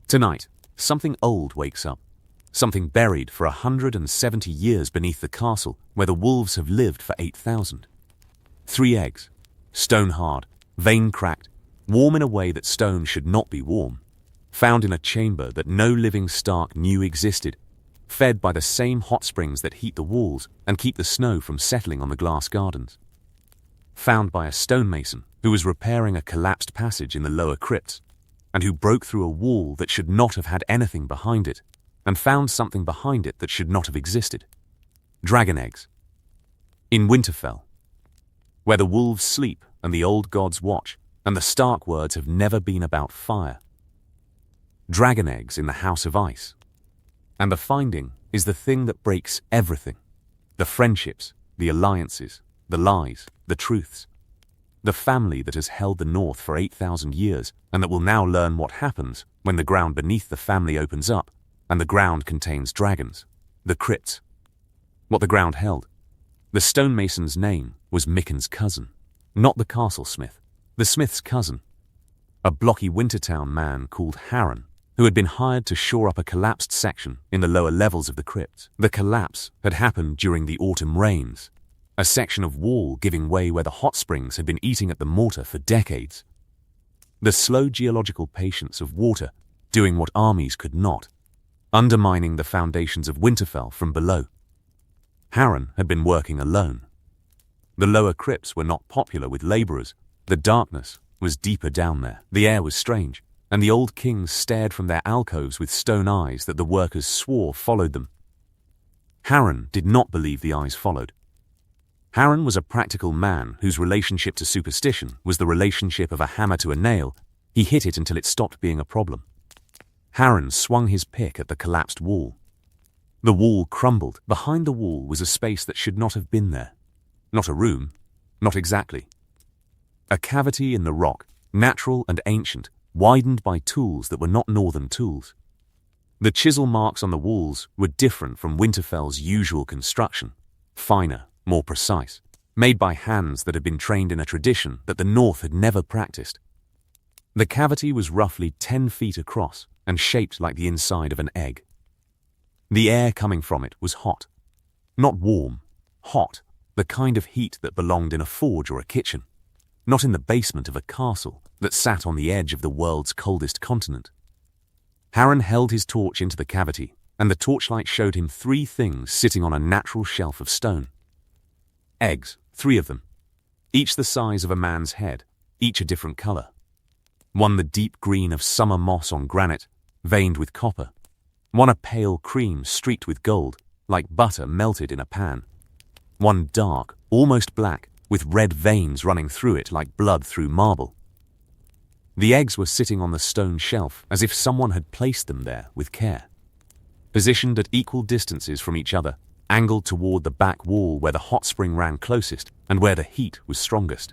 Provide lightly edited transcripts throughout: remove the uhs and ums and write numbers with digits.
Tonight, something old wakes up. Something buried for 170 years beneath the castle where the wolves have lived for 8,000. 3 eggs, stone hard, vein cracked, warm in a way that stone should not be warm, found in a chamber that no living Stark knew existed, fed by the same hot springs that heat the walls and keep the snow from settling on the glass gardens. Found by a stonemason who was repairing a collapsed passage in the lower crypts, and who broke through a wall that should not have had anything behind it, and found something behind it that should not have existed. Dragon eggs. In Winterfell, where the wolves sleep and the old gods watch, and the Stark words have never been about fire. Dragon eggs in the House of Ice. And the finding is the thing that breaks everything. The friendships, the alliances, the lies, the truths. The family that has held the North for 8,000 years and that will now learn what happens when the ground beneath the family opens up and the ground contains dragons, the crypts. What the ground held. The stonemason's name was Micken's cousin, not the castle smith, the smith's cousin. A blocky Wintertown man called Harren, who had been hired to shore up a collapsed section in the lower levels of the crypt. The collapse had happened during the autumn rains, a section of wall giving way where the hot springs had been eating at the mortar for decades. The slow geological patience of water doing what armies could not, undermining the foundations of Winterfell from below. Harren had been working alone. The lower crypts were not popular with labourers. The darkness was deeper down there. The air was strange, and the old kings stared from their alcoves with stone eyes that the workers swore followed them. Harren did not believe the eyes followed. Harren was a practical man whose relationship to superstition was the relationship of a hammer to a nail. He hit it until it stopped being a problem. Harren swung his pick at the collapsed wall. The wall crumbled. Behind the wall was a space that should not have been there. Not a room, not exactly. A cavity in the rock, natural and ancient, widened by tools that were not northern tools. The chisel marks on the walls were different from Winterfell's usual construction, finer, more precise, made by hands that had been trained in a tradition that the North had never practiced. The cavity was roughly 10 feet across and shaped like the inside of an egg. The air coming from it was hot. Not warm, hot, the kind of heat that belonged in a forge or a kitchen, not in the basement of a castle that sat on the edge of the world's coldest continent. Harren held his torch into the cavity, and the torchlight showed him 3 things sitting on a natural shelf of stone. Eggs, 3 of them, each the size of a man's head, each a different color. One the deep green of summer moss on granite, veined with copper. One a pale cream streaked with gold, like butter melted in a pan. One dark, almost black, with red veins running through it like blood through marble. The eggs were sitting on the stone shelf as if someone had placed them there with care. Positioned at equal distances from each other, angled toward the back wall where the hot spring ran closest and where the heat was strongest.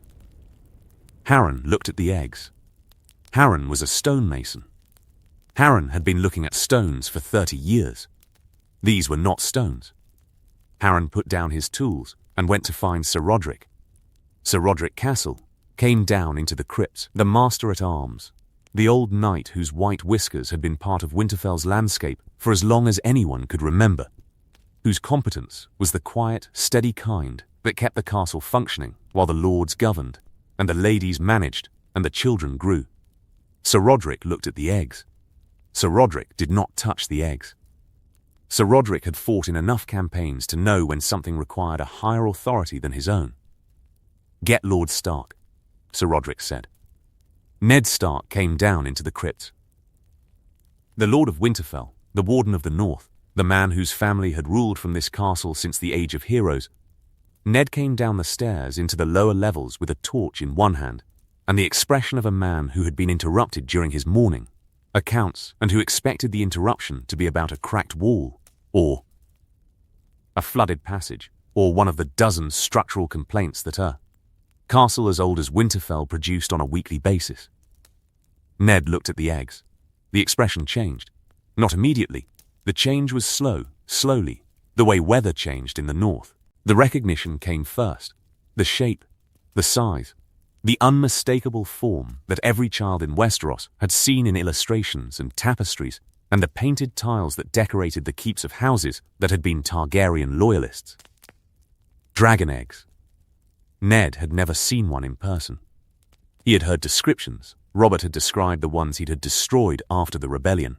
Harren looked at the eggs. Harren was a stonemason. Harren had been looking at stones for 30 years. These were not stones. Harren put down his tools and went to find Sir Rodrik. Sir Rodrik Castle came down into the crypt, the master-at-arms, the old knight whose white whiskers had been part of Winterfell's landscape for as long as anyone could remember, whose competence was the quiet, steady kind that kept the castle functioning while the lords governed, and the ladies managed, and the children grew. Sir Rodrik looked at the eggs. Sir Rodrik did not touch the eggs. Sir Rodrik had fought in enough campaigns to know when something required a higher authority than his own. "Get Lord Stark," Sir Rodrik said. Ned Stark came down into the crypt. The Lord of Winterfell, the Warden of the North, the man whose family had ruled from this castle since the Age of Heroes. Ned came down the stairs into the lower levels with a torch in one hand and the expression of a man who had been interrupted during his mourning, accounts, and who expected the interruption to be about a cracked wall, or a flooded passage, or one of the dozen structural complaints that a castle as old as Winterfell produced on a weekly basis. Ned looked at the eggs. The expression changed. Not immediately. The change was slow, slowly, the way weather changed in the north. The recognition came first. The shape, the size, The unmistakable form that every child in Westeros had seen in illustrations and tapestries, and the painted tiles that decorated the keeps of houses that had been Targaryen loyalists. Dragon eggs. Ned had never seen one in person. He had heard descriptions. Robert had described the ones he'd had destroyed after the rebellion.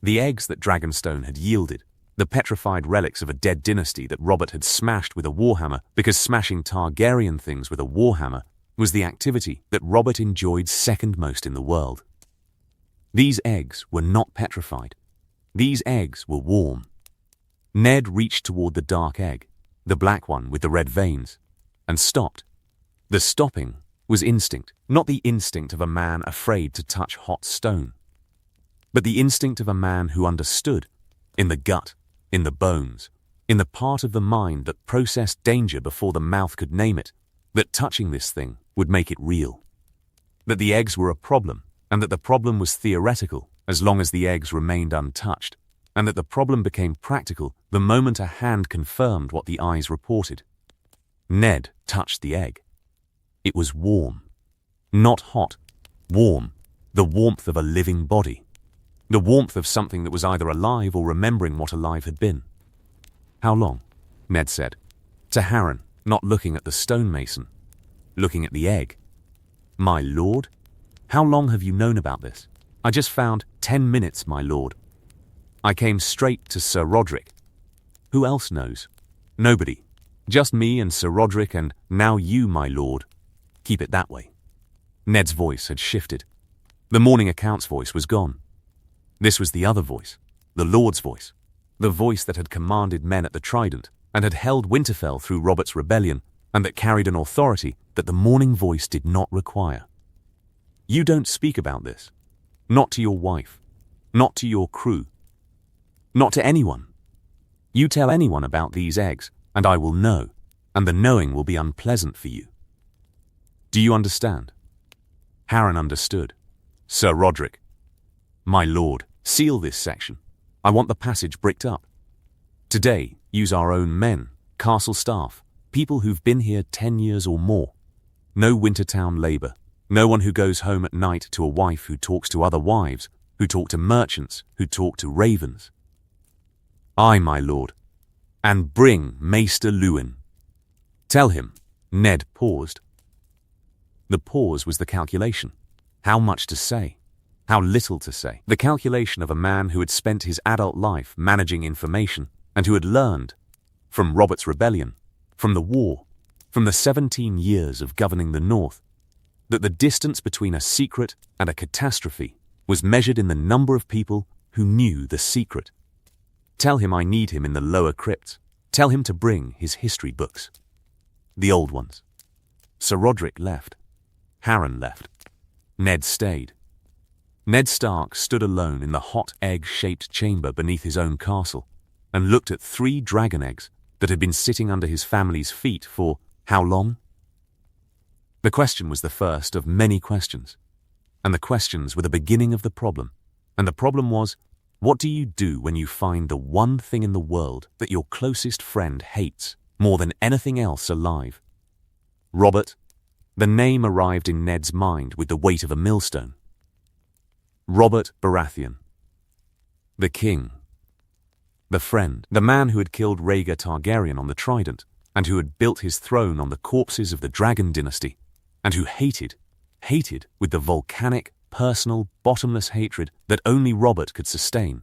The eggs that Dragonstone had yielded, the petrified relics of a dead dynasty that Robert had smashed with a warhammer, because smashing Targaryen things with a warhammer was the activity that Robert enjoyed second most in the world. These eggs were not petrified. These eggs were warm. Ned reached toward the dark egg, the black one with the red veins, and stopped. The stopping was instinct, not the instinct of a man afraid to touch hot stone, but the instinct of a man who understood, in the gut, in the bones, in the part of the mind that processed danger before the mouth could name it, that touching this thing would make it real. That the eggs were a problem, and that the problem was theoretical as long as the eggs remained untouched, and that the problem became practical the moment a hand confirmed what the eyes reported. Ned touched the egg. It was warm. Not hot. Warm. The warmth of a living body. The warmth of something that was either alive or remembering what alive had been. "How long?" Ned said. To Harren, not looking at the stonemason, looking at the egg. "My lord? How long have you known about this?" "I just found 10 minutes, my lord. I came straight to Sir Roderick." "Who else knows?" "Nobody. Just me and Sir Roderick, and now you, my lord. Keep it that way." Ned's voice had shifted. The morning account's voice was gone. This was the other voice, the Lord's voice, the voice that had commanded men at the Trident and had held Winterfell through Robert's rebellion, and that carried an authority that the morning voice did not require. "You don't speak about this. Not to your wife. Not to your crew. Not to anyone. You tell anyone about these eggs, and I will know, and the knowing will be unpleasant for you. Do you understand?" Harren understood. "Sir Roderick." "My lord, seal this section. I want the passage bricked up. Today, use our own men, castle staff, people who've been here 10 years or more. No Wintertown labor. No one who goes home at night to a wife who talks to other wives, who talk to merchants, who talk to ravens. Aye, my lord. And bring Maester Luwin. Tell him." Ned paused. The pause was the calculation. How much to say? How little to say? The calculation of a man who had spent his adult life managing information and who had learned, from Robert's rebellion, from the war, from the 17 years of governing the North, that the distance between a secret and a catastrophe was measured in the number of people who knew the secret. Tell him I need him in the lower crypts. Tell him to bring his history books. The old ones. Sir Roderick left. Harren left. Ned stayed. Ned Stark stood alone in the hot egg-shaped chamber beneath his own castle and looked at 3 dragon eggs that had been sitting under his family's feet for how long? The question was the first of many questions, and the questions were the beginning of the problem, and the problem was, what do you do when you find the one thing in the world that your closest friend hates more than anything else alive? Robert. The name arrived in Ned's mind with the weight of a millstone. Robert Baratheon. The king. The friend. The man who had killed Rhaegar Targaryen on the Trident, and who had built his throne on the corpses of the Dragon Dynasty, and who hated with the volcanic, personal, bottomless hatred that only Robert could sustain.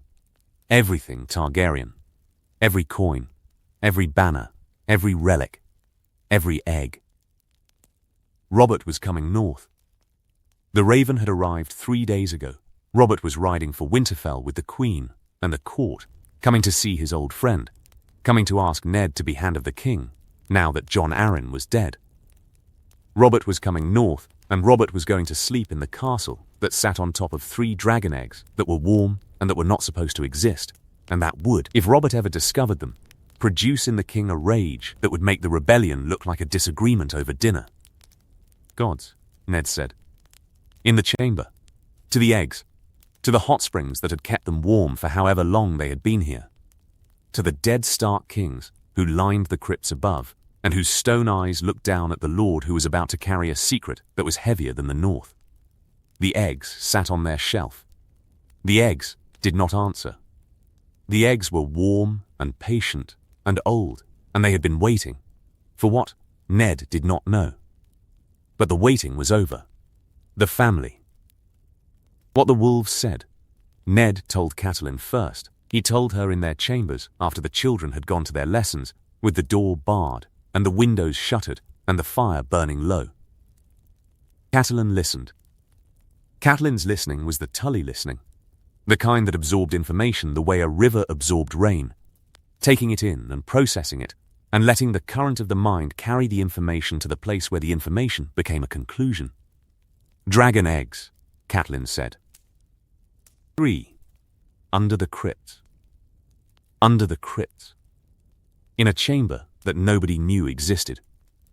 Everything Targaryen. Every coin, every banner, every relic, every egg. Robert was coming north. The Raven had arrived 3 days ago. Robert was riding for Winterfell with the Queen and the court, coming to see his old friend, coming to ask Ned to be Hand of the King, now that Jon Arryn was dead. Robert was coming north, and Robert was going to sleep in the castle that sat on top of 3 dragon eggs that were warm and that were not supposed to exist, and that would, if Robert ever discovered them, produce in the king a rage that would make the rebellion look like a disagreement over dinner. Gods, Ned said. In the chamber. To the eggs. To the hot springs that had kept them warm for however long they had been here. To the dead Stark kings who lined the crypts above, and whose stone eyes looked down at the Lord who was about to carry a secret that was heavier than the North. The eggs sat on their shelf. The eggs did not answer. The eggs were warm and patient and old, and they had been waiting. For what? Ned did not know. But the waiting was over. The family. What the wolves said. Ned told Catelyn first. He told her in their chambers after the children had gone to their lessons, with the door barred and the windows shuttered and the fire burning low. Catelyn listened. Catelyn's listening was the Tully listening, the kind that absorbed information the way a river absorbed rain, taking it in and processing it, and letting the current of the mind carry the information to the place where the information became a conclusion. Dragon eggs, Catelyn said. 3. Under the crypts. Under the crypts. In a chamber that nobody knew existed.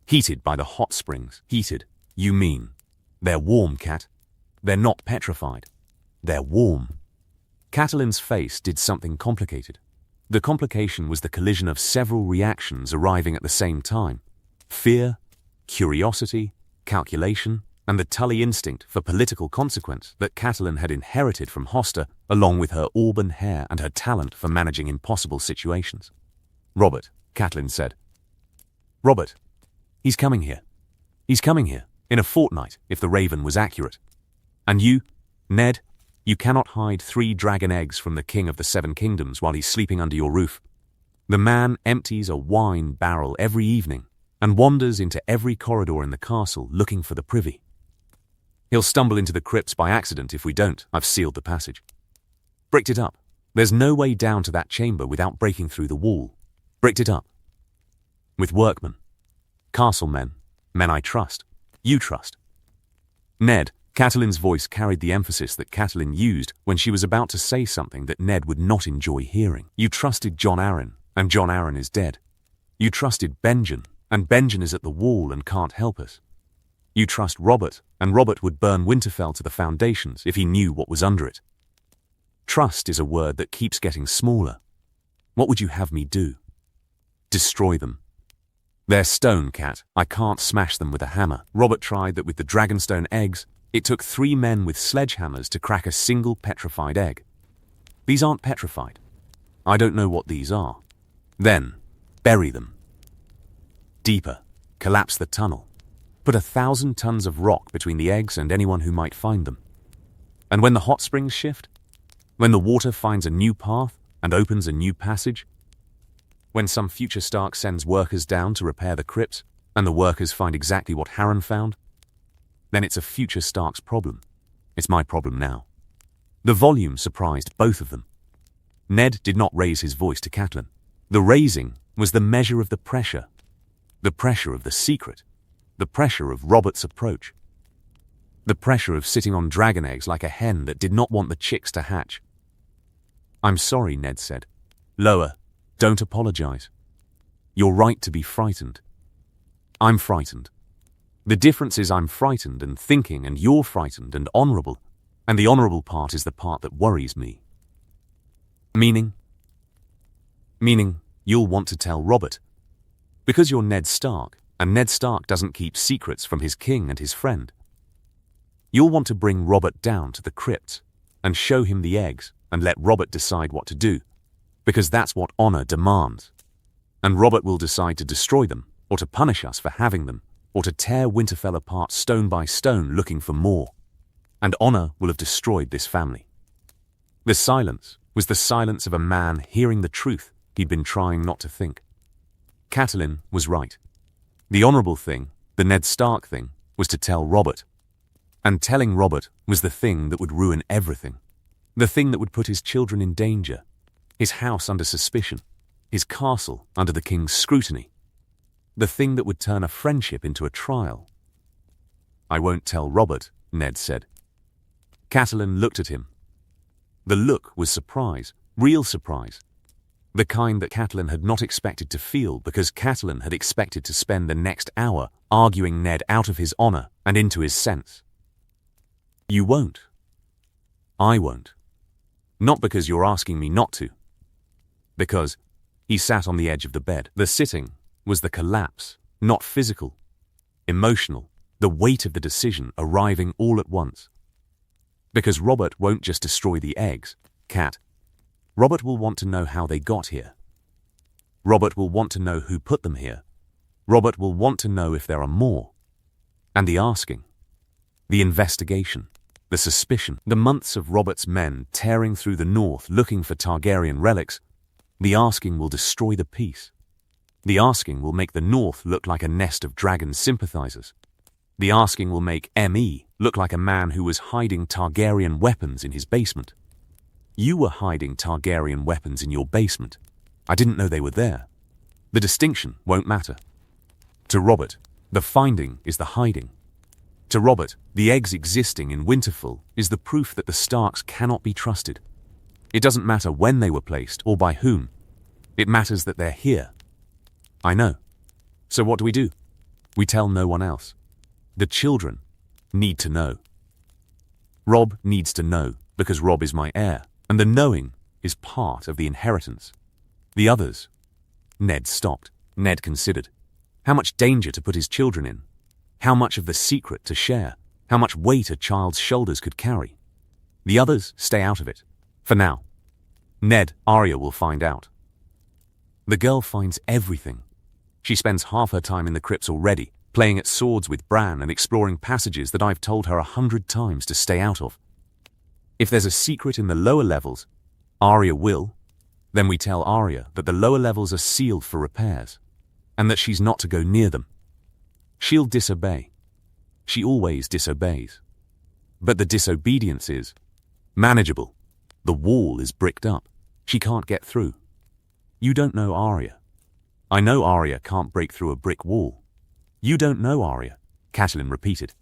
Heated by the hot springs. Heated, you mean. They're warm, Cat. They're not petrified. They're warm. Catelyn's face did something complicated. The complication was the collision of several reactions arriving at the same time. Fear, curiosity, calculation, and the Tully instinct for political consequence that Catelyn had inherited from Hoster, along with her auburn hair and her talent for managing impossible situations. Robert, Catelyn said. Robert, he's coming here. He's coming here, in a fortnight, if the raven was accurate. And you, Ned, you cannot hide 3 dragon eggs from the king of the 7 kingdoms while he's sleeping under your roof. The man empties a wine barrel every evening and wanders into every corridor in the castle looking for the privy. He'll stumble into the crypts by accident if we don't. I've sealed the passage. Bricked it up. There's no way down to that chamber without breaking through the wall. Bricked it up. With workmen. Castle men. Men I trust. You trust. Ned, Catelyn's voice carried the emphasis that Catelyn used when she was about to say something that Ned would not enjoy hearing. You trusted Jon Arryn, and Jon Arryn is dead. You trusted Benjen, and Benjen is at the wall and can't help us. You trust Robert, and Robert would burn Winterfell to the foundations if he knew what was under it. Trust is a word that keeps getting smaller. What would you have me do? Destroy them. They're stone, Cat. I can't smash them with a hammer. Robert tried that with the dragonstone eggs. It took 3 men with sledgehammers to crack a single petrified egg. These aren't petrified. I don't know what these are. Then, bury them. Deeper. Collapse the tunnel. Put 1,000 tons of rock between the eggs and anyone who might find them. And when the hot springs shift, when the water finds a new path and opens a new passage, when some future Stark sends workers down to repair the crypts, and the workers find exactly what Harren found, then it's a future Stark's problem. It's my problem now. The volume surprised both of them. Ned did not raise his voice to Catelyn. The raising was the measure of the pressure of the secret, the pressure of Robert's approach, the pressure of sitting on dragon eggs like a hen that did not want the chicks to hatch. I'm sorry, Ned said. Lower. Don't apologize. You're right to be frightened. I'm frightened. The difference is I'm frightened and thinking, and you're frightened and honorable, and the honorable part is the part that worries me. Meaning you'll want to tell Robert. Because you're Ned Stark, and Ned Stark doesn't keep secrets from his king and his friend. You'll want to bring Robert down to the crypt and show him the eggs and let Robert decide what to do, because that's what honor demands. And Robert will decide to destroy them, or to punish us for having them, or to tear Winterfell apart stone by stone looking for more. And honor will have destroyed this family. The silence was the silence of a man hearing the truth he'd been trying not to think. Catelyn was right. The honorable thing, the Ned Stark thing, was to tell Robert. And telling Robert was the thing that would ruin everything. The thing that would put his children in danger, his house under suspicion, his castle under the king's scrutiny. The thing that would turn a friendship into a trial. I won't tell Robert, Ned said. Catelyn looked at him. The look was surprise, real surprise. The kind that Catelyn had not expected to feel because Catelyn had expected to spend the next hour arguing Ned out of his honor and into his sense. You won't. I won't. Not because you're asking me not to. Because he sat on the edge of the bed. The sitting was the collapse, not physical, emotional, the weight of the decision arriving all at once. Because Robert won't just destroy the eggs, Cat. Robert will want to know how they got here. Robert will want to know who put them here. Robert will want to know if there are more. And the asking, the investigation, the suspicion, the months of Robert's men tearing through the north looking for Targaryen relics, the asking will destroy the peace. The asking will make the north look like a nest of dragon sympathizers. The asking will make M.E. look like a man who was hiding Targaryen weapons in his basement. You were hiding Targaryen weapons in your basement. I didn't know they were there. The distinction won't matter. To Robert, the finding is the hiding. To Robert, the eggs existing in Winterfell is the proof that the Starks cannot be trusted. It doesn't matter when they were placed or by whom. It matters that they're here. I know. So what do? We tell no one else. The children need to know. Robb needs to know because Robb is my heir, and the knowing is part of the inheritance. The others. Ned stopped. Ned considered. How much danger to put his children in? How much of the secret to share? How much weight a child's shoulders could carry? The others stay out of it. For now. Ned, Arya will find out. The girl finds everything. She spends half her time in the crypts already, playing at swords with Bran and exploring passages that I've told her 100 times to stay out of. If there's a secret in the lower levels, Arya will. Then we tell Arya that the lower levels are sealed for repairs, and that she's not to go near them. She'll disobey. She always disobeys. But the disobedience is manageable. The wall is bricked up. She can't get through. You don't know Arya. I know Arya can't break through a brick wall. You don't know Arya, Catelyn repeated.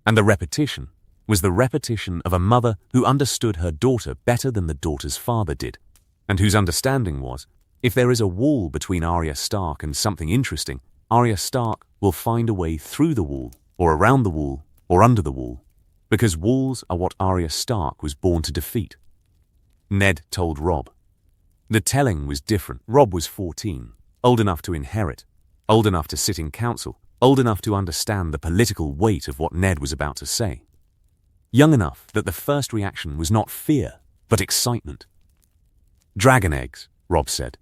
And the repetition was the repetition of a mother who understood her daughter better than the daughter's father did, and whose understanding was, if there is a wall between Arya Stark and something interesting, Arya Stark will find a way through the wall, or around the wall, or under the wall, because walls are what Arya Stark was born to defeat. Ned told Robb. The telling was different. Robb was 14, old enough to inherit, old enough to sit in council, old enough to understand the political weight of what Ned was about to say. Young enough that the first reaction was not fear, but excitement. Dragon eggs, Robb said.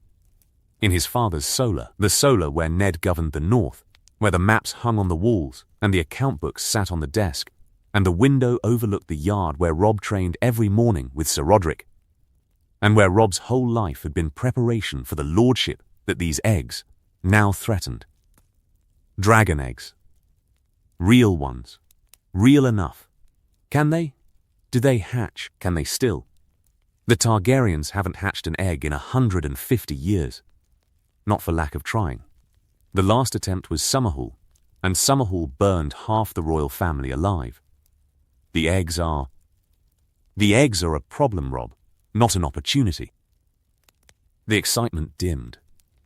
In his father's solar, the solar where Ned governed the north, where the maps hung on the walls and the account books sat on the desk, and the window overlooked the yard where Robb trained every morning with Sir Roderick, and where Robb's whole life had been preparation for the lordship that these eggs now threatened. Dragon eggs. Real ones. Real enough. Can they? Do they hatch? Can they still? The Targaryens haven't hatched an egg in 150 years. Not for lack of trying. The last attempt was Summerhall, and Summerhall burned half the royal family alive. The eggs are a problem, Robb, not an opportunity. The excitement dimmed.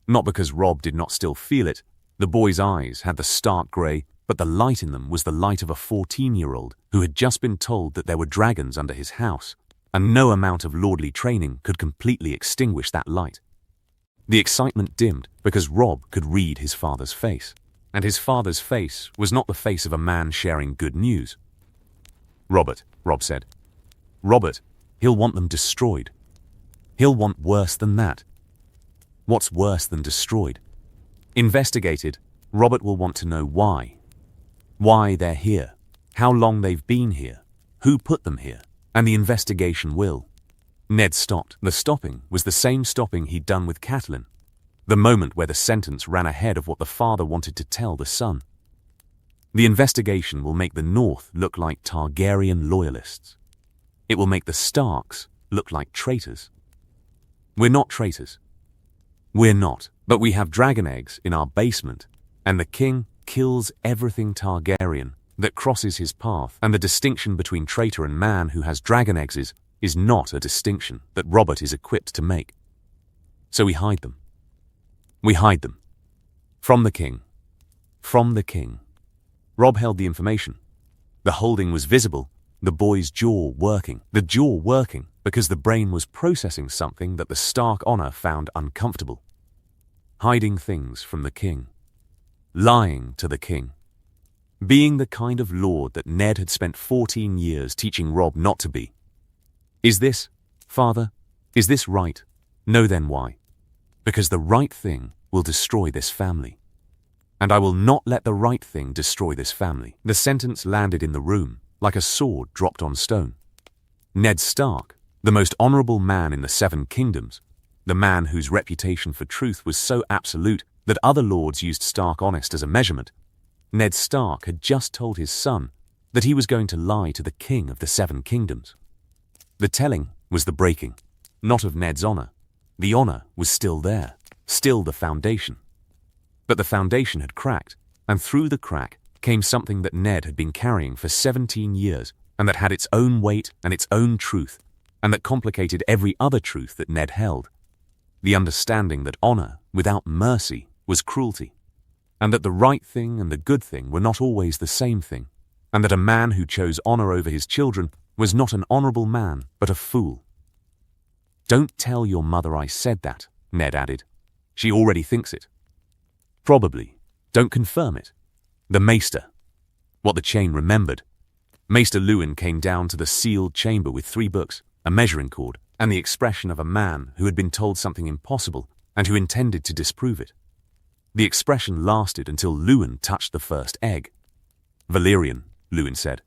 Not because Robb did not still feel it. The boy's eyes had the stark grey, but the light in them was the light of a 14-year-old who had just been told that there were dragons under his house, and no amount of lordly training could completely extinguish that light. The excitement dimmed because Robb could read his father's face, and his father's face was not the face of a man sharing good news. Robert, Robb said. Robert, he'll want them destroyed. He'll want worse than that. What's worse than destroyed? Investigated, Robert will want to know why. Why they're here, how long they've been here, who put them here, and the investigation will. Ned stopped. The stopping was the same stopping he'd done with Catelyn, the moment where the sentence ran ahead of what the father wanted to tell the son. The investigation will make the North look like Targaryen loyalists. It will make the Starks look like traitors. We're not traitors. We're not, but we have dragon eggs in our basement, and the king kills everything Targaryen that crosses his path, and the distinction between traitor and man who has dragon eggs is not a distinction that Robert is equipped to make. So we hide them. We hide them. From the king. From the king. Robb held the information. The holding was visible, the boy's jaw working. The jaw working because the brain was processing something that the Stark honor found uncomfortable. hiding things from the king, lying to the king, being the kind of lord that Ned had spent 14 years teaching Robb not to be. Is this, father, is this right? No, then why? Because the right thing will destroy this family. And I will not let the right thing destroy this family. The sentence landed in the room like a sword dropped on stone. Ned Stark, the most honorable man in the Seven Kingdoms, the man whose reputation for truth was so absolute that other lords used Stark honest as a measurement, Ned Stark had just told his son that he was going to lie to the king of the Seven Kingdoms. The telling was the breaking, not of Ned's honor. The honor was still there, still the foundation. But the foundation had cracked, and through the crack came something that Ned had been carrying for 17 years, and that had its own weight and its own truth, and that complicated every other truth that Ned held. The understanding that honor without mercy was cruelty, and that the right thing and the good thing were not always the same thing, and that a man who chose honor over his children was not an honorable man, but a fool. Don't tell your mother I said that, Ned added. She already thinks it. Probably. Don't confirm it. The Maester. What the chain remembered. Maester Luwin came down to the sealed chamber with 3 books, a measuring cord, and the expression of a man who had been told something impossible and who intended to disprove it. The expression lasted until Luwin touched the first egg. Valyrian, Luwin said.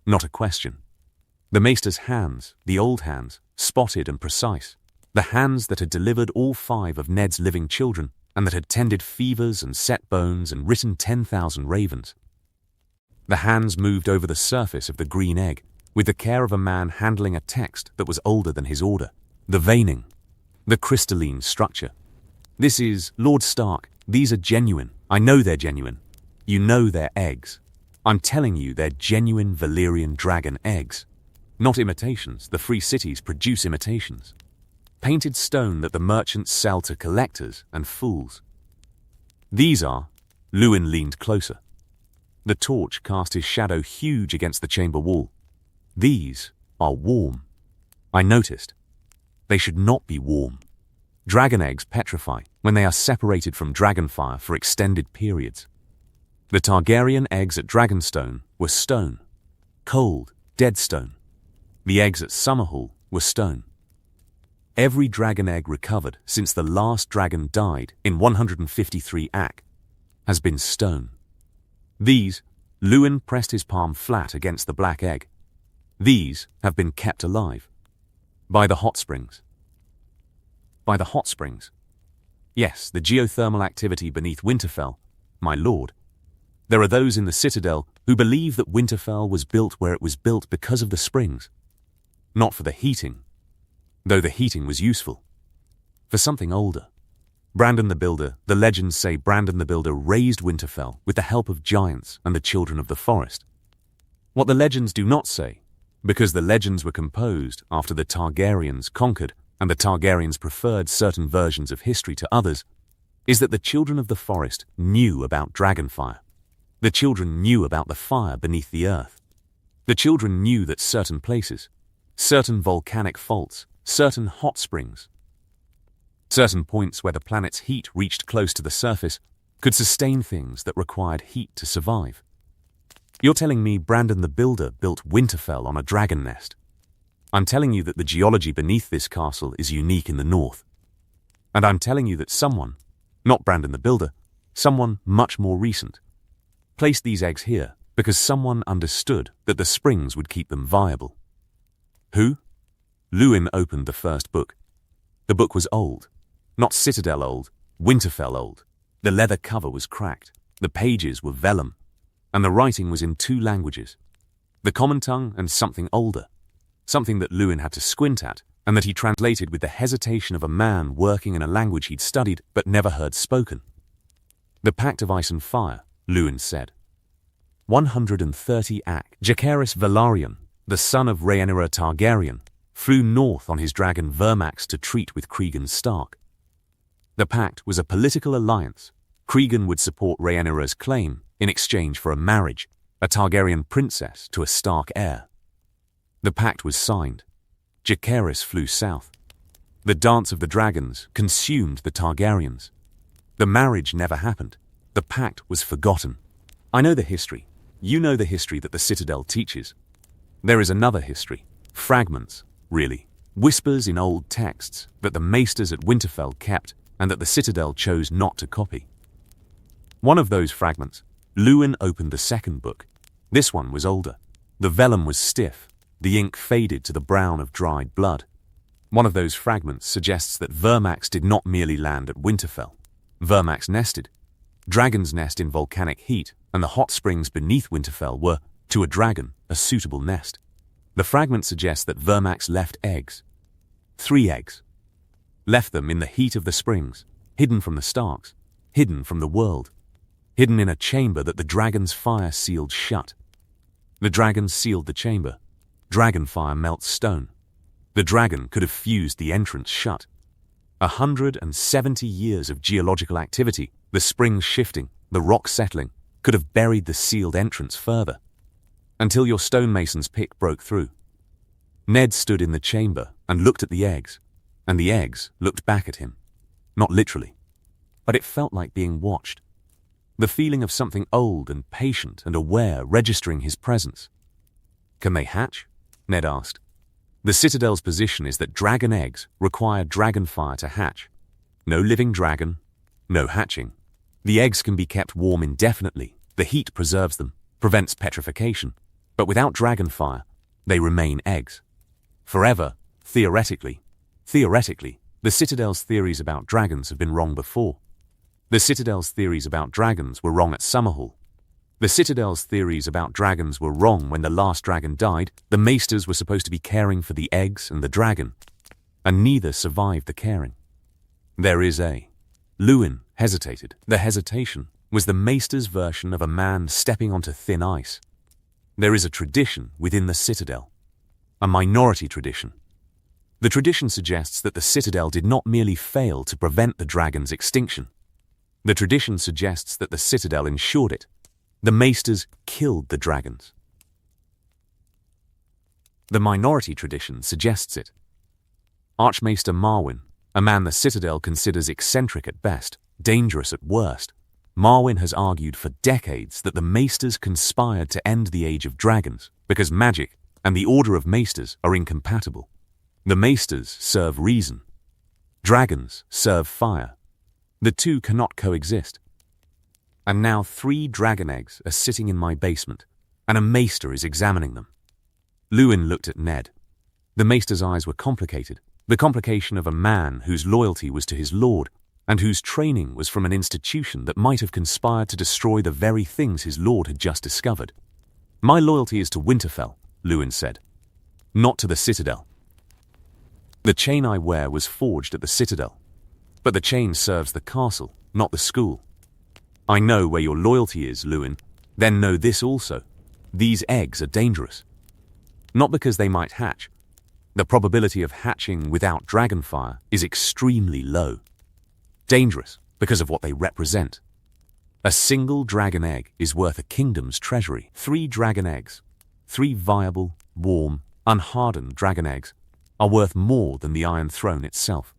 Not a question. The Maester's hands, the old hands, spotted and precise, the hands that had delivered all 5 of Ned's living children and that had tended fevers and set bones and written 10,000 ravens. The hands moved over the surface of the green egg with the care of a man handling a text that was older than his order. The veining, the crystalline structure. This is, Lord Stark, these are genuine. I know they're genuine. You know they're eggs. I'm telling you they're genuine Valyrian dragon eggs. Not imitations. The free cities produce imitations. Painted stone that the merchants sell to collectors and fools. These are, Luwin leaned closer. The torch cast his shadow huge against the chamber wall. These are warm. I noticed. They should not be warm. Dragon eggs petrify when they are separated from dragonfire for extended periods. The Targaryen eggs at Dragonstone were stone. Cold, dead stone. The eggs at Summerhall were stone. Every dragon egg recovered since the last dragon died in 153 Ak has been stone. These, Luwin pressed his palm flat against the black egg. These have been kept alive. By the hot springs. By the hot springs. Yes, the geothermal activity beneath Winterfell, my lord. There are those in the Citadel who believe that Winterfell was built where it was built because of the springs. Not for the heating, though the heating was useful. For something older. Brandon the Builder, the legends say Brandon the Builder raised Winterfell with the help of giants and the children of the forest. What the legends do not say, because the legends were composed after the Targaryens conquered and the Targaryens preferred certain versions of history to others, is that the children of the forest knew about dragonfire. The children knew about the fire beneath the earth. The children knew that certain places, certain volcanic faults, certain hot springs, certain points where the planet's heat reached close to the surface could sustain things that required heat to survive. You're telling me Brandon the Builder built Winterfell on a dragon nest. I'm telling you that the geology beneath this castle is unique in the north. And I'm telling you that someone, not Brandon the Builder, someone much more recent, placed these eggs here because someone understood that the springs would keep them viable. Who? Luwin opened the first book. The book was old. Not Citadel old, Winterfell old. The leather cover was cracked. The pages were vellum. And the writing was in 2 languages. The common tongue and something older. Something that Luwin had to squint at and that he translated with the hesitation of a man working in a language he'd studied but never heard spoken. The Pact of Ice and Fire, Luwin said. 130 Ak. Jacaerys Velaryon, the son of Rhaenyra Targaryen, flew north on his dragon Vermax to treat with Cregan Stark. The pact was a political alliance. Cregan would support Rhaenyra's claim in exchange for a marriage, a Targaryen princess to a Stark heir. The pact was signed. Jacaerys flew south. The dance of the dragons consumed the Targaryens. The marriage never happened. The pact was forgotten. I know the history. You know the history that the Citadel teaches. There is another history. Fragments, really. Whispers in old texts that the maesters at Winterfell kept and that the Citadel chose not to copy. One of those fragments, Luwin opened the second book. This one was older. The vellum was stiff. The ink faded to the brown of dried blood. One of those fragments suggests that Vermax did not merely land at Winterfell. Vermax nested. Dragons nest in volcanic heat, and the hot springs beneath Winterfell were, to a dragon, a suitable nest. The fragment suggests that Vermax left eggs. 3 eggs. Left them in the heat of the springs, hidden from the Starks, hidden from the world, hidden in a chamber that the dragon's fire sealed shut. The dragon sealed the chamber. Dragon fire melts stone. The dragon could have fused the entrance shut. 170 years of geological activity, the springs shifting, the rock settling, could have buried the sealed entrance further, until your stonemason's pick broke through. Ned stood in the chamber and looked at the eggs, and the eggs looked back at him. Not literally, but it felt like being watched. The feeling of something old and patient and aware registering his presence. Can they hatch? Ned asked. The Citadel's position is that dragon eggs require dragon fire to hatch. No living dragon, no hatching. The eggs can be kept warm indefinitely. The heat preserves them, prevents petrification. But without dragon fire, they remain eggs. Forever, theoretically. Theoretically, the Citadel's theories about dragons have been wrong before. The Citadel's theories about dragons were wrong at Summerhall. The Citadel's theories about dragons were wrong when the last dragon died. The maesters were supposed to be caring for the eggs and the dragon, and neither survived the caring. There is a... Luwin hesitated. The hesitation was the maester's version of a man stepping onto thin ice. There is a tradition within the Citadel, a minority tradition. The tradition suggests that the Citadel did not merely fail to prevent the dragon's extinction. The tradition suggests that the Citadel ensured it. The maesters killed the dragons. The minority tradition suggests it. Archmaester Marwyn, a man the Citadel considers eccentric at best, dangerous at worst, Marwyn has argued for decades that the maesters conspired to end the age of dragons because magic and the order of maesters are incompatible. The maesters serve reason. Dragons serve fire. The two cannot coexist. And now 3 dragon eggs are sitting in my basement, and a maester is examining them. Luwin looked at Ned. The maester's eyes were complicated, the complication of a man whose loyalty was to his lord, and whose training was from an institution that might have conspired to destroy the very things his lord had just discovered. My loyalty is to Winterfell, Luwin said, not to the Citadel. The chain I wear was forged at the Citadel, but the chain serves the castle, not the school. I know where your loyalty is, Luwin. Then know this also. These eggs are dangerous. Not because they might hatch. The probability of hatching without dragonfire is extremely low. Dangerous because of what they represent. A single dragon egg is worth a kingdom's treasury. 3 dragon eggs, 3 viable, warm, unhardened dragon eggs, are worth more than the Iron Throne itself.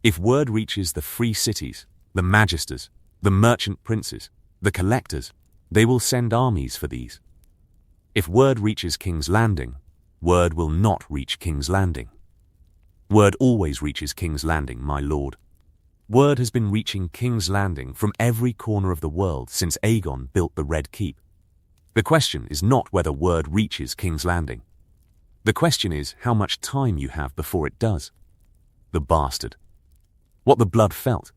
If word reaches the free cities, the magisters, the merchant princes, the collectors, they will send armies for these. If word reaches King's Landing, word will not reach King's Landing. Word always reaches King's Landing, my lord. Word has been reaching King's Landing from every corner of the world since Aegon built the Red Keep. The question is not whether word reaches King's Landing. The question is how much time you have before it does. The bastard. What the blood felt.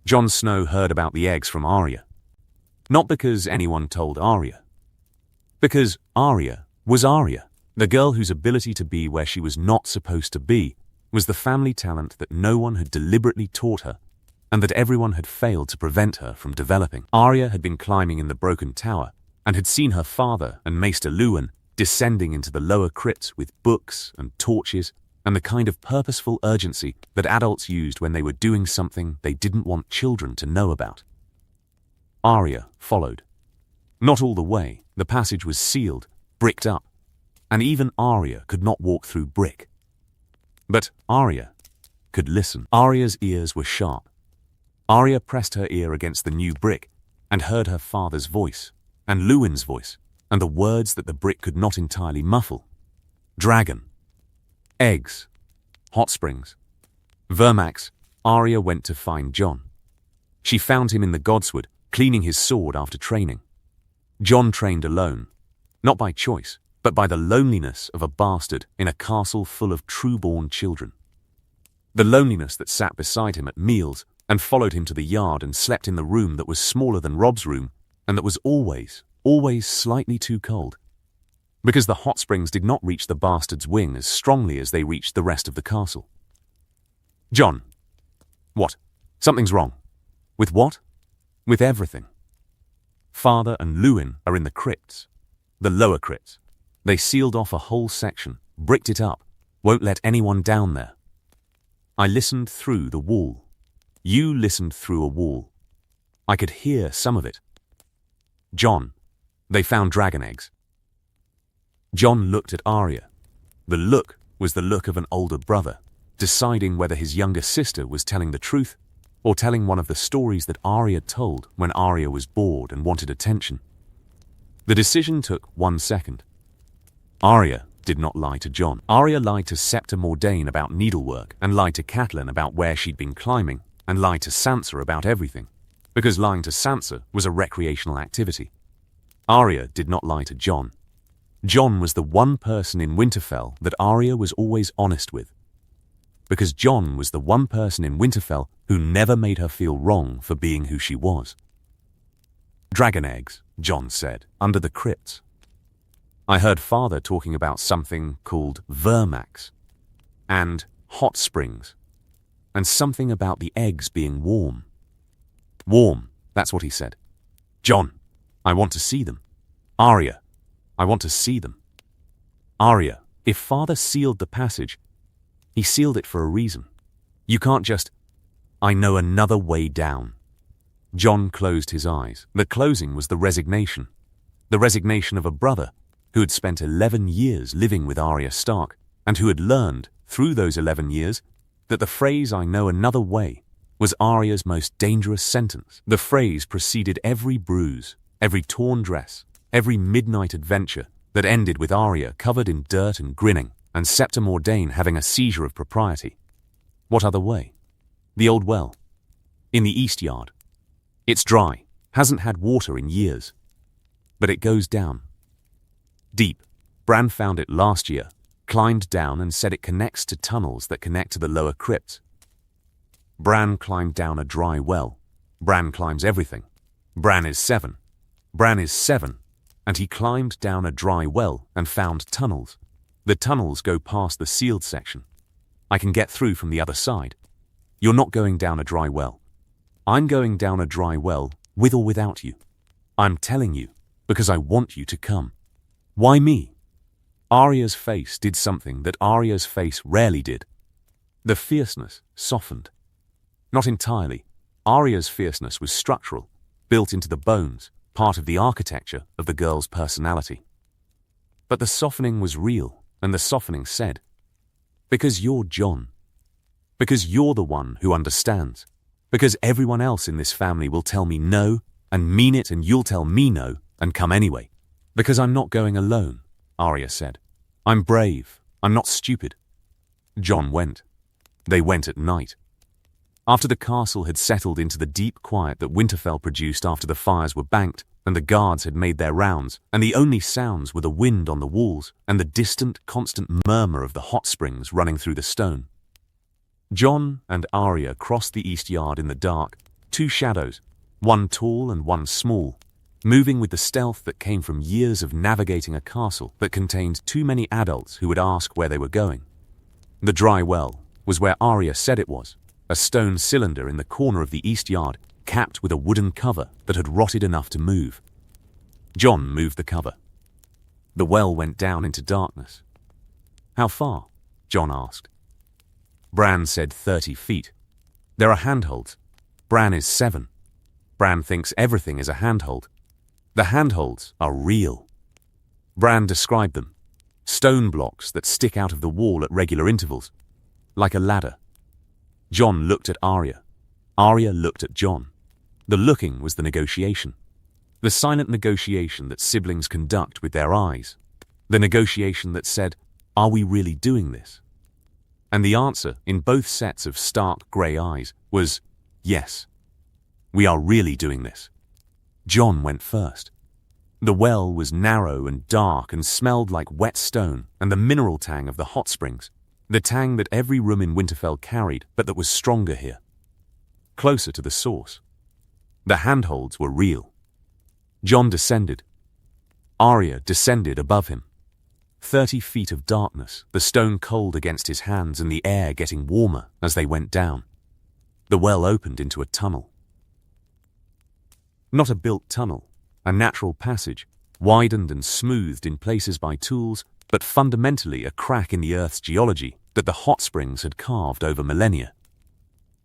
Jon Snow heard about the eggs from Arya. Not because anyone told Arya. Because Arya was Arya, the girl whose ability to be where she was not supposed to be was the family talent that no one had deliberately taught her and that everyone had failed to prevent her from developing. Arya had been climbing in the broken tower and had seen her father and Maester Luwin descending into the lower crypts with books and torches and the kind of purposeful urgency that adults used when they were doing something they didn't want children to know about. Arya followed. Not all the way. The passage was sealed, bricked up, and even Arya could not walk through brick. But Arya could listen. Arya's ears were sharp. Arya pressed her ear against the new brick and heard her father's voice, and Lewin's voice, and the words that the brick could not entirely muffle. Dragon. Eggs. Hot springs. Vermax. Arya went to find Jon. She found him in the godswood, cleaning his sword after training. Jon trained alone, not by choice, but by the loneliness of a bastard in a castle full of true-born children. The loneliness that sat beside him at meals and followed him to the yard and slept in the room that was smaller than Robb's room and that was always slightly too cold. Because the hot springs did not reach the bastard's wing as strongly as they reached the rest of the castle. Jon. What? Something's wrong. With what? With everything. Father and Lewin are in the crypts. The lower crypts. They sealed off a whole section, bricked it up, won't let anyone down there. I listened through the wall. You listened through a wall. I could hear some of it. Jon. They found dragon eggs. Jon looked at Arya. The look was the look of an older brother, deciding whether his younger sister was telling the truth or telling one of the stories that Arya told when Arya was bored and wanted attention. The decision took 1 second. Arya did not lie to Jon. Arya lied to Septa Mordane about needlework and lied to Catelyn about where she'd been climbing and lied to Sansa about everything, because lying to Sansa was a recreational activity. Arya did not lie to Jon. Jon was the one person in Winterfell that Arya was always honest with, because Jon was the one person in Winterfell who never made her feel wrong for being who she was. Dragon eggs, Jon said, under the crypts. I heard Father talking about something called Vermax, and hot springs, and something about the eggs being warm. Warm, that's what he said. Jon, I want to see them. Arya, I want to see them. Arya, if Father sealed the passage, he sealed it for a reason. You can't just, I know another way down. Jon closed his eyes. The closing was the resignation of a brother who had spent 11 years living with Arya Stark and who had learned, through those 11 years, that the phrase I know another way was Arya's most dangerous sentence. The phrase preceded every bruise, every torn dress, every midnight adventure that ended with Arya covered in dirt and grinning, and Septa Mordane having a seizure of propriety. What other way? The old well. In the east yard. It's dry, hasn't had water in years. But it goes down. Deep. Bran found it last year, climbed down and said it connects to tunnels that connect to the lower crypts. Bran climbed down a dry well. Bran climbs everything. Bran is 7. Bran is 7, and he climbed down a dry well and found tunnels. The tunnels go past the sealed section. I can get through from the other side. You're not going down a dry well. I'm going down a dry well, with or without you. I'm telling you, because I want you to come. Why me? Arya's face did something that Arya's face rarely did. The fierceness softened. Not entirely. Arya's fierceness was structural, built into the bones, part of the architecture of the girl's personality. But the softening was real, and the softening said, because you're Jon. Because you're the one who understands. Because everyone else in this family will tell me no, and mean it, and you'll tell me no, and come anyway. Because I'm not going alone, Arya said. I'm brave. I'm not stupid. Jon went. They went at night. After the castle had settled into the deep quiet that Winterfell produced after the fires were banked, and the guards had made their rounds, and the only sounds were the wind on the walls and the distant, constant murmur of the hot springs running through the stone. Jon and Arya crossed the east yard in the dark, 2 shadows, one tall and one small, moving with the stealth that came from years of navigating a castle that contained too many adults who would ask where they were going. The dry well was where Arya said it was, a stone cylinder in the corner of the east yard, capped with a wooden cover that had rotted enough to move. Jon moved the cover. The well went down into darkness. How far? Jon asked. Bran said 30 feet. There are handholds. Bran is 7. Bran thinks everything is a handhold. The handholds are real. Bran described them. Stone blocks that stick out of the wall at regular intervals, like a ladder. Jon looked at Arya. Arya looked at Jon. The looking was the negotiation. The silent negotiation that siblings conduct with their eyes. The negotiation that said, "Are we really doing this?" And the answer, in both sets of stark grey eyes, was, "Yes. We are really doing this." Jon went first. The well was narrow and dark and smelled like wet stone and the mineral tang of the hot springs, the tang that every room in Winterfell carried, but that was stronger here. Closer to the source. The handholds were real. Jon descended. Arya descended above him. 30 feet of darkness, the stone cold against his hands and the air getting warmer as they went down. The well opened into a tunnel. Not a built tunnel, a natural passage, widened and smoothed in places by tools, but fundamentally a crack in the Earth's geology that the hot springs had carved over millennia.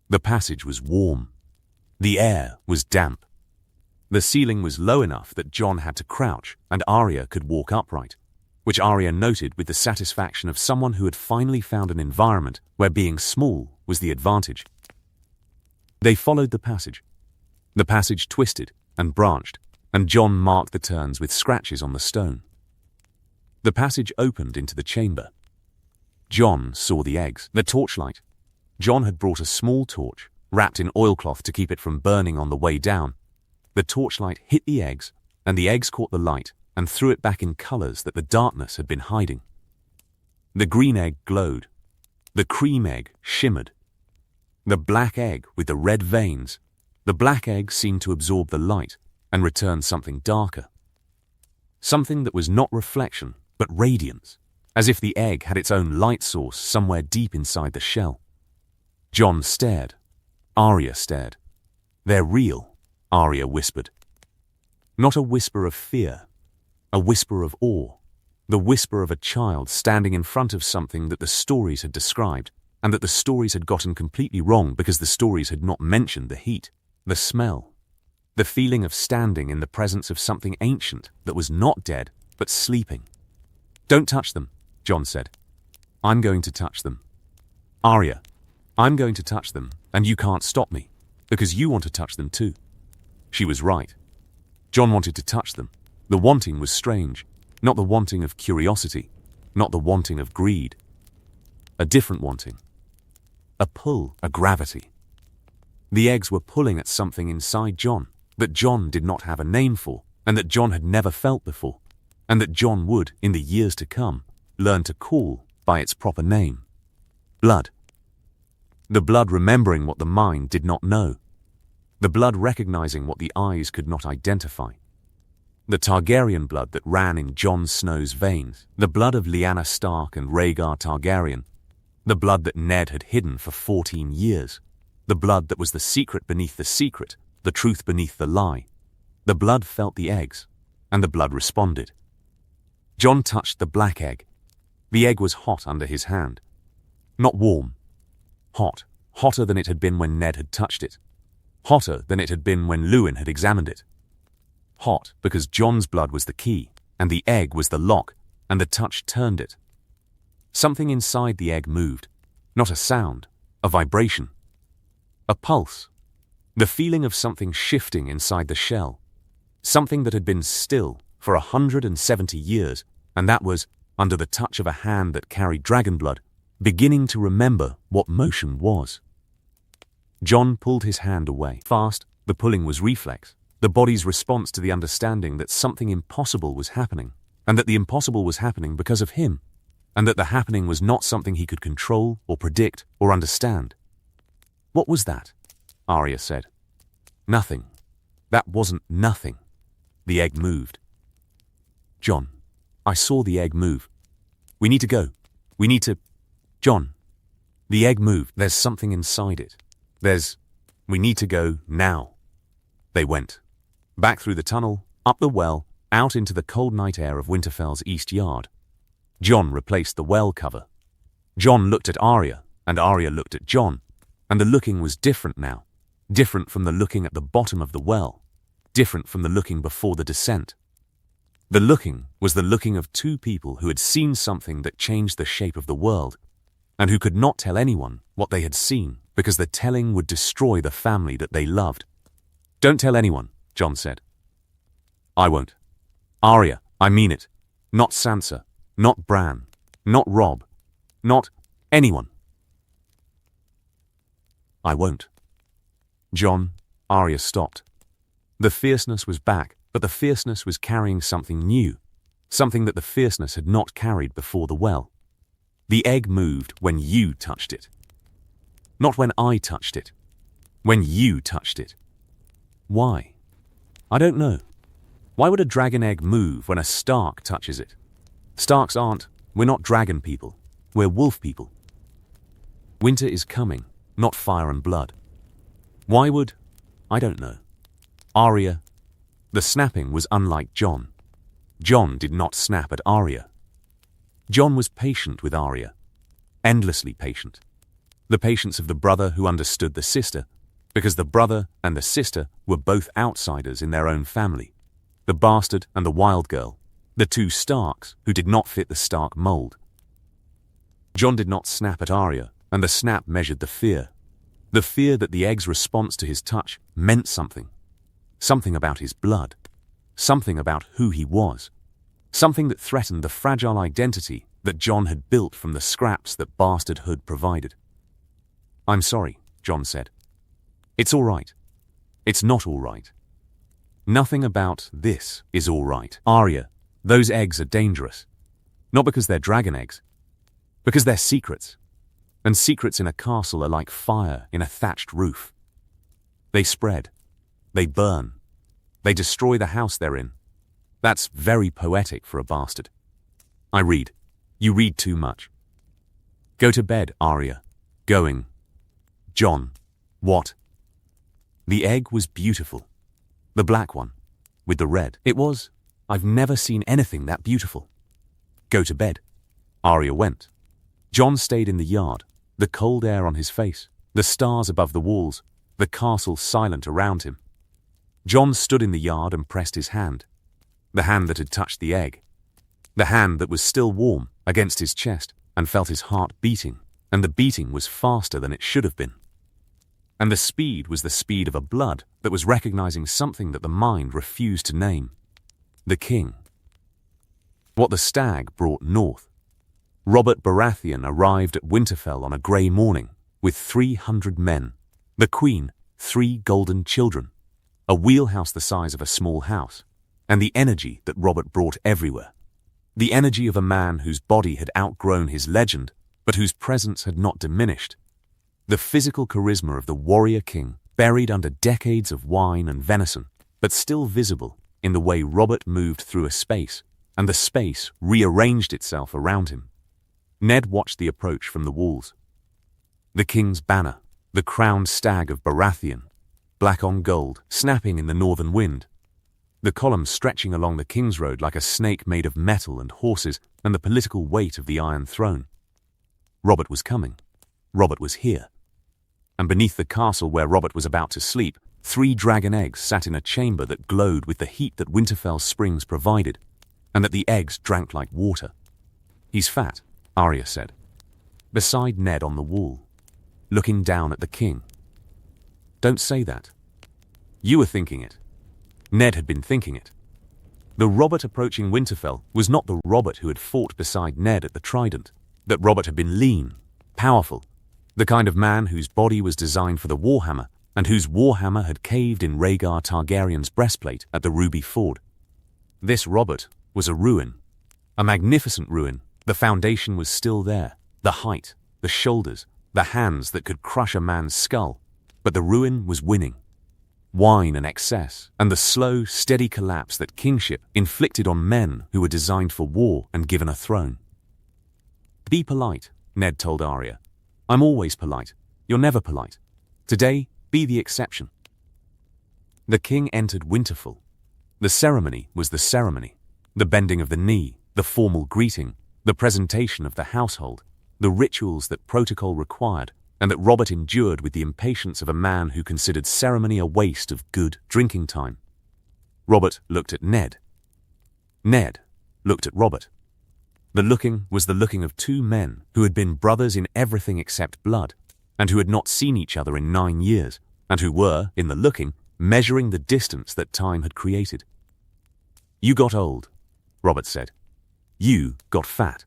The passage was warm. The air was damp. The ceiling was low enough that Jon had to crouch and Arya could walk upright, which Arya noted with the satisfaction of someone who had finally found an environment where being small was the advantage. They followed the passage. The passage twisted and branched, and Jon marked the turns with scratches on the stone. The passage opened into the chamber. Jon saw the eggs, the torchlight. Jon had brought a small torch, wrapped in oilcloth to keep it from burning on the way down. The torchlight hit the eggs, and the eggs caught the light and threw it back in colors that the darkness had been hiding. The green egg glowed. The cream egg shimmered. The black egg with the red veins. The black egg seemed to absorb the light and return something darker. Something that was not reflection, but radiance, as if the egg had its own light source somewhere deep inside the shell. Jon stared. Arya stared. "They're real," Arya whispered. Not a whisper of fear, a whisper of awe, the whisper of a child standing in front of something that the stories had described, and that the stories had gotten completely wrong because the stories had not mentioned the heat, the smell, the feeling of standing in the presence of something ancient that was not dead, but sleeping. "Don't touch them," Jon said. "I'm going to touch them." "Arya, I'm going to touch them, and you can't stop me, because you want to touch them too." She was right. Jon wanted to touch them. The wanting was strange, not the wanting of curiosity, not the wanting of greed. A different wanting. A pull, a gravity. The eggs were pulling at something inside Jon that Jon did not have a name for, and that Jon had never felt before, and that Jon would, in the years to come, learn to call by its proper name. Blood. The blood remembering what the mind did not know. The blood recognizing what the eyes could not identify. The Targaryen blood that ran in Jon Snow's veins, the blood of Lyanna Stark and Rhaegar Targaryen, the blood that Ned had hidden for 14 years, the blood that was the secret beneath the secret, the truth beneath the lie. The blood felt the eggs, and the blood responded. Jon touched the black egg. The egg was hot under his hand. Not warm. Hot. Hotter than it had been when Ned had touched it. Hotter than it had been when Lewin had examined it. Hot because Jon's blood was the key, and the egg was the lock, and the touch turned it. Something inside the egg moved. Not a sound, a vibration. A pulse. The feeling of something shifting inside the shell. Something that had been still for 170 years, and that was, under the touch of a hand that carried dragon blood, beginning to remember what motion was. Jon pulled his hand away. Fast, the pulling was reflex, the body's response to the understanding that something impossible was happening, and that the impossible was happening because of him, and that the happening was not something he could control or predict or understand. "What was that?" Arya said. "Nothing. That wasn't nothing." The egg moved. "Jon, I saw the egg move. We need to go. We need to..." "Jon." The egg moved. "There's something inside it. We need to go now." They went. Back through the tunnel, up the well, out into the cold night air of Winterfell's east yard. Jon replaced the well cover. Jon looked at Arya, and Arya looked at Jon, and the looking was different now. Different from the looking at the bottom of the well. Different from the looking before the descent. The looking was the looking of two people who had seen something that changed the shape of the world, and who could not tell anyone what they had seen because the telling would destroy the family that they loved. "Don't tell anyone," Jon said. "I won't. Arya, I mean it. Not Sansa, not Bran, not Robb, not anyone. I won't." "Jon," Arya stopped. The fierceness was back, but the fierceness was carrying something new, something that the fierceness had not carried before the well. The egg moved when you touched it. Not when I touched it. When you touched it. Why? I don't know. Why would a dragon egg move when a Stark touches it? Starks aren't. We're not dragon people. We're wolf people. Winter is coming, not fire and blood. Why would? I don't know. Arya. The snapping was unlike Jon. Jon did not snap at Arya. Jon was patient with Arya. Endlessly patient. The patience of the brother who understood the sister, because the brother and the sister were both outsiders in their own family. The bastard and the wild girl, the two Starks who did not fit the Stark mold. Jon did not snap at Arya, and the snap measured the fear. The fear that the egg's response to his touch meant something. Something about his blood. Something about who he was. Something that threatened the fragile identity that Jon had built from the scraps that bastardhood provided. "I'm sorry," Jon said. "It's all right. It's not all right. Nothing about this is all right. Arya, those eggs are dangerous. Not because they're dragon eggs. Because they're secrets. And secrets in a castle are like fire in a thatched roof. They spread. They burn. They destroy the house they're in. That's very poetic for a bastard. I read. You read too much. Go to bed, Arya. Going. Jon. What? The egg was beautiful. The black one. With the red. It was. I've never seen anything that beautiful. Go to bed. Arya went. Jon stayed in the yard, the cold air on his face, the stars above the walls, the castle silent around him. Jon stood in the yard and pressed his hand. The hand that had touched the egg. The hand that was still warm against his chest and felt his heart beating, and the beating was faster than it should have been. And the speed was the speed of a blood that was recognizing something that the mind refused to name. The king. What the stag brought north. Robert Baratheon arrived at Winterfell on a grey morning with 300 men. The queen, 3 golden children. A wheelhouse the size of a small house. And the energy that Robert brought everywhere. The energy of a man whose body had outgrown his legend, but whose presence had not diminished. The physical charisma of the warrior king, buried under decades of wine and venison, but still visible in the way Robert moved through a space, and the space rearranged itself around him. Ned watched the approach from the walls. The king's banner, the crowned stag of Baratheon, black on gold, snapping in the northern wind. The columns stretching along the King's Road like a snake made of metal and horses and the political weight of the Iron Throne. Robert was coming. Robert was here. And beneath the castle where Robert was about to sleep, 3 dragon eggs sat in a chamber that glowed with the heat that Winterfell springs provided, and that the eggs drank like water. "He's fat," Arya said, beside Ned on the wall, looking down at the king. "Don't say that. You were thinking it." Ned had been thinking it. The Robert approaching Winterfell was not the Robert who had fought beside Ned at the Trident. That Robert had been lean, powerful, the kind of man whose body was designed for the Warhammer and whose Warhammer had caved in Rhaegar Targaryen's breastplate at the Ruby Ford. This Robert was a ruin, a magnificent ruin. The foundation was still there, the height, the shoulders, the hands that could crush a man's skull, but the ruin was winning. Wine and excess, and the slow, steady collapse that kingship inflicted on men who were designed for war and given a throne. "Be polite," Ned told Arya. "I'm always polite. You're never polite. Today, be the exception." The king entered Winterfell. The ceremony was the ceremony. The bending of the knee, the formal greeting, the presentation of the household, the rituals that protocol required, and that Robert endured with the impatience of a man who considered ceremony a waste of good drinking time. Robert looked at Ned. Ned looked at Robert. The looking was the looking of 2 men who had been brothers in everything except blood, and who had not seen each other in 9 years, and who were, in the looking, measuring the distance that time had created. "You got old," Robert said. "You got fat."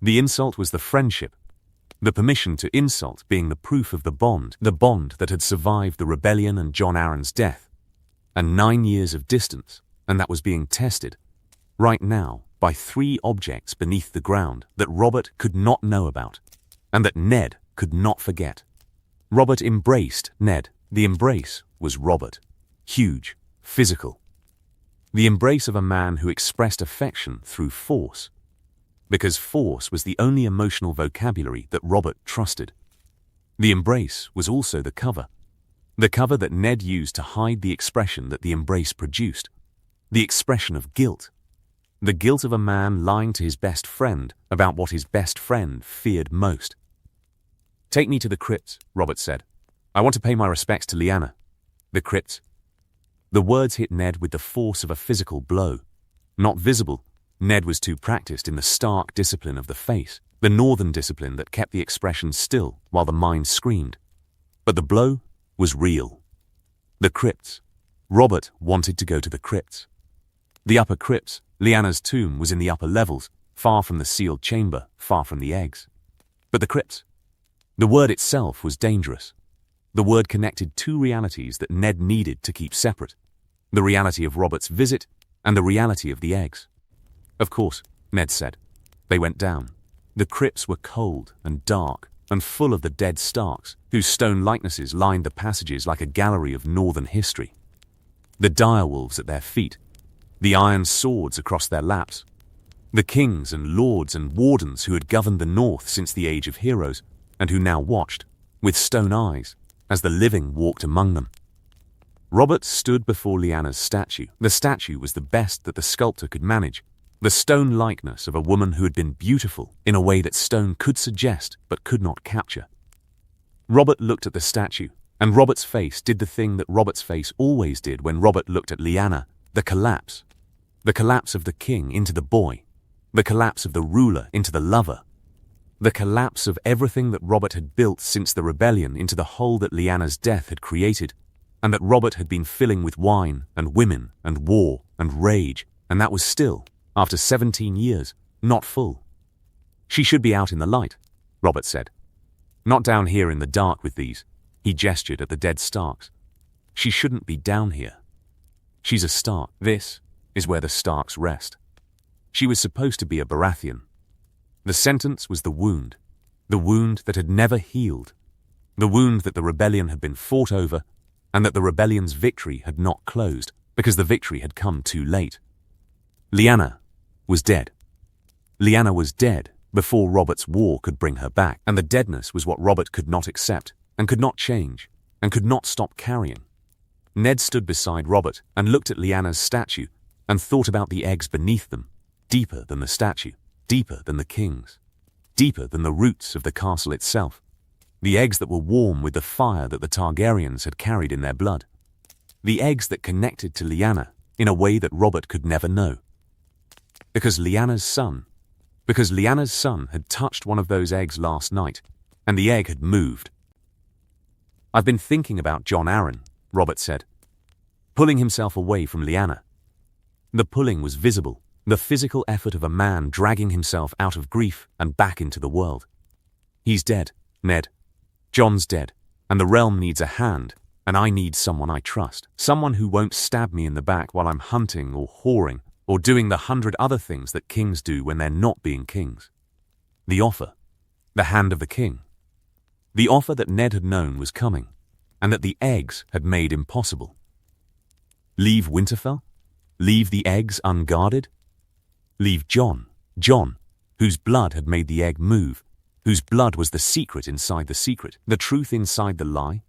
The insult was the friendship, the permission to insult being the proof of the bond that had survived the rebellion and Jon Arryn's death, and 9 years of distance, and that was being tested, right now, by 3 objects beneath the ground that Robert could not know about, and that Ned could not forget. Robert embraced Ned. The embrace was Robert. Huge, physical. The embrace of a man who expressed affection through force, because force was the only emotional vocabulary that Robert trusted. The embrace was also the cover that Ned used to hide the expression that the embrace produced, the expression of guilt, the guilt of a man lying to his best friend about what his best friend feared most. "Take me to the crypts," Robert said. "I want to pay my respects to Lyanna." The crypts. The words hit Ned with the force of a physical blow. Not visible. Ned was too practiced in the stark discipline of the face, the northern discipline that kept the expression still while the mind screamed. But the blow was real. The crypts. Robert wanted to go to the crypts. The upper crypts. Lyanna's tomb was in the upper levels, far from the sealed chamber, far from the eggs. But the crypts. The word itself was dangerous. The word connected 2 realities that Ned needed to keep separate: the reality of Robert's visit and the reality of the eggs. "Of course," Ned said. They went down. The crypts were cold and dark and full of the dead Starks, whose stone likenesses lined the passages like a gallery of northern history. The direwolves at their feet, the iron swords across their laps, the kings and lords and wardens who had governed the north since the Age of Heroes, and who now watched, with stone eyes, as the living walked among them. Robert stood before Lyanna's statue. The statue was the best that the sculptor could manage, the stone likeness of a woman who had been beautiful in a way that stone could suggest but could not capture. Robert looked at the statue, and Robert's face did the thing that Robert's face always did when Robert looked at Lyanna: the collapse. The collapse of the king into the boy, the collapse of the ruler into the lover, the collapse of everything that Robert had built since the rebellion into the hole that Lyanna's death had created, and that Robert had been filling with wine and women and war and rage, and that was still, after 17 years, not full. "She should be out in the light," Robert said. "Not down here in the dark with these." He gestured at the dead Starks. "She shouldn't be down here. She's a Stark. This is where the Starks rest. She was supposed to be a Baratheon." The sentence was the wound that had never healed, the wound that the rebellion had been fought over, and that the rebellion's victory had not closed, because the victory had come too late. Lyanna was dead. Lyanna was dead before Robert's war could bring her back, and the deadness was what Robert could not accept, and could not change, and could not stop carrying. Ned stood beside Robert and looked at Lyanna's statue and thought about the eggs beneath them, deeper than the statue, deeper than the king's, deeper than the roots of the castle itself. The eggs that were warm with the fire that the Targaryens had carried in their blood. The eggs that connected to Lyanna in a way that Robert could never know. Because Lyanna's son had touched one of those eggs last night, and the egg had moved. "I've been thinking about Jon Arryn," Robert said, pulling himself away from Lyanna. The pulling was visible, the physical effort of a man dragging himself out of grief and back into the world. "He's dead, Ned. Jon's dead, and the realm needs a hand, and I need someone I trust. Someone who won't stab me in the back while I'm hunting or whoring or doing the 100 other things that kings do when they're not being kings." The offer. The hand of the king. The offer that Ned had known was coming, and that the eggs had made impossible. Leave Winterfell? Leave the eggs unguarded? Leave Jon, whose blood had made the egg move, whose blood was the secret inside the secret, the truth inside the lie?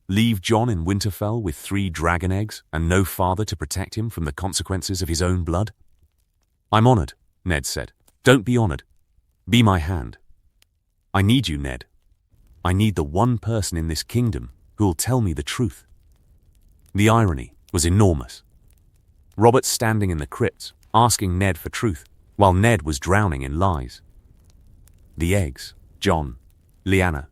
Leave Jon in Winterfell with 3 dragon eggs and no father to protect him from the consequences of his own blood? "I'm honored," Ned said. "Don't be honored. Be my hand. I need you, Ned. I need the one person in this kingdom who'll tell me the truth." The irony was enormous. Robert standing in the crypts, asking Ned for truth, while Ned was drowning in lies. The eggs, Jon, Lyanna.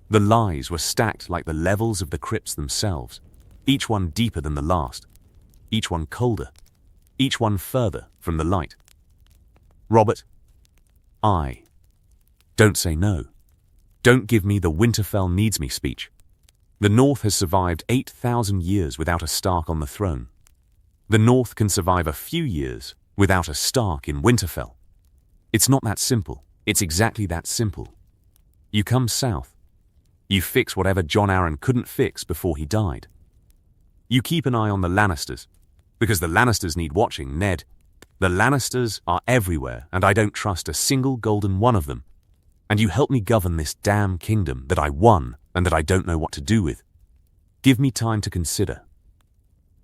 The lies were stacked like the levels of the crypts themselves, each one deeper than the last, each one colder, each one further from the light. Robert, don't say no. Don't give me the Winterfell needs me speech. The North has survived 8,000 years without a Stark on the throne. The North can survive a few years without a Stark in Winterfell. It's not that simple. It's exactly that simple. You come south. You fix whatever Jon Arryn couldn't fix before he died. You keep an eye on the Lannisters, because the Lannisters need watching, Ned. The Lannisters are everywhere, and I don't trust a single golden one of them. And you help me govern this damn kingdom that I won and that I don't know what to do with. Give me time to consider.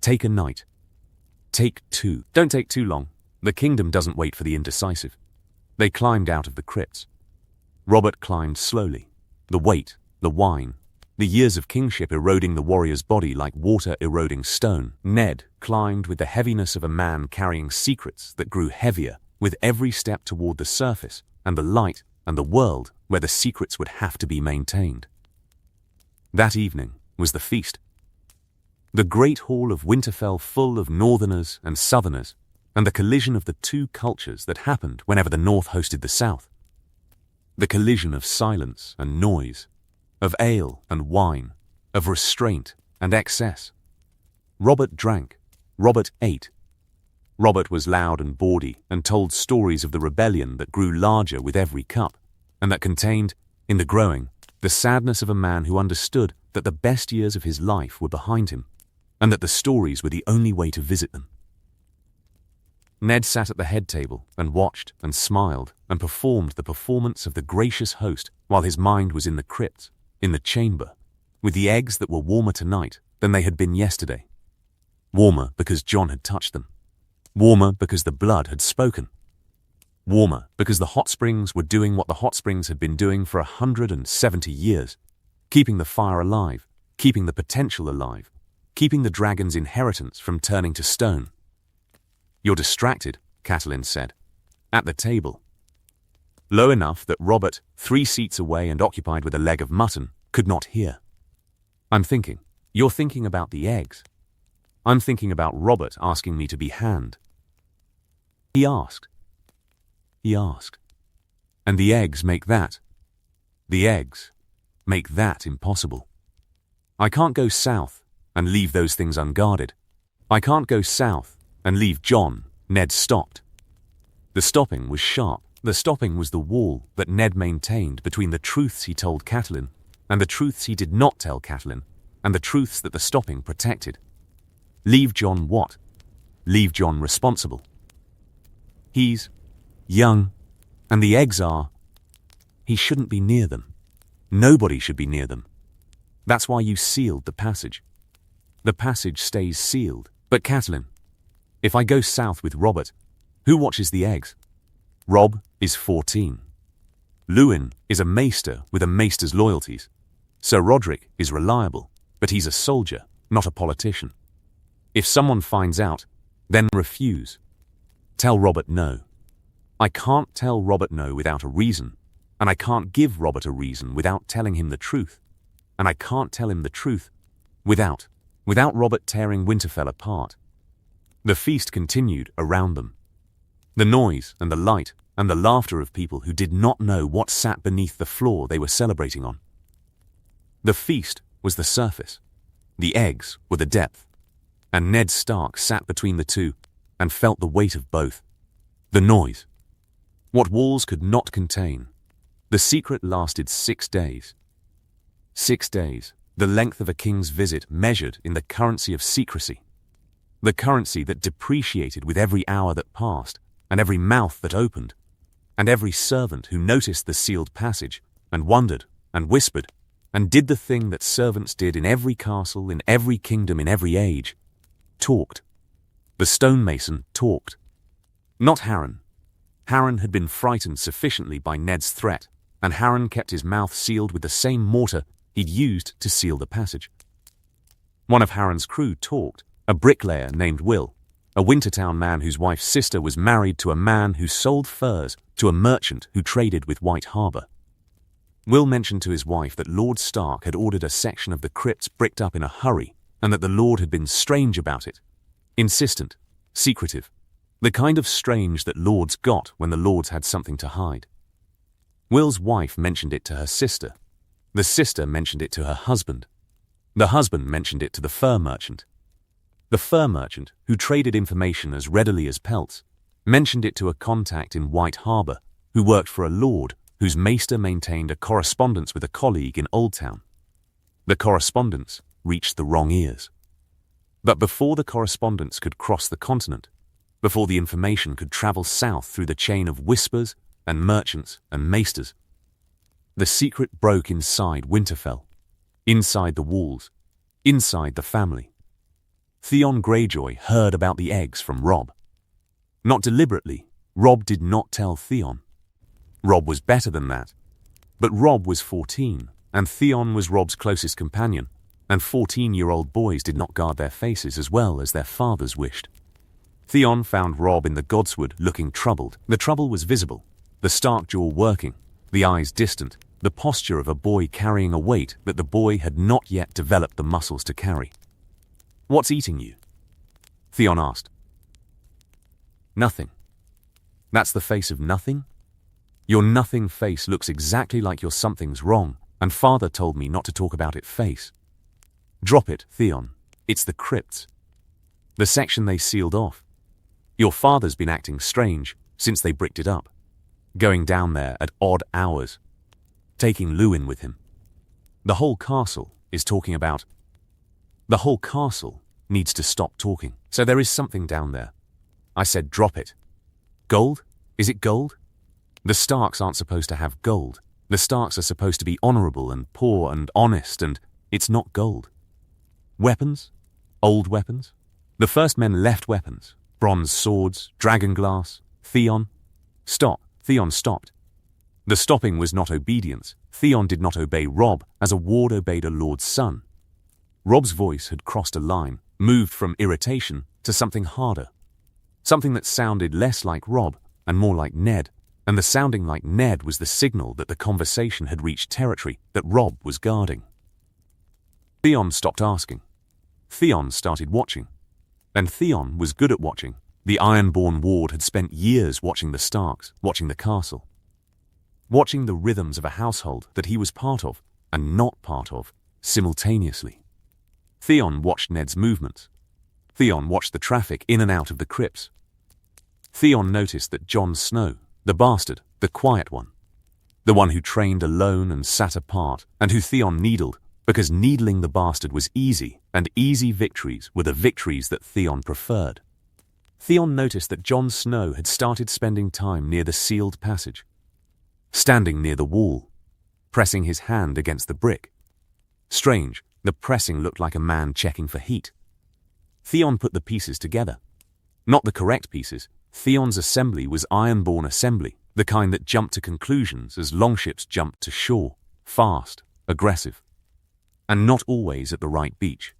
Take a night. Take 2. Don't take too long. The kingdom doesn't wait for the indecisive. They climbed out of the crypts. Robert climbed slowly. The weight, the wine, the years of kingship eroding the warrior's body like water eroding stone. Ned climbed with the heaviness of a man carrying secrets that grew heavier with every step toward the surface and the light and the world where the secrets would have to be maintained. That evening was the feast. The great hall of Winterfell full of northerners and southerners, and the collision of the two cultures that happened whenever the North hosted the South. The collision of silence and noise, of ale and wine, of restraint and excess. Robert drank. Robert ate. Robert was loud and bawdy and told stories of the rebellion that grew larger with every cup, and that contained, in the growing, the sadness of a man who understood that the best years of his life were behind him, and that the stories were the only way to visit them. Ned sat at the head table and watched and smiled and performed the performance of the gracious host while his mind was in the crypt, in the chamber, with the eggs that were warmer tonight than they had been yesterday. Warmer because Jon had touched them. Warmer because the blood had spoken. Warmer because the hot springs were doing what the hot springs had been doing for 170 years, keeping the fire alive, keeping the potential alive, keeping the dragon's inheritance from turning to stone. "You're distracted," Catelyn said, at the table. Low enough that Robert, 3 seats away and occupied with a leg of mutton, could not hear. "I'm thinking. You're thinking about the eggs. I'm thinking about Robert asking me to be hand." He asked. And the eggs make that. The eggs make that impossible. I can't go south and leave those things unguarded. I can't go south and leave Jon. Ned stopped. The stopping was sharp. The stopping was the wall that Ned maintained between the truths he told Catelyn and the truths he did not tell Catelyn and the truths that the stopping protected. Leave Jon what? Leave Jon responsible. He's young, and the eggs are. He shouldn't be near them. Nobody should be near them. That's why you sealed the passage. The passage stays sealed. But Catelyn, if I go south with Robert, who watches the eggs? Robb is 14. Lewin is a maester with a maester's loyalties. Sir Roderick is reliable, but he's a soldier, not a politician. If someone finds out, then refuse. Tell Robert no. I can't tell Robert no without a reason, and I can't give Robert a reason without telling him the truth, and I can't tell him the truth without Robert tearing Winterfell apart. The feast continued around them. The noise and the light and the laughter of people who did not know what sat beneath the floor they were celebrating on. The feast was the surface. The eggs were the depth. And Ned Stark sat between the two and felt the weight of both. The noise. What walls could not contain. The secret lasted 6 days. 6 days, the length of a king's visit measured in the currency of secrecy. The currency that depreciated with every hour that passed, and every mouth that opened, and every servant who noticed the sealed passage, and wondered, and whispered, and did the thing that servants did in every castle, in every kingdom, in every age. Talked. The stonemason talked. Not Harren. Harren had been frightened sufficiently by Ned's threat, and Harren kept his mouth sealed with the same mortar he'd used to seal the passage. One of Harren's crew talked, a bricklayer named Will, a Wintertown man whose wife's sister was married to a man who sold furs to a merchant who traded with White Harbor. Will mentioned to his wife that Lord Stark had ordered a section of the crypts bricked up in a hurry and that the Lord had been strange about it. Insistent, secretive, the kind of strange that lords got when the lords had something to hide. Will's wife mentioned it to her sister. The sister mentioned it to her husband. The husband mentioned it to the fur merchant. The fur merchant, who traded information as readily as pelts, mentioned it to a contact in White Harbour who worked for a lord whose maester maintained a correspondence with a colleague in Old Town. The correspondence reached the wrong ears. But before the correspondence could cross the continent, before the information could travel south through the chain of whispers and merchants and maesters, the secret broke inside Winterfell, inside the walls, inside the family. Theon Greyjoy heard about the eggs from Robb. Not deliberately, Robb did not tell Theon. Robb was better than that. But Robb was 14, and Theon was Robb's closest companion, and 14-year-old boys did not guard their faces as well as their fathers wished. Theon found Robb in the Godswood looking troubled. The trouble was visible, the stark jaw working, the eyes distant, the posture of a boy carrying a weight that the boy had not yet developed the muscles to carry. "What's eating you?" Theon asked. "Nothing." "That's the face of nothing?" "Your nothing face looks exactly like your something's wrong, and father told me not to talk about it face." "Drop it, Theon. It's the crypts. The section they sealed off. Your father's been acting strange since they bricked it up. Going down there at odd hours. Taking Lewin with him. The whole castle is talking about... The whole castle needs to stop talking. So there is something down there." I said, "Drop it." "Gold? Is it gold?" "The Starks aren't supposed to have gold. The Starks are supposed to be honorable and poor and honest, and it's not gold." "Weapons? Old weapons?" "The first men left weapons. Bronze swords, dragonglass, Theon." "Stop." Theon stopped. The stopping was not obedience. Theon did not obey Robb as a ward obeyed a lord's son. Robb's voice had crossed a line, moved from irritation to something harder. Something that sounded less like Robb and more like Ned, and the sounding like Ned was the signal that the conversation had reached territory that Robb was guarding. Theon stopped asking. Theon started watching. And Theon was good at watching. The Ironborn ward had spent years watching the Starks, watching the castle. Watching the rhythms of a household that he was part of and not part of, simultaneously. Theon watched Ned's movements. Theon watched the traffic in and out of the crypts. Theon noticed that Jon Snow, the bastard, the quiet one, the one who trained alone and sat apart, and who Theon needled, because needling the bastard was easy, and easy victories were the victories that Theon preferred. Theon noticed that Jon Snow had started spending time near the sealed passage, standing near the wall, pressing his hand against the brick. Strange, the pressing looked like a man checking for heat. Theon put the pieces together. Not the correct pieces. Theon's assembly was Ironborn assembly, the kind that jumped to conclusions as longships jumped to shore, fast, aggressive, and not always at the right beach.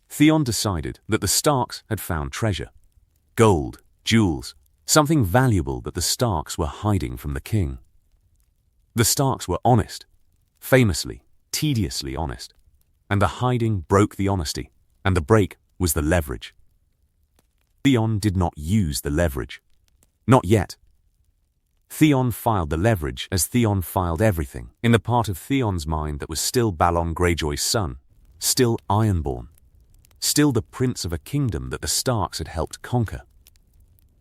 Theon decided that the Starks had found treasure. Gold, jewels, something valuable that the Starks were hiding from the king. The Starks were honest, famously, tediously honest, and the hiding broke the honesty, and the break was the leverage. Theon did not use the leverage. Not yet. Theon filed the leverage as Theon filed everything in the part of Theon's mind that was still Balon Greyjoy's son, still Ironborn, still the prince of a kingdom that the Starks had helped conquer.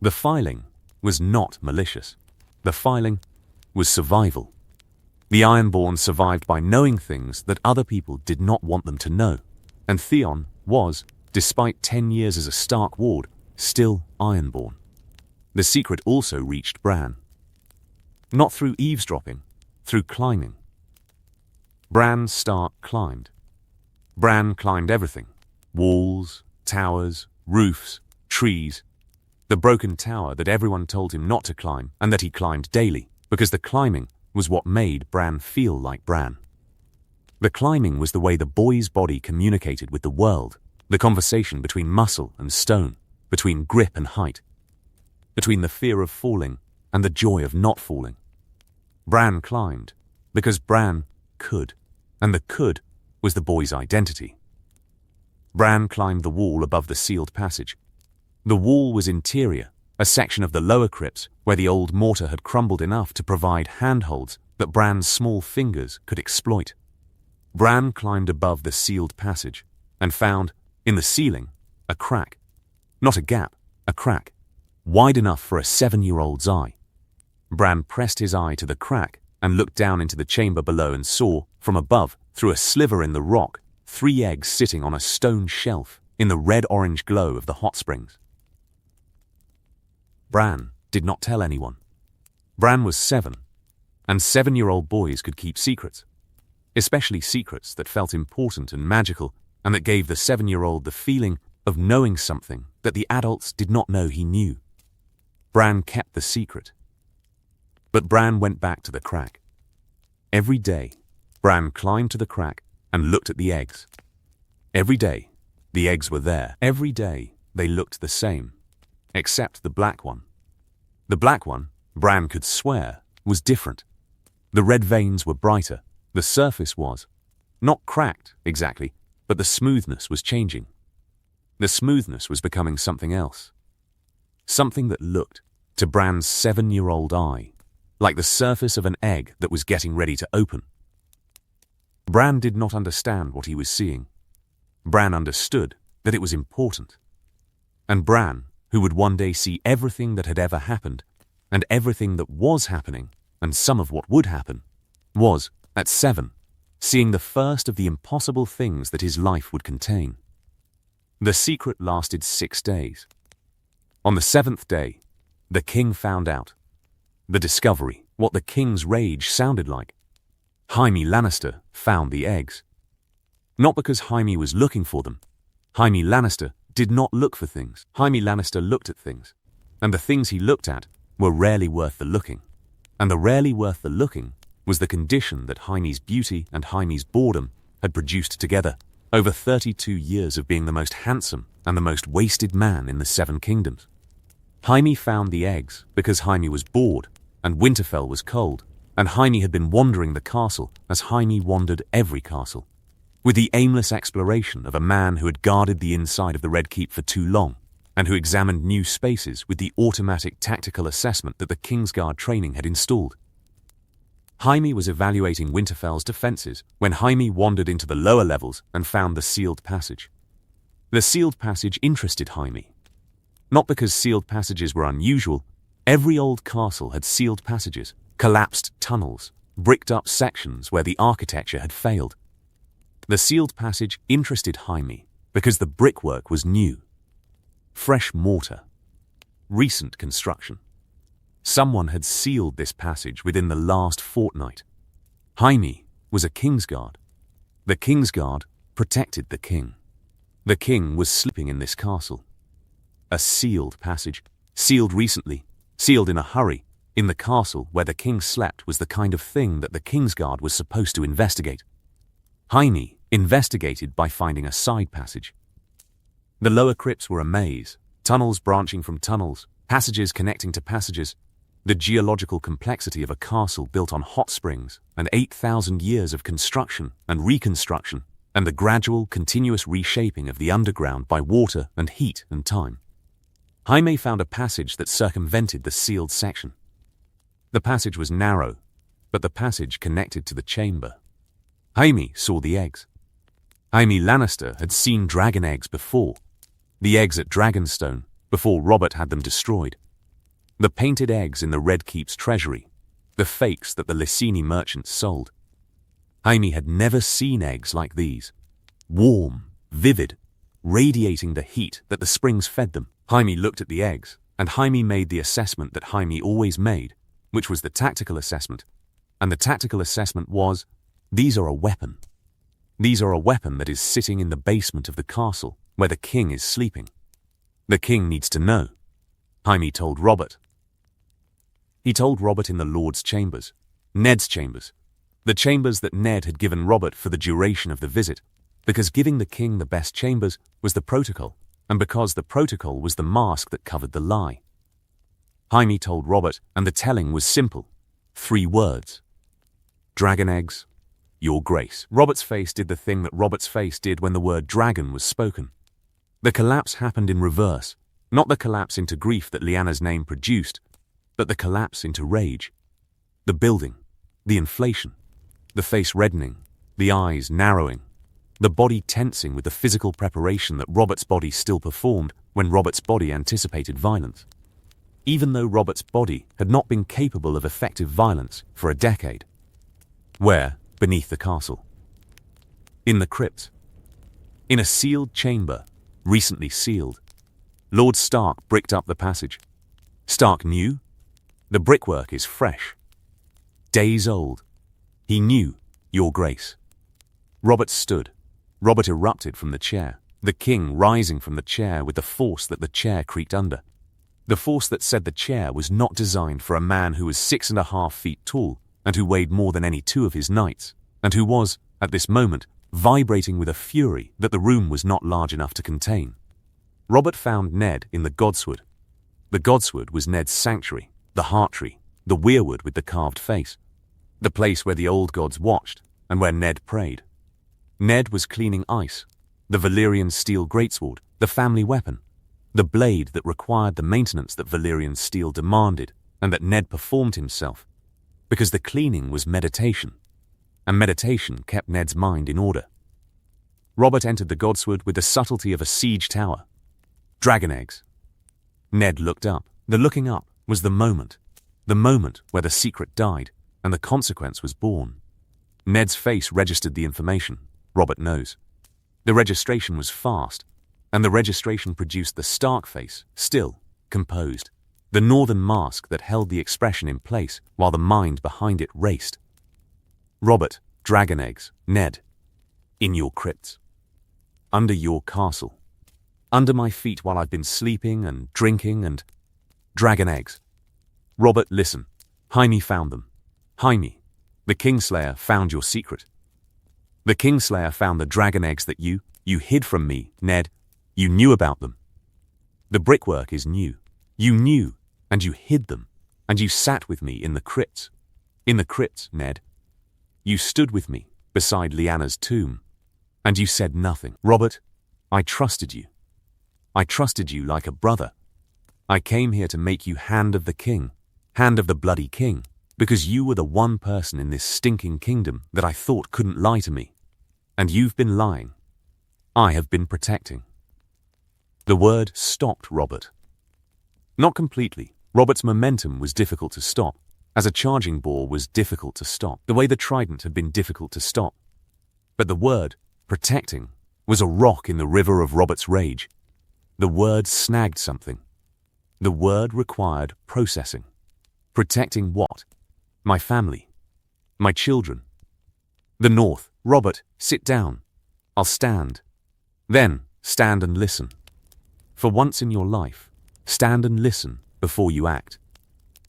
The filing was not malicious. The filing was survival. The Ironborn survived by knowing things that other people did not want them to know, and Theon was, despite 10 years as a Stark ward, still Ironborn. The secret also reached Bran. Not through eavesdropping, through climbing. Bran Stark climbed. Bran climbed everything. Walls, towers, roofs, trees. The broken tower that everyone told him not to climb and that he climbed daily, because the climbing was what made Bran feel like Bran. The climbing was the way the boy's body communicated with the world, the conversation between muscle and stone, between grip and height, between the fear of falling and the joy of not falling. Bran climbed, Because Bran could, and the could was the boy's identity. Bran climbed the wall above the sealed passage. The wall was interior, a section of the lower crypts where the old mortar had crumbled enough to provide handholds that Bran's small fingers could exploit. Bran climbed above the sealed passage and found, in the ceiling, a crack. Not a gap, a crack, wide enough for a 7-year-old's eye. Bran pressed his eye to the crack and looked down into the chamber below and saw, from above, through a sliver in the rock, 3 eggs sitting on a stone shelf in the red-orange glow of the hot springs. Bran did not tell anyone. Bran was 7, and 7-year-old boys could keep secrets, especially secrets that felt important and magical and that gave the 7-year-old the feeling of knowing something that the adults did not know he knew. Bran kept the secret. But Bran went back to the crack. Every day, Bran climbed to the crack and looked at the eggs. Every day, the eggs were there. Every day, they looked the same, except the black one. The black one, Bran could swear, was different. The red veins were brighter. The surface was, not cracked exactly, but the smoothness was changing. The smoothness was becoming something else. Something that looked, to Bran's 7-year-old eye, like the surface of an egg that was getting ready to open. Bran did not understand what he was seeing. Bran understood that it was important. And Bran, who would one day see everything that had ever happened, and everything that was happening, and some of what would happen, was, at 7, seeing the first of the impossible things that his life would contain. The secret lasted 6 days. On the 7th day, the king found out. The discovery, what the king's rage sounded like. Jaime Lannister found the eggs. Not because Jaime was looking for them. Jaime Lannister did not look for things. Jaime Lannister looked at things, and the things he looked at were rarely worth the looking. And the rarely worth the looking was the condition that Jaime's beauty and Jaime's boredom had produced together over 32 years of being the most handsome and the most wasted man in the 7 kingdoms. Jaime found the eggs because Jaime was bored and Winterfell was cold, and Jaime had been wandering the castle as Jaime wandered every castle, with the aimless exploration of a man who had guarded the inside of the Red Keep for too long, and who examined new spaces with the automatic tactical assessment that the Kingsguard training had installed. Jaime was evaluating Winterfell's defenses when Jaime wandered into the lower levels and found the sealed passage. The sealed passage interested Jaime. Not because sealed passages were unusual. Every old castle had sealed passages, collapsed tunnels, bricked up sections where the architecture had failed. The sealed passage interested Jaime because the brickwork was new. Fresh mortar. Recent construction. Someone had sealed this passage within the last fortnight. Jaime was a Kingsguard. The Kingsguard protected the king. The king was sleeping in this castle. A sealed passage, sealed recently, sealed in a hurry, in the castle where the king slept was the kind of thing that the Kingsguard was supposed to investigate. Jaime investigated by finding a side passage. The lower crypts were a maze, tunnels branching from tunnels, passages connecting to passages, the geological complexity of a castle built on hot springs and 8,000 years of construction and reconstruction, and the gradual, continuous reshaping of the underground by water and heat and time. Jaime found a passage that circumvented the sealed section. The passage was narrow, but the passage connected to the chamber. Jaime saw the eggs. Jaime Lannister had seen dragon eggs before. The eggs at Dragonstone, before Robert had them destroyed. The painted eggs in the Red Keep's treasury, the fakes that the Lyseni merchants sold. Jaime had never seen eggs like these. Warm, vivid, radiating the heat that the springs fed them. Jaime looked at the eggs, and Jaime made the assessment that Jaime always made, which was the tactical assessment. And the tactical assessment was, these are a weapon. These are a weapon that is sitting in the basement of the castle, where the king is sleeping. The king needs to know. Jaime told Robert. He told Robert in the Lord's chambers, Ned's chambers, the chambers that Ned had given Robert for the duration of the visit, because giving the king the best chambers was the protocol, and because the protocol was the mask that covered the lie. Jaime told Robert, and the telling was simple. 3 words. Dragon eggs, your grace. Robert's face did the thing that Robert's face did when the word dragon was spoken. The collapse happened in reverse, not the collapse into grief that Lyanna's name produced, but the collapse into rage. The building, the inflation, the face reddening, the eyes narrowing, the body tensing with the physical preparation that Robert's body still performed when Robert's body anticipated violence. Even though Robert's body had not been capable of effective violence for a decade. Where, beneath the castle? In the crypts. In a sealed chamber, recently sealed. Lord Stark bricked up the passage. Stark knew. The brickwork is fresh. Days old. He knew, your grace. Robert stood. Robert erupted from the chair, the king rising from the chair with the force that the chair creaked under. The force that said the chair was not designed for a man who was 6.5 feet tall and who weighed more than any two of his knights, and who was, at this moment, vibrating with a fury that the room was not large enough to contain. Robert found Ned in the godswood. The godswood was Ned's sanctuary, the heart tree, the weirwood with the carved face, the place where the old gods watched and where Ned prayed. Ned was cleaning ice, the Valyrian steel greatsword, the family weapon, the blade that required the maintenance that Valyrian steel demanded and that Ned performed himself, because the cleaning was meditation, and meditation kept Ned's mind in order. Robert entered the godswood with the subtlety of a siege tower. Dragon eggs. Ned looked up. The looking up was the moment where the secret died and the consequence was born. Ned's face registered the information. Robert knows. The registration was fast, and the registration produced the Stark face, still, composed, the northern mask that held the expression in place while the mind behind it raced. Robert, dragon eggs, Ned, in your crypts, under your castle, under my feet while I've been sleeping and drinking and dragon eggs. Robert, listen. Jaime found them. Jaime, the Kingslayer, found your secret. The Kingslayer found the dragon eggs that you hid from me, Ned. You knew about them. The brickwork is new. You knew, and you hid them, and you sat with me in the crypts. In the crypts, Ned. You stood with me beside Lyanna's tomb, and you said nothing. Robert, I trusted you. I trusted you like a brother. I came here to make you hand of the king, hand of the bloody king, because you were the one person in this stinking kingdom that I thought couldn't lie to me. And you've been lying. I have been protecting. The word stopped Robert. Not completely. Robert's momentum was difficult to stop, as a charging ball was difficult to stop, the way the trident had been difficult to stop. But the word, protecting, was a rock in the river of Robert's rage. The word snagged something. The word required processing. Protecting what? My family. My children. The North. Robert, sit down. I'll stand. Then, stand and listen. For once in your life, stand and listen before you act.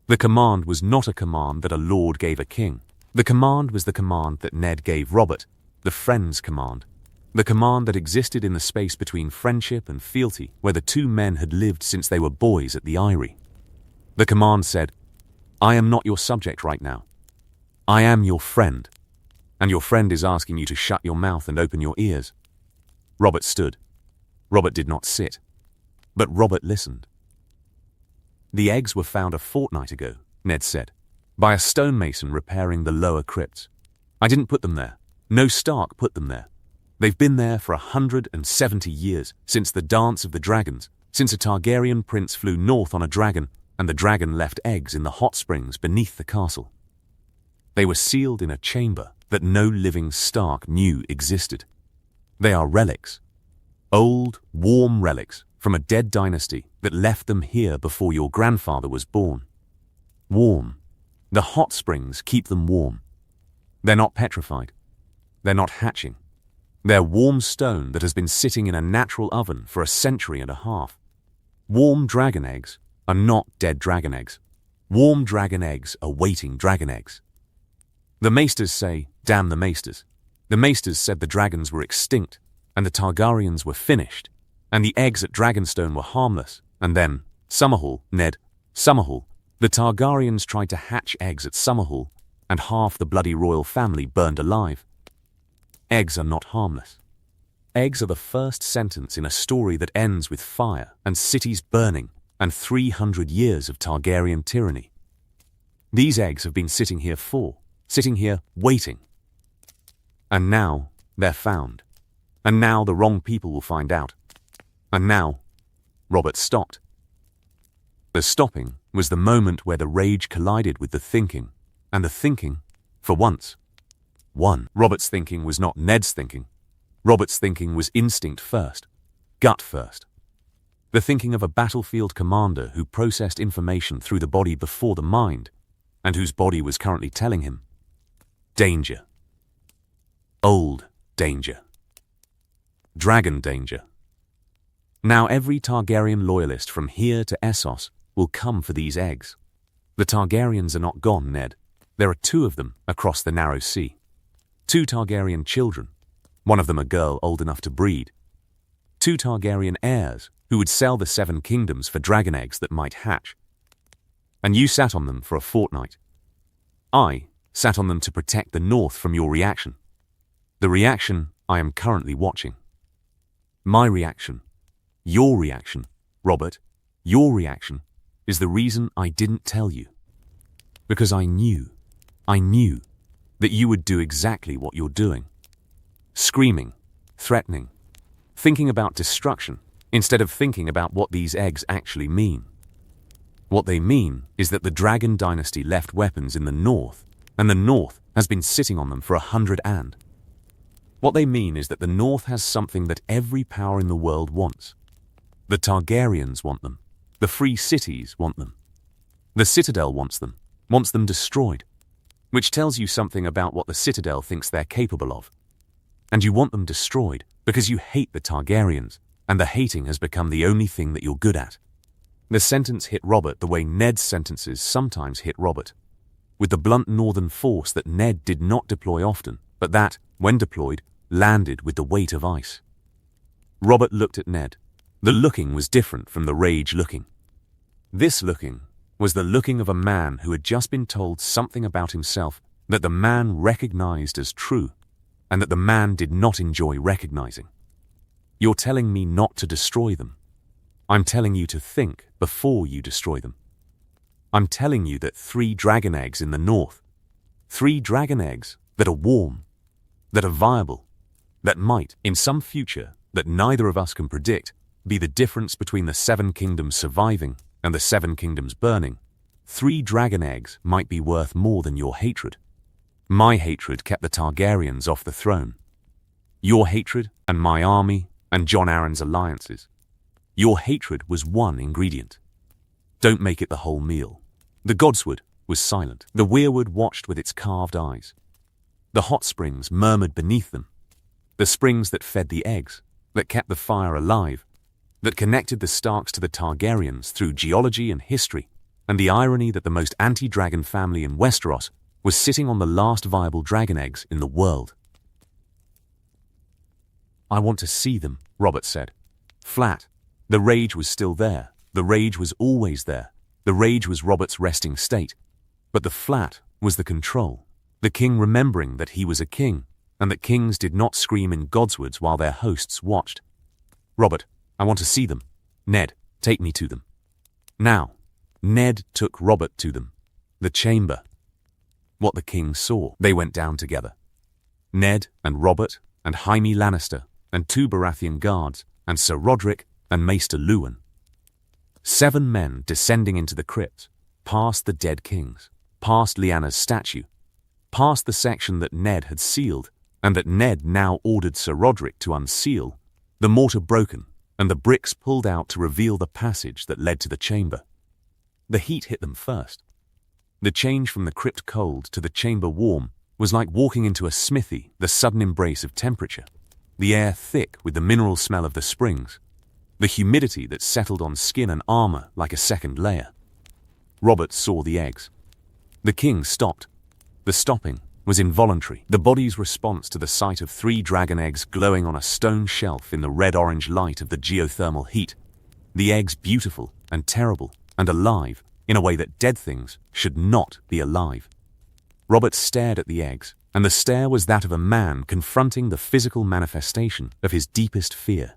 The command was not a command that a lord gave a king. The command was the command that Ned gave Robert, the friend's command. The command that existed in the space between friendship and fealty, where the two men had lived since they were boys at the Eyrie. The command said, I am not your subject right now. I am your friend. And your friend is asking you to shut your mouth and open your ears. Robert stood. Robert did not sit. But Robert listened. The eggs were found a fortnight ago, Ned said, by a stonemason repairing the lower crypts. I didn't put them there. No Stark put them there. They've been there for 170 years, since the Dance of the Dragons, since a Targaryen prince flew north on a dragon, and the dragon left eggs in the hot springs beneath the castle. They were sealed in a chamber that no living Stark knew existed. They are relics. Old, warm relics from a dead dynasty that left them here before your grandfather was born. Warm. The hot springs keep them warm. They're not petrified. They're not hatching. They're warm stone that has been sitting in a natural oven for 1.5 centuries. Warm dragon eggs are not dead dragon eggs. Warm dragon eggs are waiting dragon eggs. The maesters say, damn the maesters. The maesters said the dragons were extinct, and the Targaryens were finished, and the eggs at Dragonstone were harmless, and then, Summerhall, Ned, Summerhall, the Targaryens tried to hatch eggs at Summerhall, and half the bloody royal family burned alive. Eggs are not harmless. Eggs are the first sentence in a story that ends with fire and cities burning and 300 years of Targaryen tyranny. These eggs have been sitting here waiting. And now they're found. And now the wrong people will find out. And now, Robert stopped. The stopping was the moment where the rage collided with the thinking, and the thinking, for once, won. Robert's thinking was not Ned's thinking. Robert's thinking was instinct first, gut first. The thinking of a battlefield commander who processed information through the body before the mind, and whose body was currently telling him, danger. Old danger. Dragon danger. Now every Targaryen loyalist from here to Essos will come for these eggs. The Targaryens are not gone, Ned. There are 2 of them across the narrow sea. 2 Targaryen children, one of them a girl old enough to breed. 2 Targaryen heirs who would sell the 7 kingdoms for dragon eggs that might hatch. And you sat on them for a fortnight. I sat on them to protect the North from your reaction. The reaction I am currently watching. My reaction, your reaction, Robert, your reaction, is the reason I didn't tell you. Because I knew that you would do exactly what you're doing. Screaming, threatening, thinking about destruction instead of thinking about what these eggs actually mean. What they mean is that the Dragon Dynasty left weapons in the North, and the North has been sitting on them for 100 and. What they mean is that the North has something that every power in the world wants. The Targaryens want them. The free cities want them. The Citadel wants them destroyed, which tells you something about what the Citadel thinks they're capable of. And you want them destroyed because you hate the Targaryens, and the hating has become the only thing that you're good at. The sentence hit Robert the way Ned's sentences sometimes hit Robert, with the blunt northern force that Ned did not deploy often, but that, when deployed, landed with the weight of ice. Robert looked at Ned. The looking was different from the rage looking. This looking was the looking of a man who had just been told something about himself that the man recognized as true, and that the man did not enjoy recognizing. You're telling me not to destroy them. I'm telling you to think before you destroy them. I'm telling you that 3 dragon eggs in the North, 3 dragon eggs that are warm, that are viable, that might, in some future that neither of us can predict, be the difference between the 7 kingdoms surviving and the 7 kingdoms burning. 3 dragon eggs might be worth more than your hatred. My hatred kept the Targaryens off the throne. Your hatred and my army and Jon Arryn's alliances. Your hatred was one ingredient. Don't make it the whole meal. The godswood was silent. The weirwood watched with its carved eyes. The hot springs murmured beneath them. The springs that fed the eggs, that kept the fire alive, that connected the Starks to the Targaryens through geology and history, and the irony that the most anti-dragon family in Westeros was sitting on the last viable dragon eggs in the world. I want to see them, Robert said. Flat. The rage was still there. The rage was always there. The rage was Robert's resting state. But the flat was the control. The king remembering that he was a king, and that kings did not scream in godswoods while their hosts watched. Robert, I want to see them. Ned, take me to them. Now, Ned took Robert to them. The chamber. What the king saw. They went down together. Ned and Robert and Jaime Lannister and 2 Baratheon guards and Sir Roderick and Maester Luwin. 7 men descending into the crypt, past the dead kings, past Lyanna's statue, past the section that Ned had sealed and that Ned now ordered Sir Roderick to unseal, the mortar broken and the bricks pulled out to reveal the passage that led to the chamber. The heat hit them first. The change from the crypt cold to the chamber warm was like walking into a smithy, the sudden embrace of temperature, the air thick with the mineral smell of the springs, the humidity that settled on skin and armor like a second layer. Robert saw the eggs. The king stopped. The stopping was involuntary. The body's response to the sight of 3 dragon eggs glowing on a stone shelf in the red-orange light of the geothermal heat. The eggs beautiful and terrible and alive in a way that dead things should not be alive. Robert stared at the eggs, and the stare was that of a man confronting the physical manifestation of his deepest fear.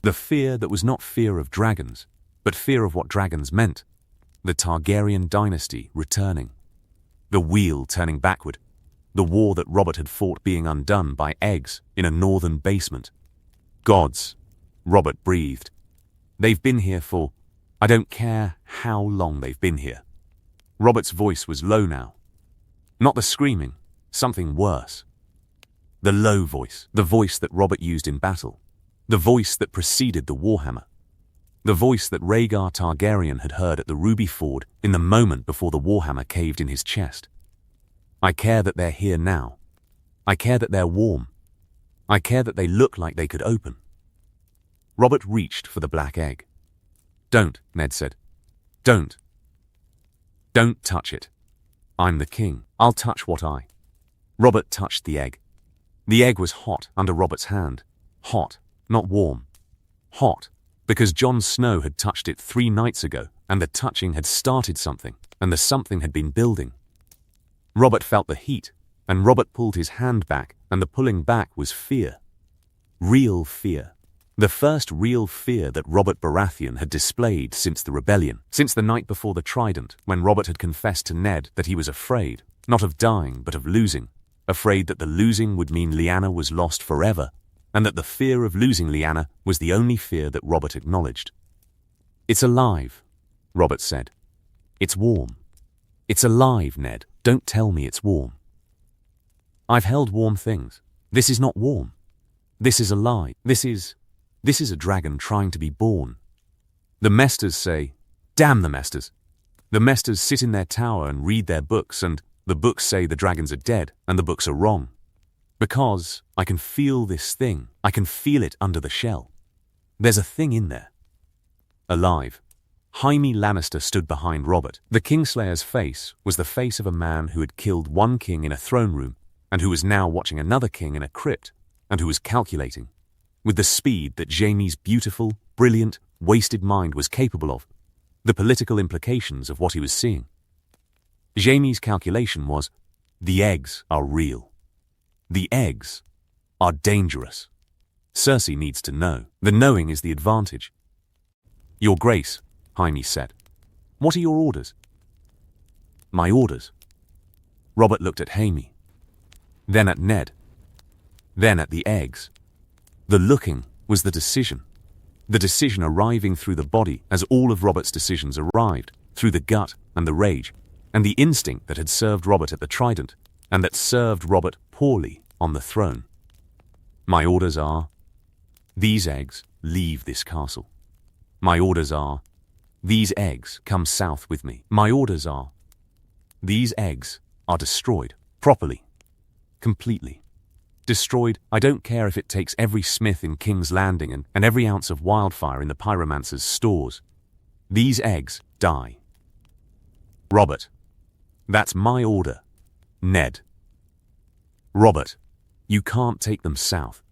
The fear that was not fear of dragons, but fear of what dragons meant. The Targaryen dynasty returning. The wheel turning backward. The war that Robert had fought being undone by eggs in a northern basement. Gods, Robert breathed. They've been here for, I don't care how long they've been here. Robert's voice was low now. Not the screaming, something worse. The low voice, the voice that Robert used in battle. The voice that preceded the Warhammer. The voice that Rhaegar Targaryen had heard at the Ruby Ford in the moment before the Warhammer caved in his chest. I care that they're here now. I care that they're warm. I care that they look like they could open. Robert reached for the black egg. Don't, Ned said. Don't. Don't touch it. I'm the king. I'll touch what I. Robert touched the egg. The egg was hot under Robert's hand. Hot, not warm. Hot, because Jon Snow had touched it 3 nights ago, and the touching had started something, and the something had been building. Robert felt the heat, and Robert pulled his hand back, and the pulling back was fear. Real fear. The first real fear that Robert Baratheon had displayed since the rebellion, since the night before the Trident, when Robert had confessed to Ned that he was afraid, not of dying but of losing, afraid that the losing would mean Lyanna was lost forever, and that the fear of losing Lyanna was the only fear that Robert acknowledged. It's alive, Robert said. It's warm. It's alive, Ned. Don't tell me it's warm. I've held warm things. This is not warm. This is alive. This is a dragon trying to be born. The Mesters say, damn the Mesters. The Mesters sit in their tower and read their books, and the books say the dragons are dead, and the books are wrong. Because I can feel this thing. I can feel it under the shell. There's a thing in there. Alive. Jaime Lannister stood behind Robert. The Kingslayer's face was the face of a man who had killed one king in a throne room, and who was now watching another king in a crypt, and who was calculating, with the speed that Jaime's beautiful, brilliant, wasted mind was capable of, the political implications of what he was seeing. Jaime's calculation was, the eggs are real. The eggs are dangerous. Cersei needs to know. The knowing is the advantage. Your Grace, Jaime said. What are your orders? My orders. Robert looked at Jaime. Then at Ned. Then at the eggs. The looking was the decision. The decision arriving through the body as all of Robert's decisions arrived, through the gut and the rage, and the instinct that had served Robert at the Trident, and that served Robert poorly on the throne. My orders are, these eggs leave this castle. My orders are, these eggs come south with me. My orders are, these eggs are destroyed, properly, completely. Destroyed. I don't care if it takes every smith in King's Landing and every ounce of wildfire in the pyromancer's stores. These eggs die. Robert. That's my order. Ned. Robert, you can't take them south.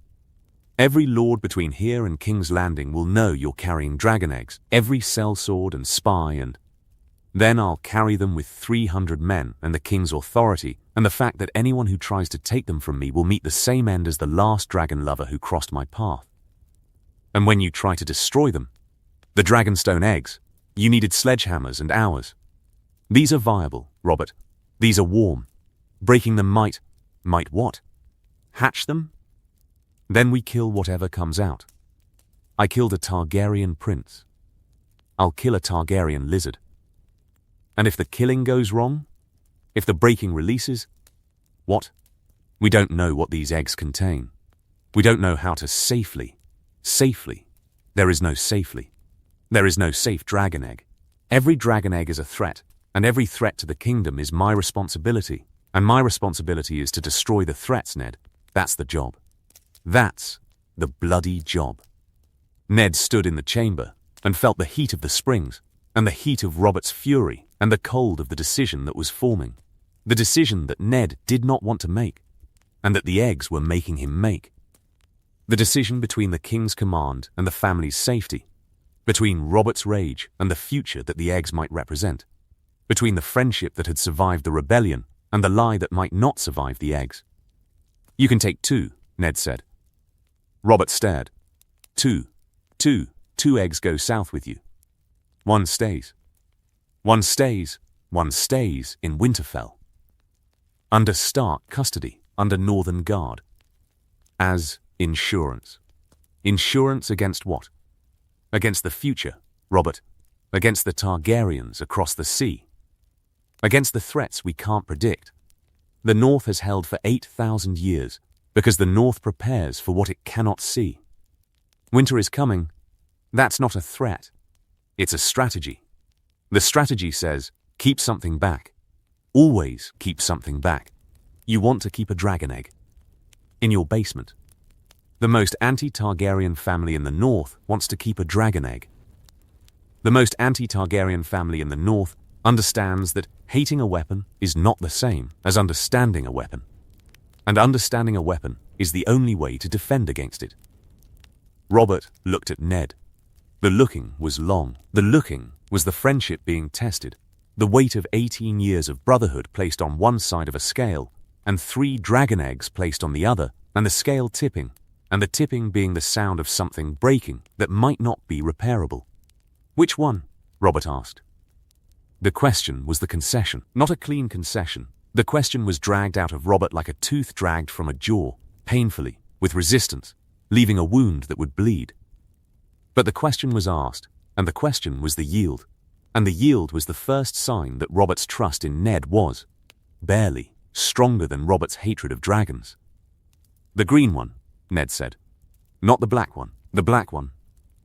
Every lord between here and King's Landing will know you're carrying dragon eggs, every sellsword and spy, and then I'll carry them with 300 men and the king's authority, and the fact that anyone who tries to take them from me will meet the same end as the last dragon lover who crossed my path. And when you try to destroy them, the dragonstone eggs, you needed sledgehammers and hours. These are viable, Robert. These are warm. Breaking them might what? Hatch them? Then we kill whatever comes out. I killed a Targaryen prince. I'll kill a Targaryen lizard. And if the killing goes wrong? If the breaking releases? What? We don't know what these eggs contain. We don't know how to safely. There is no safely. There is no safe dragon egg. Every dragon egg is a threat, and every threat to the kingdom is my responsibility. And my responsibility is to destroy the threats, Ned. That's the job. That's the bloody job. Ned stood in the chamber and felt the heat of the springs, and the heat of Robert's fury, and the cold of the decision that was forming. The decision that Ned did not want to make, and that the eggs were making him make. The decision between the king's command and the family's safety, between Robert's rage and the future that the eggs might represent, between the friendship that had survived the rebellion and the lie that might not survive the eggs. "You can take 2, Ned said. Robert stared. Two eggs go south with you. One stays. One stays in Winterfell. Under Stark custody, under Northern Guard. As insurance. Insurance against what? Against the future, Robert. Against the Targaryens across the sea. Against the threats we can't predict. The North has held for 8,000 years because the North prepares for what it cannot see. Winter is coming. That's not a threat. It's a strategy. The strategy says, keep something back. Always keep something back. You want to keep a dragon egg. In your basement. The most anti-Targaryen family in the North wants to keep a dragon egg. The most anti-Targaryen family in the North understands that hating a weapon is not the same as understanding a weapon. And understanding a weapon is the only way to defend against it. Robert looked at Ned. The looking was long. The looking was the friendship being tested, the weight of 18 years of brotherhood placed on one side of a scale, and 3 dragon eggs placed on the other, and the scale tipping, and the tipping being the sound of something breaking that might not be repairable. "Which one?" Robert asked. The question was the concession, not a clean concession. The question was dragged out of Robert like a tooth dragged from a jaw, painfully, with resistance, leaving a wound that would bleed. But the question was asked, and the question was the yield. And the yield was the first sign that Robert's trust in Ned was, barely, stronger than Robert's hatred of dragons. "The green one," Ned said. "Not the black one. The black one.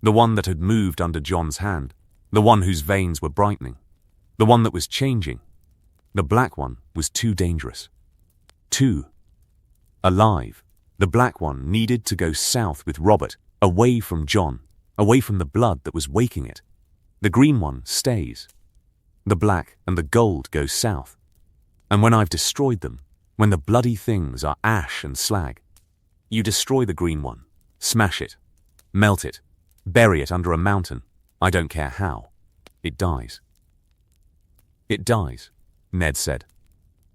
The one that had moved under Jon's hand. The one whose veins were brightening. The one that was changing. The black one was too dangerous. Too alive. The black one needed to go south with Robert, away from Jon, away from the blood that was waking it. The green one stays. The black and the gold go south. And when I've destroyed them, when the bloody things are ash and slag, you destroy the green one, smash it, melt it, bury it under a mountain, I don't care how, it dies." "It dies," Ned said.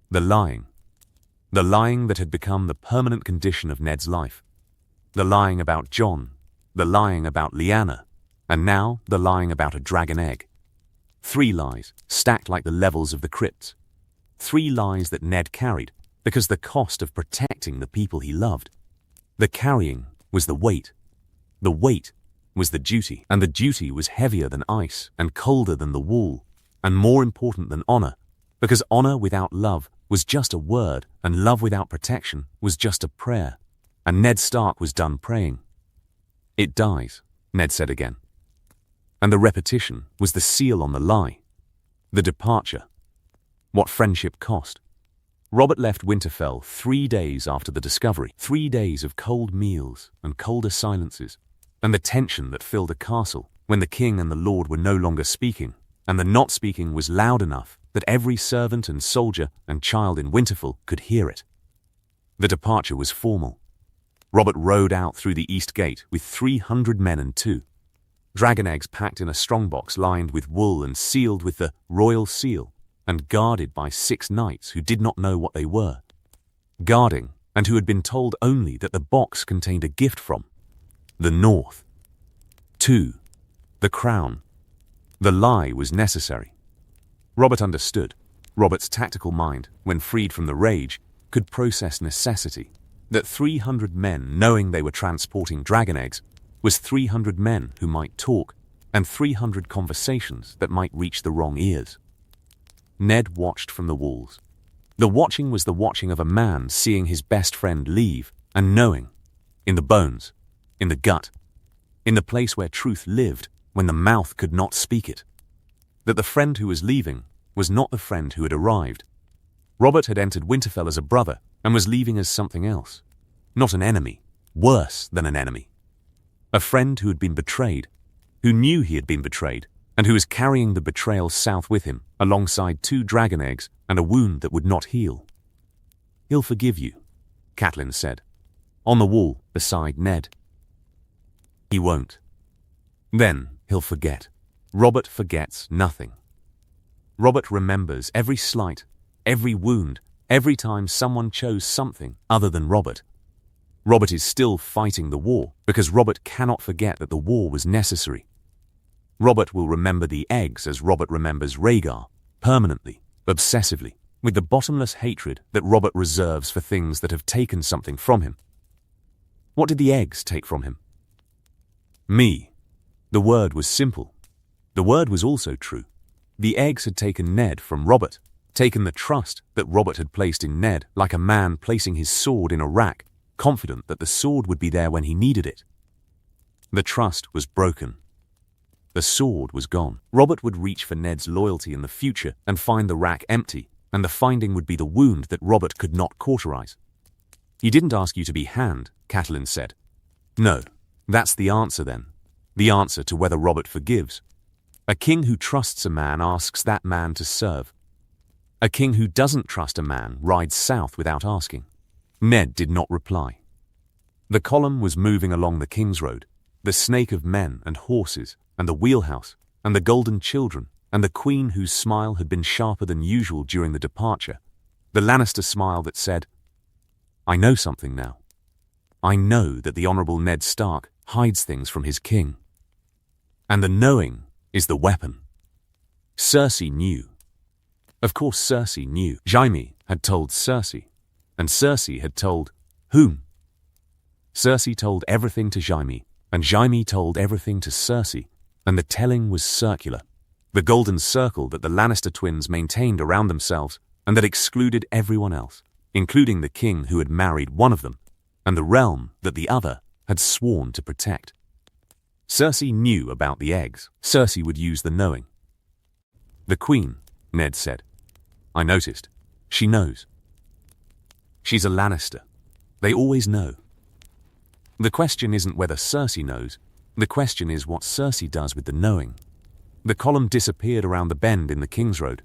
The lying that had become the permanent condition of Ned's life. The lying about Jon, the lying about Lyanna, and now the lying about a dragon egg. 3 lies, stacked like the levels of the crypts. 3 lies that Ned carried, because the cost of protecting the people he loved. The carrying was the weight. The weight was the duty, and the duty was heavier than ice, and colder than the wall, and more important than honor, because honor without love was just a word, and love without protection was just a prayer, and Ned Stark was done praying. "It dies," Ned said again. And the repetition was the seal on the lie. The departure. What friendship cost. Robert left Winterfell 3 days after the discovery. 3 days of cold meals and colder silences, and the tension that filled a castle when the king and the lord were no longer speaking, and the not speaking was loud enough that every servant and soldier and child in Winterfell could hear it. The departure was formal. Robert rode out through the east gate with 300 men and 2 dragon eggs packed in a strongbox lined with wool and sealed with the royal seal, and guarded by 6 knights who did not know what they were. Guarding, and who had been told only that the box contained a gift from the North. 2. The crown. The lie was necessary. Robert understood. Robert's tactical mind, when freed from the rage, could process necessity. That 300 men knowing they were transporting dragon eggs was 300 men who might talk, and 300 conversations that might reach the wrong ears. Ned watched from the walls. The watching was the watching of a man seeing his best friend leave, and knowing, in the bones, in the gut, in the place where truth lived when the mouth could not speak it, that the friend who was leaving was not the friend who had arrived. Robert had entered Winterfell as a brother and was leaving as something else. Not an enemy, worse than an enemy. A friend who had been betrayed, who knew he had been betrayed, and who was carrying the betrayal south with him, alongside 2 dragon eggs and a wound that would not heal. "He'll forgive you," Catelyn said, on the wall beside Ned. "He won't. Then he'll forget." Robert forgets nothing. Robert remembers every slight, every wound, Every time someone chose something other than Robert. Robert is still fighting the war because Robert cannot forget that the war was necessary. Robert will remember the eggs as Robert remembers Rhaegar, permanently, obsessively, with the bottomless hatred that Robert reserves for things that have taken something from him. What did the eggs take from him? Me. The word was simple. The word was also true. The eggs had taken Ned from Robert, taken the trust that Robert had placed in Ned like a man placing his sword in a rack, confident that the sword would be there when he needed it. The trust was broken. The sword was gone. Robert would reach for Ned's loyalty in the future and find the rack empty, and the finding would be the wound that Robert could not cauterize. He didn't ask you to be hand, Catelyn said. No, that's the answer then. The answer to whether Robert forgives. A king who trusts a man asks that man to serve. A king who doesn't trust a man rides south without asking. Ned did not reply. The column was moving along the King's Road, the snake of men and horses, and the wheelhouse, and the golden children, and the queen whose smile had been sharper than usual during the departure, the Lannister smile that said, I know something now. I know that the Honourable Ned Stark hides things from his king. And the knowing is the weapon. Cersei knew. Of course Cersei knew. Jaime had told Cersei, and Cersei had told whom? Cersei told everything to Jaime, and Jaime told everything to Cersei, and the telling was circular. The golden circle that the Lannister twins maintained around themselves and that excluded everyone else, including the king who had married one of them, and the realm that the other had sworn to protect. Cersei knew about the eggs. Cersei would use the knowing. The queen, Ned said. I noticed. She knows. She's a Lannister. They always know. The question isn't whether Cersei knows. The question is what Cersei does with the knowing. The column disappeared around the bend in the King's Road.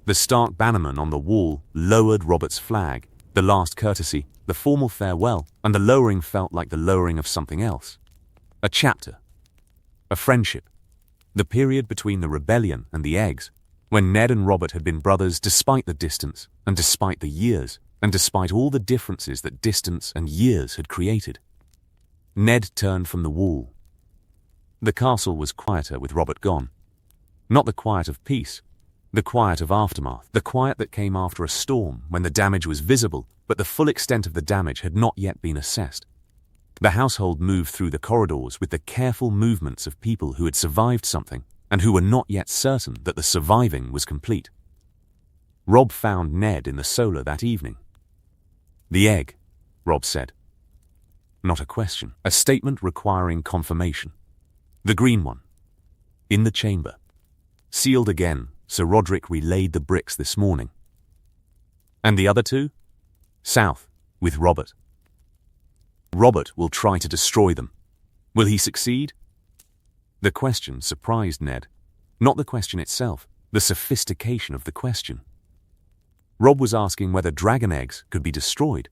The Stark bannerman on the wall lowered Robert's flag, the last courtesy, the formal farewell, and the lowering felt like the lowering of something else. A chapter. A friendship. The period between the rebellion and the eggs, when Ned and Robert had been brothers despite the distance, and despite the years, and despite all the differences that distance and years had created. Ned turned from the wall. The castle was quieter with Robert gone. Not the quiet of peace, the quiet of aftermath, the quiet that came after a storm when the damage was visible, but the full extent of the damage had not yet been assessed. The household moved through the corridors with the careful movements of people who had survived something and who were not yet certain that the surviving was complete. Robb found Ned in the solar that evening. The egg, Robb said. Not a question, a statement requiring confirmation. The green one. In the chamber. Sealed again, Sir Roderick relayed the bricks this morning. And the other two? South, with Robert. Robert will try to destroy them. Will he succeed? The question surprised Ned. Not the question itself, the sophistication of the question. Robb was asking whether dragon eggs could be destroyed,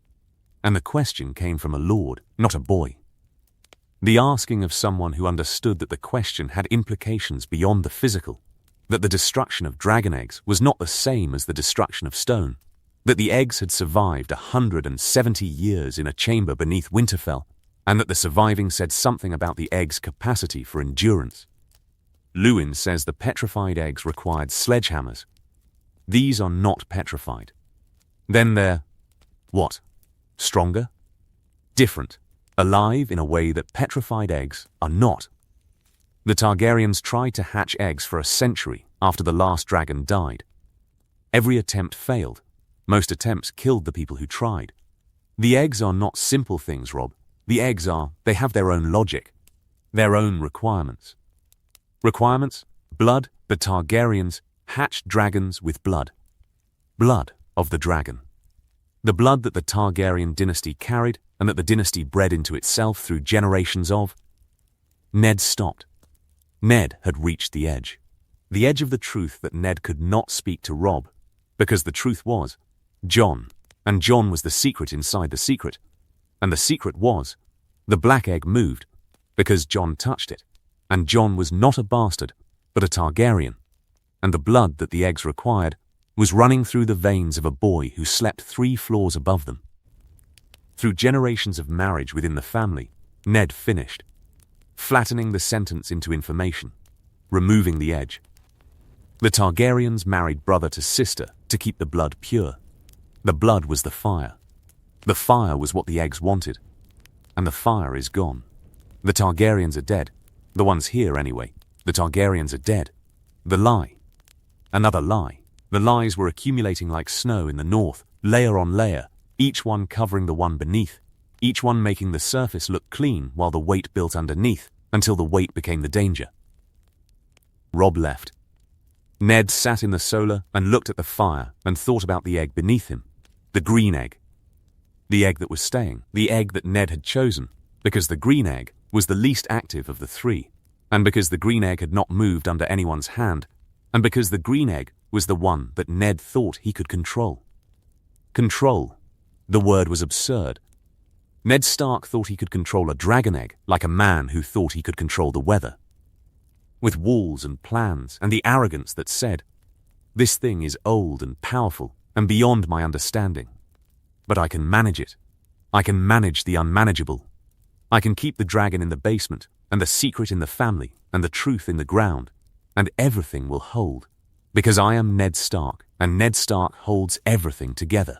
and the question came from a lord, not a boy. The asking of someone who understood that the question had implications beyond the physical, that the destruction of dragon eggs was not the same as the destruction of stone, that the eggs had survived 170 years in a chamber beneath Winterfell, and that the surviving said something about the eggs' capacity for endurance. Lewin says the petrified eggs required sledgehammers. These are not petrified. Then they're, what? Stronger? Different? Alive in a way that petrified eggs are not. The Targaryens tried to hatch eggs for a century after the last dragon died. Every attempt failed. Most attempts killed the people who tried. The eggs are not simple things, Robb. The eggs they have their own logic, their own requirements. Requirements? Blood. The Targaryens hatched dragons with blood. Blood of the dragon. The blood that the Targaryen dynasty carried and that the dynasty bred into itself through generations of. Ned stopped. Ned had reached the edge of the truth that Ned could not speak to Robb, because the truth was Jon, and Jon was the secret inside the secret, and the secret was the black egg moved because Jon touched it, and Jon was not a bastard, but a Targaryen, and the blood that the eggs required was running through the veins of a boy who slept 3 floors above them. Through generations of marriage within the family, Ned finished, flattening the sentence into information, removing the edge. The Targaryens married brother to sister to keep the blood pure. The blood was the fire. The fire was what the eggs wanted. And the fire is gone. The Targaryens are dead. The ones here, anyway. The Targaryens are dead. The lie. Another lie. The lies were accumulating like snow in the north, layer on layer, each one covering the one beneath, each one making the surface look clean while the weight built underneath, until the weight became the danger. Robb left. Ned sat in the solar and looked at the fire and thought about the egg beneath him, the green egg. The egg that was staying, the egg that Ned had chosen, because the green egg was the least active of the 3, and because the green egg had not moved under anyone's hand, and because the green egg was the one that Ned thought he could control. Control. The word was absurd. Ned Stark thought he could control a dragon egg like a man who thought he could control the weather. With walls and plans and the arrogance that said, "This thing is old and powerful and beyond my understanding. But I can manage it. I can manage the unmanageable. I can keep the dragon in the basement and the secret in the family and the truth in the ground, and everything will hold, because I am Ned Stark, and Ned Stark holds everything together."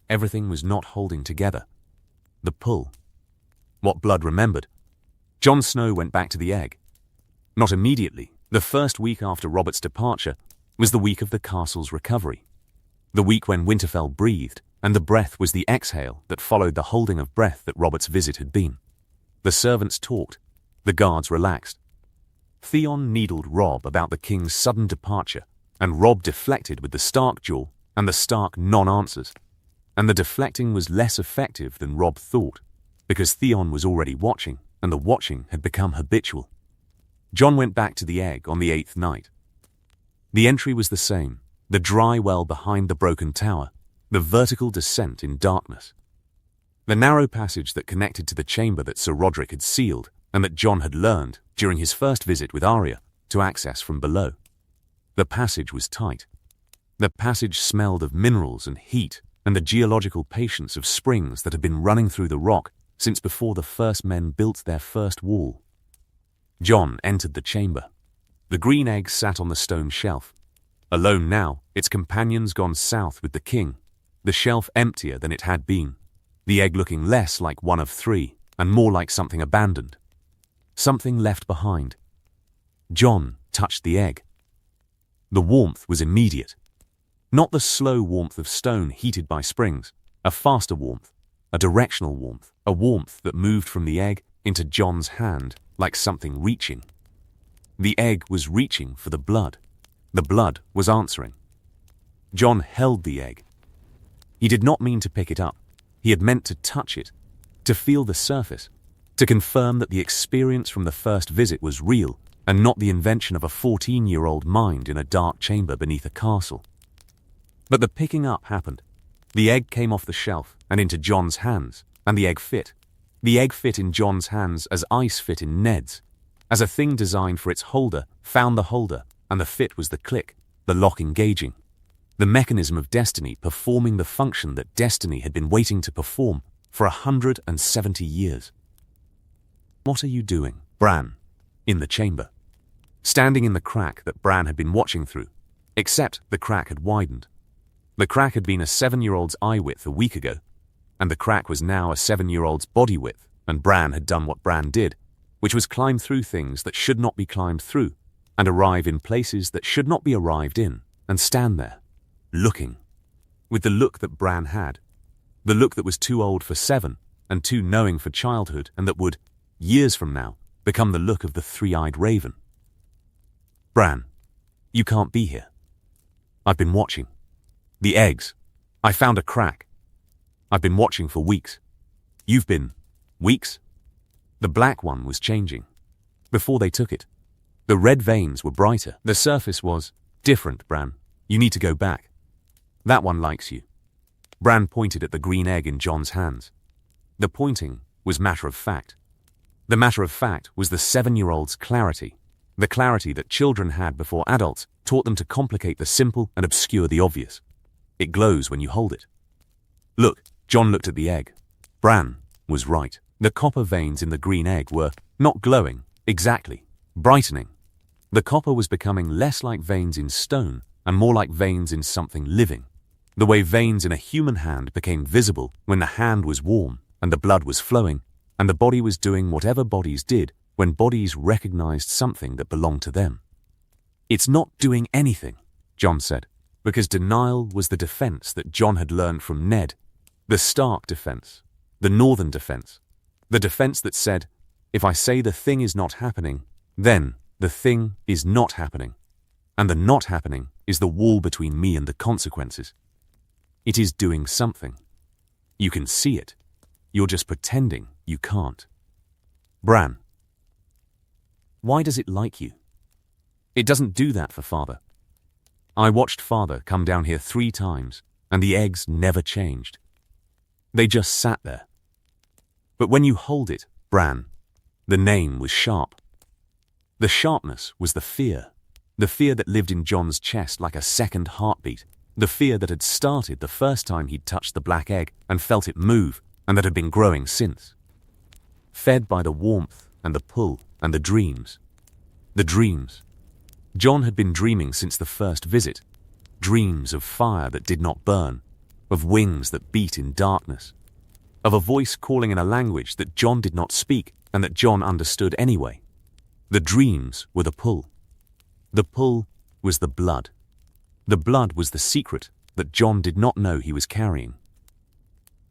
Everything was not holding together. The pull. What Blood remembered. Jon Snow went back to the egg. Not immediately. The first week after Robert's departure was the week of the castle's recovery. The week when Winterfell breathed, and the breath was the exhale that followed the holding of breath that Robert's visit had been. The servants talked. The guards relaxed. Theon needled Robb about the king's sudden departure, and Robb deflected with the Stark jaw and the Stark non-answers. And the deflecting was less effective than Robb thought, because Theon was already watching, and the watching had become habitual. Jon went back to the egg on the 8th night. The entry was the same, the dry well behind the broken tower, the vertical descent in darkness. The narrow passage that connected to the chamber that Sir Roderick had sealed, and that Jon had learned, during his first visit with Arya, to access from below. The passage was tight. The passage smelled of minerals and heat, and the geological patience of springs that had been running through the rock since before the first men built their first wall. Jon entered the chamber. The green egg sat on the stone shelf. Alone now, its companions gone south with the king, the shelf emptier than it had been, the egg looking less like one of 3 and more like something abandoned. Something left behind. Jon touched the egg. The warmth was immediate. Not the slow warmth of stone heated by springs, a faster warmth, a directional warmth, a warmth that moved from the egg into Jon's hand like something reaching. The egg was reaching for the blood. The blood was answering. Jon held the egg. He did not mean to pick it up. He had meant to touch it, to feel the surface, to confirm that the experience from the first visit was real and not the invention of a 14-year-old mind in a dark chamber beneath a castle. But the picking up happened. The egg came off the shelf and into Jon's hands, and the egg fit. The egg fit in Jon's hands as ice fit in Ned's, as a thing designed for its holder found the holder, and the fit was the click, the lock engaging, the mechanism of destiny performing the function that destiny had been waiting to perform for 170 years. "What are you doing, Bran?" in the chamber. Standing in the crack that Bran had been watching through, except the crack had widened. The crack had been a 7-year-old's eye width a week ago, and the crack was now a 7-year-old's body width, and Bran had done what Bran did, which was climb through things that should not be climbed through, and arrive in places that should not be arrived in, and stand there, looking, with the look that Bran had, the look that was too old for 7 and too knowing for childhood, and that would, years from now, become the look of the 3-eyed raven. "Bran, you can't be here. I've been watching. The eggs. I found a crack. I've been watching for weeks. You've been... weeks?" The black one was changing. Before they took it. The red veins were brighter. The surface was different, Bran. You need to go back. That one likes you. Bran pointed at the green egg in Jon's hands. The pointing was matter of fact. The matter of fact was the 7-year-old's clarity, the clarity that children had before adults taught them to complicate the simple and obscure the obvious. It glows when you hold it. Look, Jon looked at the egg. Bran was right. The copper veins in the green egg were not glowing, exactly, brightening. The copper was becoming less like veins in stone and more like veins in something living. The way veins in a human hand became visible when the hand was warm and the blood was flowing and the body was doing whatever bodies did when bodies recognized something that belonged to them. It's not doing anything, Jon said, because denial was the defense that Jon had learned from Ned, the Stark defense, the Northern defense, the defense that said, if I say the thing is not happening, then the thing is not happening, and the not happening is the wall between me and the consequences. It is doing something. You can see it. You're just pretending you can't. Bran. Why does it like you? It doesn't do that for Father. I watched Father come down here 3 times, and the eggs never changed. They just sat there. But when you hold it, Bran, the name was sharp. The sharpness was the fear that lived in Jon's chest like a second heartbeat, the fear that had started the first time he'd touched the black egg and felt it move, and that had been growing since. Fed by the warmth and the pull and the dreams. The dreams. Jon had been dreaming since the first visit. Dreams of fire that did not burn, of wings that beat in darkness, of a voice calling in a language that Jon did not speak and that Jon understood anyway. The dreams were the pull. The pull was the blood. The blood was the secret that Jon did not know he was carrying.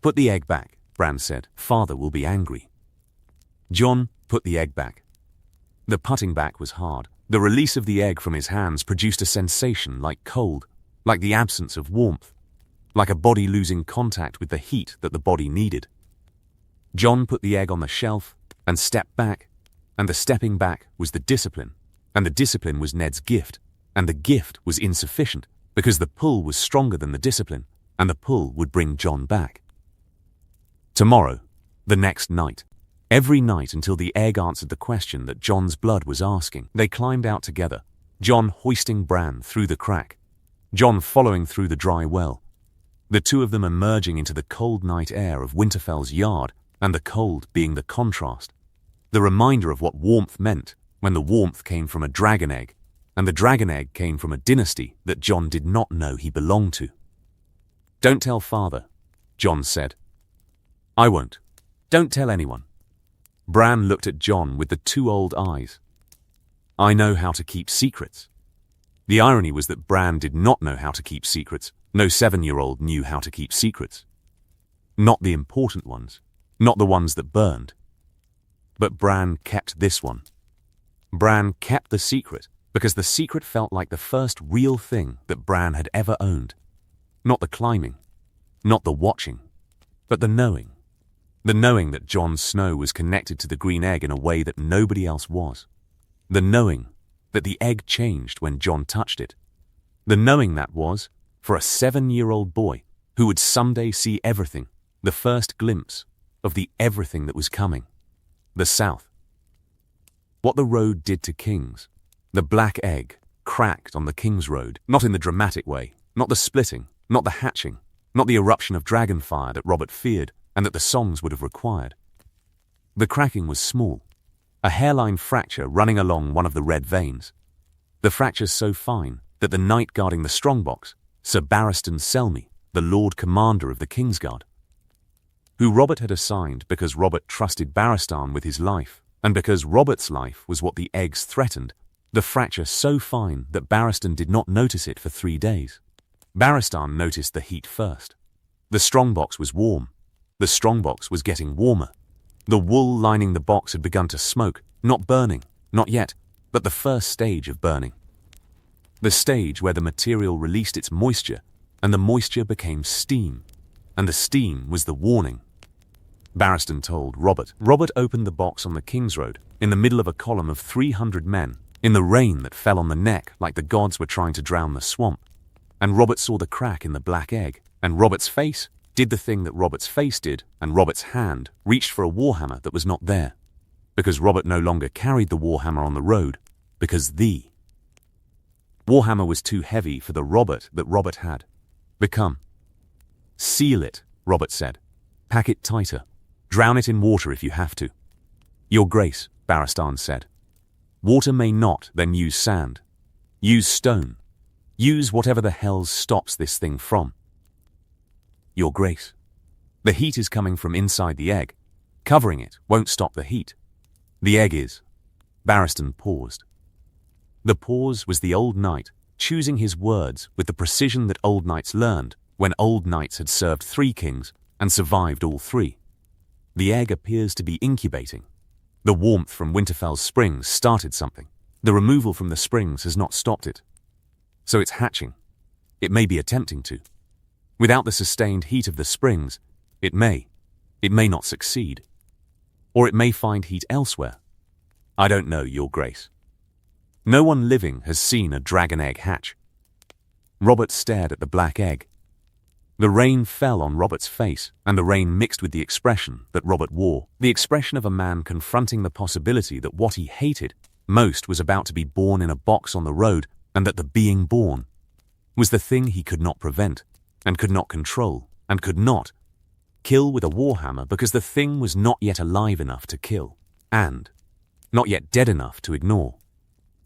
Put the egg back, Bran said. Father will be angry. Jon put the egg back. The putting back was hard. The release of the egg from his hands produced a sensation like cold, like the absence of warmth, like a body losing contact with the heat that the body needed. Jon put the egg on the shelf and stepped back, and the stepping back was the discipline, and the discipline was Ned's gift, and the gift was insufficient because the pull was stronger than the discipline, and the pull would bring Jon back. Tomorrow, the next night, every night until the egg answered the question that Jon's blood was asking, they climbed out together, Jon hoisting Bran through the crack, Jon following through the dry well, the two of them emerging into the cold night air of Winterfell's yard, and the cold being the contrast, the reminder of what warmth meant when the warmth came from a dragon egg, and the dragon egg came from a dynasty that Jon did not know he belonged to. Don't tell Father, Jon said. I won't. Don't tell anyone. Bran looked at Jon with the 2 old eyes. I know how to keep secrets. The irony was that Bran did not know how to keep secrets. No 7-year-old knew how to keep secrets. Not the important ones, not the ones that burned. But Bran kept this one. Bran kept the secret because the secret felt like the first real thing that Bran had ever owned. Not the climbing, not the watching, but the knowing. The knowing that Jon Snow was connected to the green egg in a way that nobody else was. The knowing that the egg changed when Jon touched it. The knowing that was, for a 7-year-old boy who would someday see everything, the first glimpse of the everything that was coming. The South. What the road did to kings. The black egg cracked on the King's Road, not in the dramatic way, not the splitting, not the hatching, not the eruption of dragon fire that Robert feared and that the songs would have required. The cracking was small, a hairline fracture running along one of the red veins. The fracture so fine that the knight guarding the strongbox, Sir Barristan Selmy, the Lord Commander of the Kingsguard, who Robert had assigned because Robert trusted Barristan with his life, and because Robert's life was what the eggs threatened, the fracture so fine that Barristan did not notice it for 3 days. Barristan noticed the heat first. The strongbox was warm. The strongbox was getting warmer. The wool lining the box had begun to smoke, not burning, not yet, but the first stage of burning. The stage where the material released its moisture, and the moisture became steam, and the steam was the warning. Barristan told Robert. Robert opened the box on the King's Road, in the middle of a column of 300 men, in the rain that fell on the neck like the gods were trying to drown the swamp. And Robert saw the crack in the black egg, and Robert's face did the thing that Robert's face did, and Robert's hand reached for a warhammer that was not there, because Robert no longer carried the warhammer on the road, because Warhammer was too heavy for the Robert that Robert had become. Seal it, Robert said. Pack it tighter. Drown it in water if you have to. Your Grace, Barristan said. Water may not, then use sand. Use stone. Use whatever the hells stops this thing from. Your Grace. The heat is coming from inside the egg. Covering it won't stop the heat. The egg is. Barristan paused. The pause was the old knight choosing his words with the precision that old knights learned when old knights had served 3 kings and survived all 3. The egg appears to be incubating. The warmth from Winterfell's springs started something. The removal from the springs has not stopped it. So it's hatching. It may be attempting to. Without the sustained heat of the springs, it may not succeed. Or it may find heat elsewhere. I don't know, Your Grace. No one living has seen a dragon egg hatch. Robert stared at the black egg. The rain fell on Robert's face, and the rain mixed with the expression that Robert wore, the expression of a man confronting the possibility that what he hated most was about to be born in a box on the road, and that the being born was the thing he could not prevent, and could not control, and could not kill with a warhammer because the thing was not yet alive enough to kill, and not yet dead enough to ignore.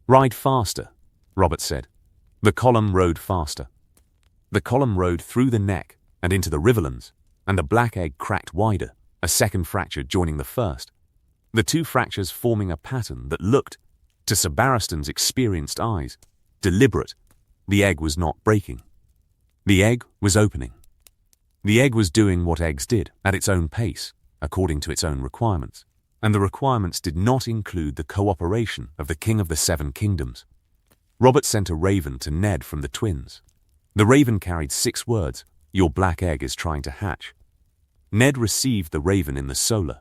Ride faster, Robert said. The column rode faster. The column rode through the neck and into the riverlands, and the black egg cracked wider, a second fracture joining the first, the 2 fractures forming a pattern that looked, to Sir Barristan's experienced eyes, deliberate. The egg was not breaking. The egg was opening. The egg was doing what eggs did, at its own pace, according to its own requirements, and the requirements did not include the cooperation of the King of the 7 Kingdoms. Robert sent a raven to Ned from the twins. The raven carried 6 words, "Your black egg is trying to hatch." Ned received the raven in the solar.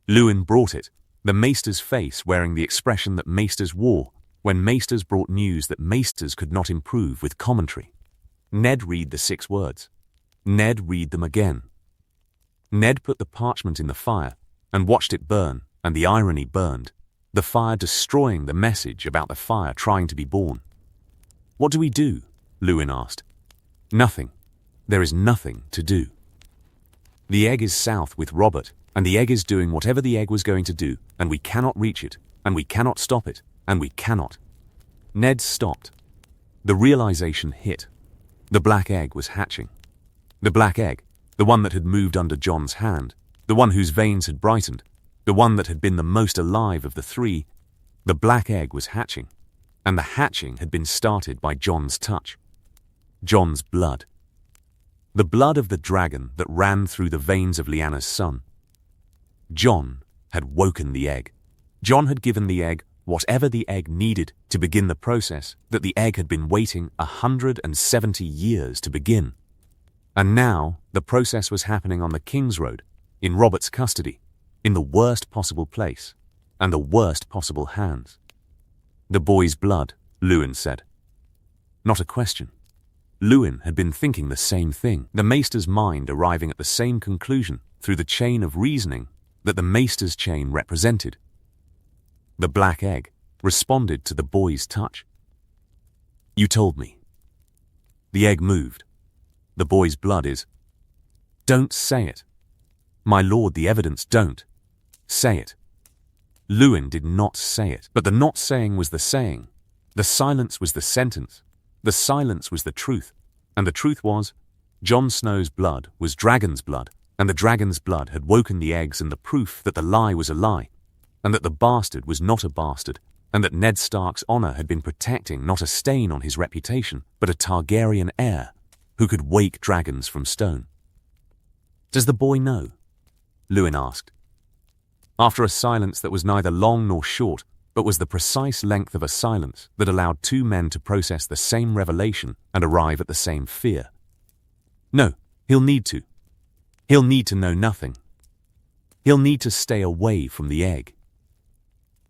Lewin brought it, the maester's face wearing the expression that maesters wore when maesters brought news that maesters could not improve with commentary. Ned read the 6 words. Ned read them again. Ned put the parchment in the fire and watched it burn, and the irony burned, the fire destroying the message about the fire trying to be born. "What do we do?" Lewin asked. "Nothing. There is nothing to do. The egg is south with Robert, and the egg is doing whatever the egg was going to do, and we cannot reach it, and we cannot stop it, and we cannot." Ned stopped. The realization hit. The black egg was hatching. The black egg, the one that had moved under Jon's hand, the one whose veins had brightened, the one that had been the most alive of the 3, the black egg was hatching, and the hatching had been started by Jon's touch. Jon's blood. The blood of the dragon that ran through the veins of Lyanna's son. Jon had woken the egg. Jon had given the egg whatever the egg needed to begin the process that the egg had been waiting 170 years to begin. And now the process was happening on the King's Road, in Robert's custody, in the worst possible place, and the worst possible hands. "The boy's blood," Lewin said. Not a question. Lewin had been thinking the same thing, the maester's mind arriving at the same conclusion through the chain of reasoning that the maester's chain represented. The black egg responded to the boy's touch. "You told me." The egg moved. "The boy's blood is..." "Don't say it. My lord, the evidence, don't say it." Lewin did not say it, but the not saying was the saying. The silence was the sentence. The silence was the truth, and the truth was, Jon Snow's blood was dragon's blood, and the dragon's blood had woken the eggs, and the proof that the lie was a lie, and that the bastard was not a bastard, and that Ned Stark's honor had been protecting not a stain on his reputation, but a Targaryen heir who could wake dragons from stone. "Does the boy know?" Lewin asked. After a silence that was neither long nor short, but was the precise length of a silence that allowed 2 men to process the same revelation and arrive at the same fear. "No, he'll need to. He'll need to know nothing. He'll need to stay away from the egg.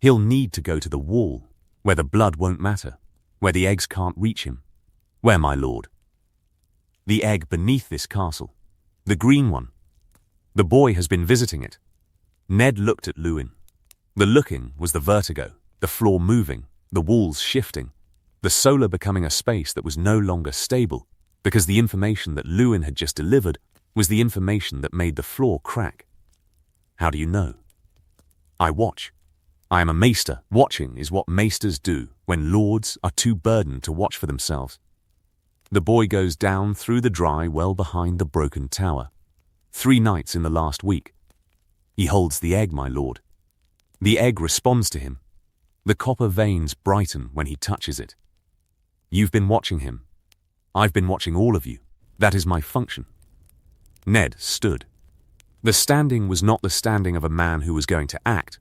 He'll need to go to the wall, where the blood won't matter, where the eggs can't reach him. Where, my lord?" "The egg beneath this castle. The green one. The boy has been visiting it." Ned looked at Lewin. The looking was the vertigo, the floor moving, the walls shifting, the solar becoming a space that was no longer stable, because the information that Lewin had just delivered was the information that made the floor crack. How do you know? I watch. I am a maester. Watching is what maesters do when lords are too burdened to watch for themselves. The boy goes down through the dry well behind the broken tower. 3 nights in the last week. He holds the egg, my lord. The egg responds to him. The copper veins brighten when he touches it. You've been watching him. I've been watching all of you. That is my function. Ned stood. The standing was not the standing of a man who was going to act,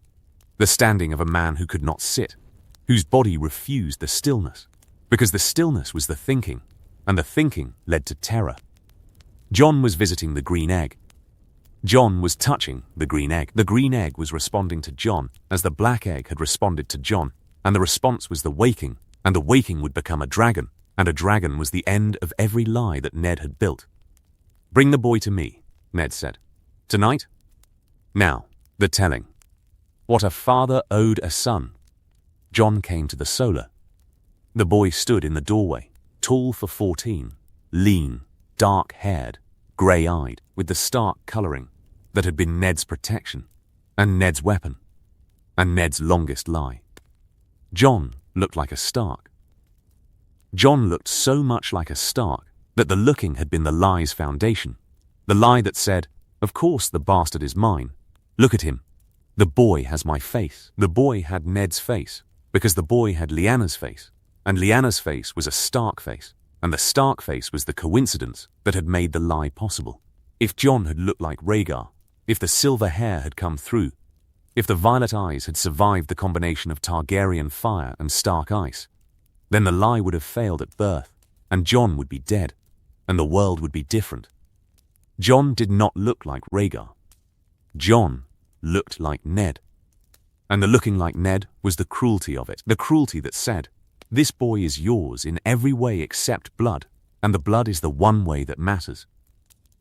the standing of a man who could not sit, whose body refused the stillness, because the stillness was the thinking, and the thinking led to terror. Jon was visiting the green egg. Jon was touching the green egg. The green egg was responding to Jon as the black egg had responded to Jon, and the response was the waking, and the waking would become a dragon, and a dragon was the end of every lie that Ned had built. Bring the boy to me, Ned said. Tonight? Now, the telling. What a father owed a son. Jon came to the solar. The boy stood in the doorway, tall for 14, lean, dark-haired, grey-eyed, with the stark colouring that had been Ned's protection, and Ned's weapon, and Ned's longest lie. Jon looked like a Stark. Jon looked so much like a Stark that the looking had been the lie's foundation, the lie that said, of course the bastard is mine. Look at him. The boy has my face. The boy had Ned's face, because the boy had Lyanna's face, and Lyanna's face was a Stark face, and the Stark face was the coincidence that had made the lie possible. If Jon had looked like Rhaegar, if the silver hair had come through, if the violet eyes had survived the combination of Targaryen fire and Stark ice, then the lie would have failed at birth, and Jon would be dead, and the world would be different. Jon did not look like Rhaegar. Jon looked like Ned. And the looking like Ned was the cruelty of it, the cruelty that said, this boy is yours in every way except blood, and the blood is the one way that matters.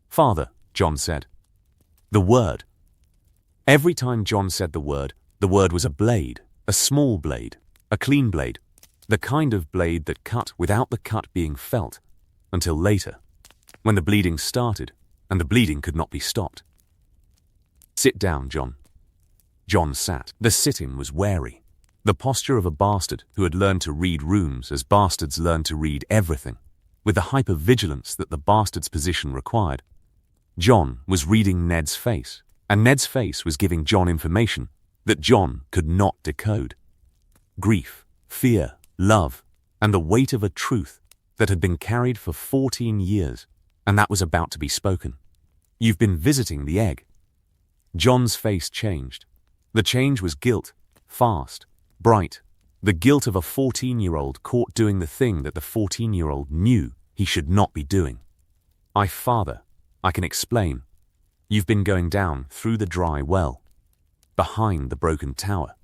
Father, Jon said. The word. Every time Jon said the word was a blade, a small blade, a clean blade, the kind of blade that cut without the cut being felt, until later, when the bleeding started, and the bleeding could not be stopped. Sit down, Jon. Jon sat. The sitting was wary, the posture of a bastard who had learned to read rooms as bastards learn to read everything, with the hyper-vigilance that the bastard's position required. Jon was reading Ned's face, and Ned's face was giving Jon information that Jon could not decode. Grief, fear, love, and the weight of a truth that had been carried for 14 years, and that was about to be spoken. You've been visiting the egg. Jon's face changed. The change was guilt, fast, bright, the guilt of a 14-year-old caught doing the thing that the 14-year-old knew he should not be doing. Father, I can explain. You've been going down through the dry well, behind the broken tower.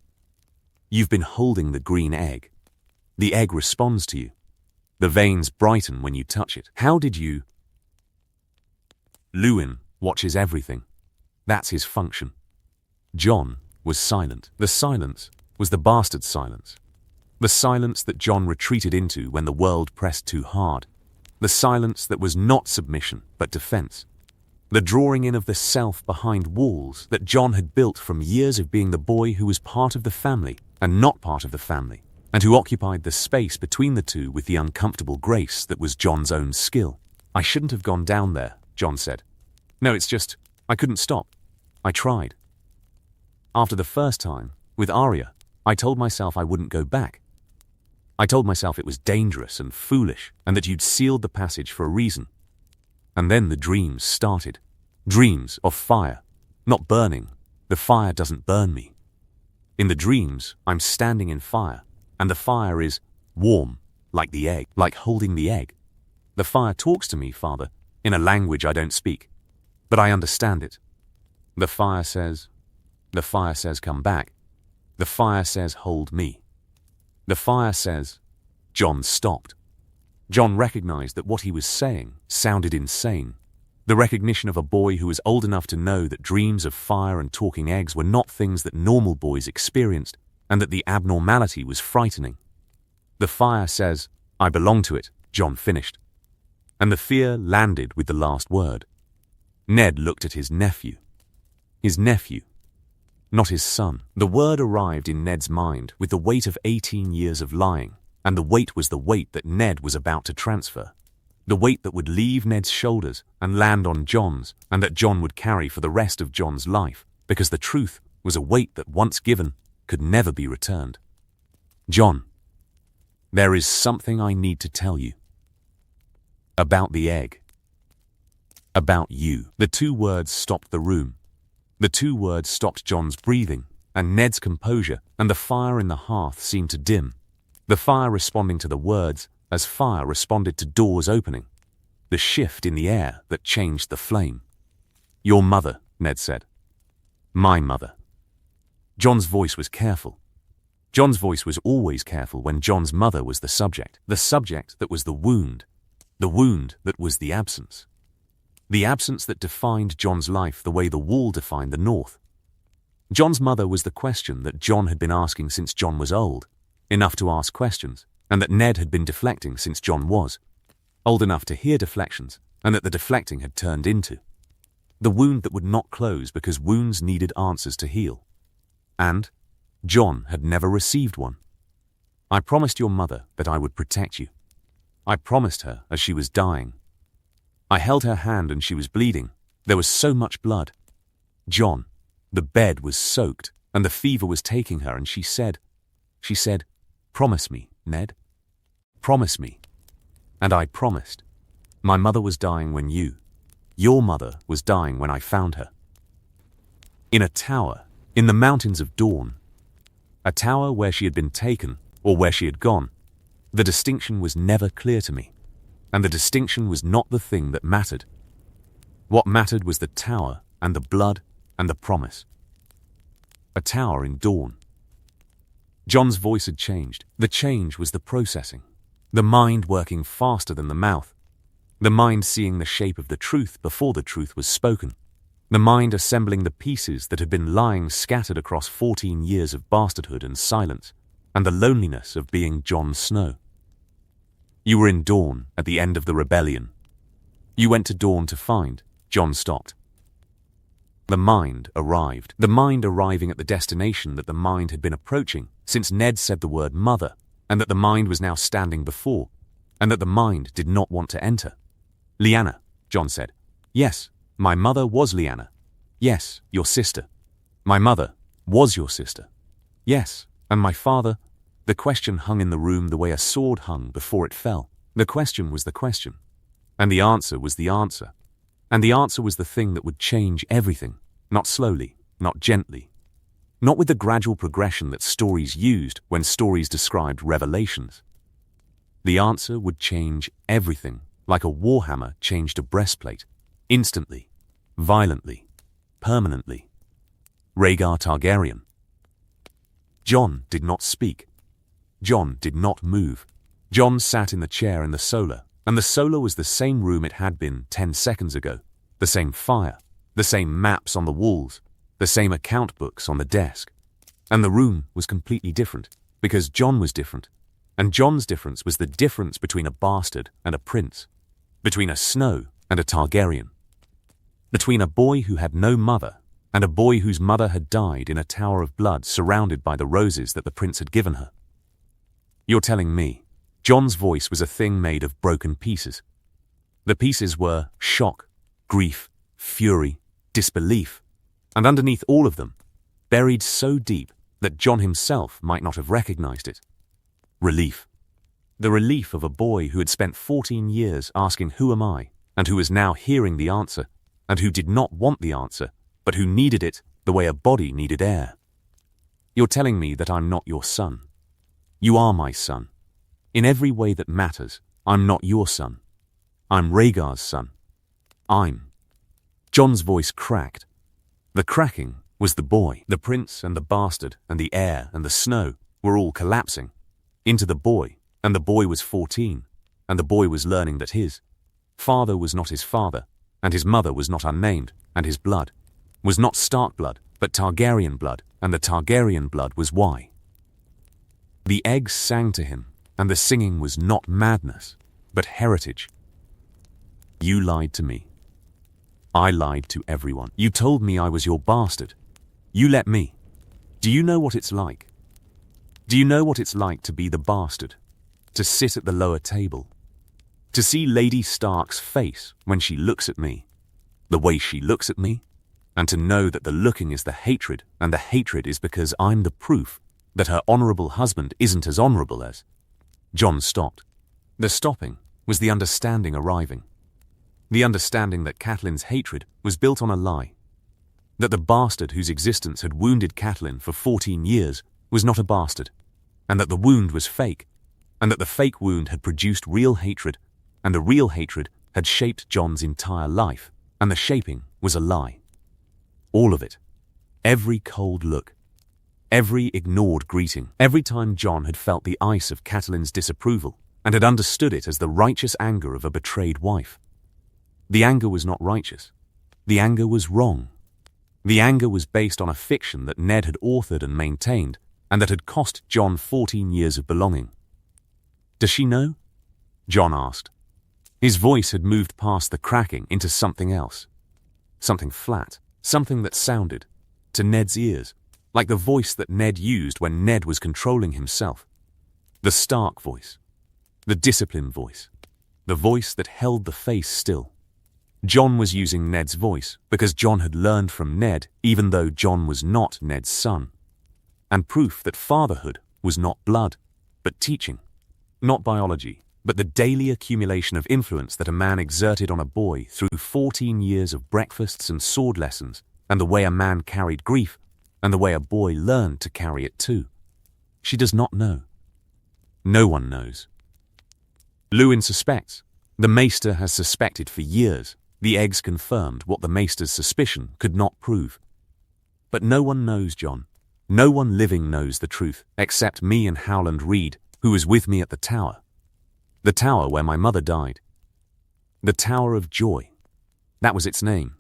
You've been holding the green egg. The egg responds to you. The veins brighten when you touch it. How did you? Lewin watches everything. That's his function. Jon was silent. The silence was the bastard silence. The silence that Jon retreated into when the world pressed too hard. The silence that was not submission, but defense. The drawing in of the self behind walls that Jon had built from years of being the boy who was part of the family and not part of the family, and who occupied the space between the two with the uncomfortable grace that was Jon's own skill. I shouldn't have gone down there, Jon said. No, it's just, I couldn't stop. I tried. After the first time, with Arya, I told myself I wouldn't go back. I told myself it was dangerous and foolish, and that you'd sealed the passage for a reason. And then the dreams started. Dreams of fire, not burning. The fire doesn't burn me. In the dreams, I'm standing in fire, and the fire is warm, like the egg, like holding the egg. The fire talks to me, Father, in a language I don't speak, but I understand it. The fire says, come back. The fire says, hold me. The fire says, Jon stopped. Jon recognized that what he was saying sounded insane. The recognition of a boy who was old enough to know that dreams of fire and talking eggs were not things that normal boys experienced, and that the abnormality was frightening. The fire says, I belong to it, Jon finished. And the fear landed with the last word. Ned looked at his nephew. His nephew, not his son. The word arrived in Ned's mind with the weight of 18 years of lying, and the weight was the weight that Ned was about to transfer. The weight that would leave Ned's shoulders and land on Jon's, and that Jon would carry for the rest of Jon's life, because the truth was a weight that once given could never be returned. Jon, there is something I need to tell you. About the egg. About you. The two words stopped the room. The two words stopped Jon's breathing, and Ned's composure, and the fire in the hearth seemed to dim. The fire responding to the words as fire responded to doors opening. The shift in the air that changed the flame. Your mother, Ned said. My mother. Jon's voice was careful. Jon's voice was always careful when Jon's mother was the subject that was the wound that was the absence. The absence that defined Jon's life the way the wall defined the North. Jon's mother was the question that Jon had been asking since Jon was old, enough to ask questions, and that Ned had been deflecting since Jon was, old enough to hear deflections, and that the deflecting had turned into. The wound that would not close because wounds needed answers to heal. And Jon had never received one. I promised your mother that I would protect you. I promised her as she was dying. I held her hand and she was bleeding. There was so much blood. Jon, the bed was soaked and the fever was taking her, and she said, promise me, Ned. Promise me. And I promised. My mother was dying when your mother was dying when I found her. In a tower, in the mountains of Dawn. A tower where she had been taken, or where she had gone. The distinction was never clear to me. And the distinction was not the thing that mattered. What mattered was the tower and the blood and the promise. A tower in Dawn. Jon's voice had changed. The change was the processing. The mind working faster than the mouth. The mind seeing the shape of the truth before the truth was spoken. The mind assembling the pieces that had been lying scattered across 14 years of bastardhood and silence, and the loneliness of being Jon Snow. You were in Dawn at the end of the rebellion. You went to Dawn to find. Jon stopped. The mind arrived. The mind arriving at the destination that the mind had been approaching since Ned said the word mother, and that the mind was now standing before, and that the mind did not want to enter. Lyanna, Jon said. Yes, my mother was Lyanna. Yes, your sister. My mother was your sister. Yes, and my father. The question hung in the room the way a sword hung before it fell. The question was the question. And the answer was the answer. And the answer was the thing that would change everything. Not slowly, not gently. Not with the gradual progression that stories used when stories described revelations. The answer would change everything, like a warhammer changed a breastplate. Instantly, violently, permanently. Rhaegar Targaryen. Jon did not speak. Jon did not move. Jon sat in the chair in the solar, and the solar was the same room it had been 10 seconds ago. The same fire, the same maps on the walls, the same account books on the desk. And the room was completely different, because Jon was different. And Jon's difference was the difference between a bastard and a prince, between a Snow and a Targaryen, between a boy who had no mother and a boy whose mother had died in a tower of blood surrounded by the roses that the prince had given her. You're telling me. Jon's voice was a thing made of broken pieces. The pieces were shock, grief, fury, disbelief, and underneath all of them, buried so deep that Jon himself might not have recognized it, relief. The relief of a boy who had spent 14 years asking who am I, and who was now hearing the answer, and who did not want the answer, but who needed it the way a body needed air. You're telling me that I'm not your son. You are my son. In every way that matters, I'm not your son. I'm Rhaegar's son. Jon's voice cracked. The cracking was the boy. The prince and the bastard and the heir and the Snow were all collapsing into the boy, and the boy was 14, and the boy was learning that his father was not his father, and his mother was not unnamed, and his blood was not Stark blood, but Targaryen blood, and the Targaryen blood was why. The eggs sang to him, and the singing was not madness, but heritage. You lied to me. I lied to everyone. You told me I was your bastard. You let me. Do you know what it's like? Do you know what it's like to be the bastard? To sit at the lower table? To see Lady Stark's face when she looks at me? The way she looks at me? And to know that the looking is the hatred, and the hatred is because I'm the proof that her honourable husband isn't as honourable as... Jon stopped. The stopping was the understanding arriving. The understanding that Catelyn's hatred was built on a lie. That the bastard whose existence had wounded Catelyn for 14 years was not a bastard, and that the wound was fake, and that the fake wound had produced real hatred, and the real hatred had shaped Jon's entire life, and the shaping was a lie. All of it. Every cold look. Every ignored greeting. Every time Jon had felt the ice of Catelyn's disapproval and had understood it as the righteous anger of a betrayed wife. The anger was not righteous. The anger was wrong. The anger was based on a fiction that Ned had authored and maintained, and that had cost Jon 14 years of belonging. Does she know? Jon asked. His voice had moved past the cracking into something else. Something flat. Something that sounded, to Ned's ears, like the voice that Ned used when Ned was controlling himself. The Stark voice. The disciplined voice. The voice that held the face still. Jon was using Ned's voice because Jon had learned from Ned even though Jon was not Ned's son. And proof that fatherhood was not blood, but teaching. Not biology, but the daily accumulation of influence that a man exerted on a boy through 14 years of breakfasts and sword lessons, and the way a man carried grief, and the way a boy learned to carry it too. She does not know. No one knows. Luwin suspects. The Maester has suspected for years. The eggs confirmed what the Maester's suspicion could not prove. But no one knows, Jon. No one living knows the truth, except me and Howland Reed, who was with me at the tower. The tower where my mother died. The Tower of Joy. That was its name.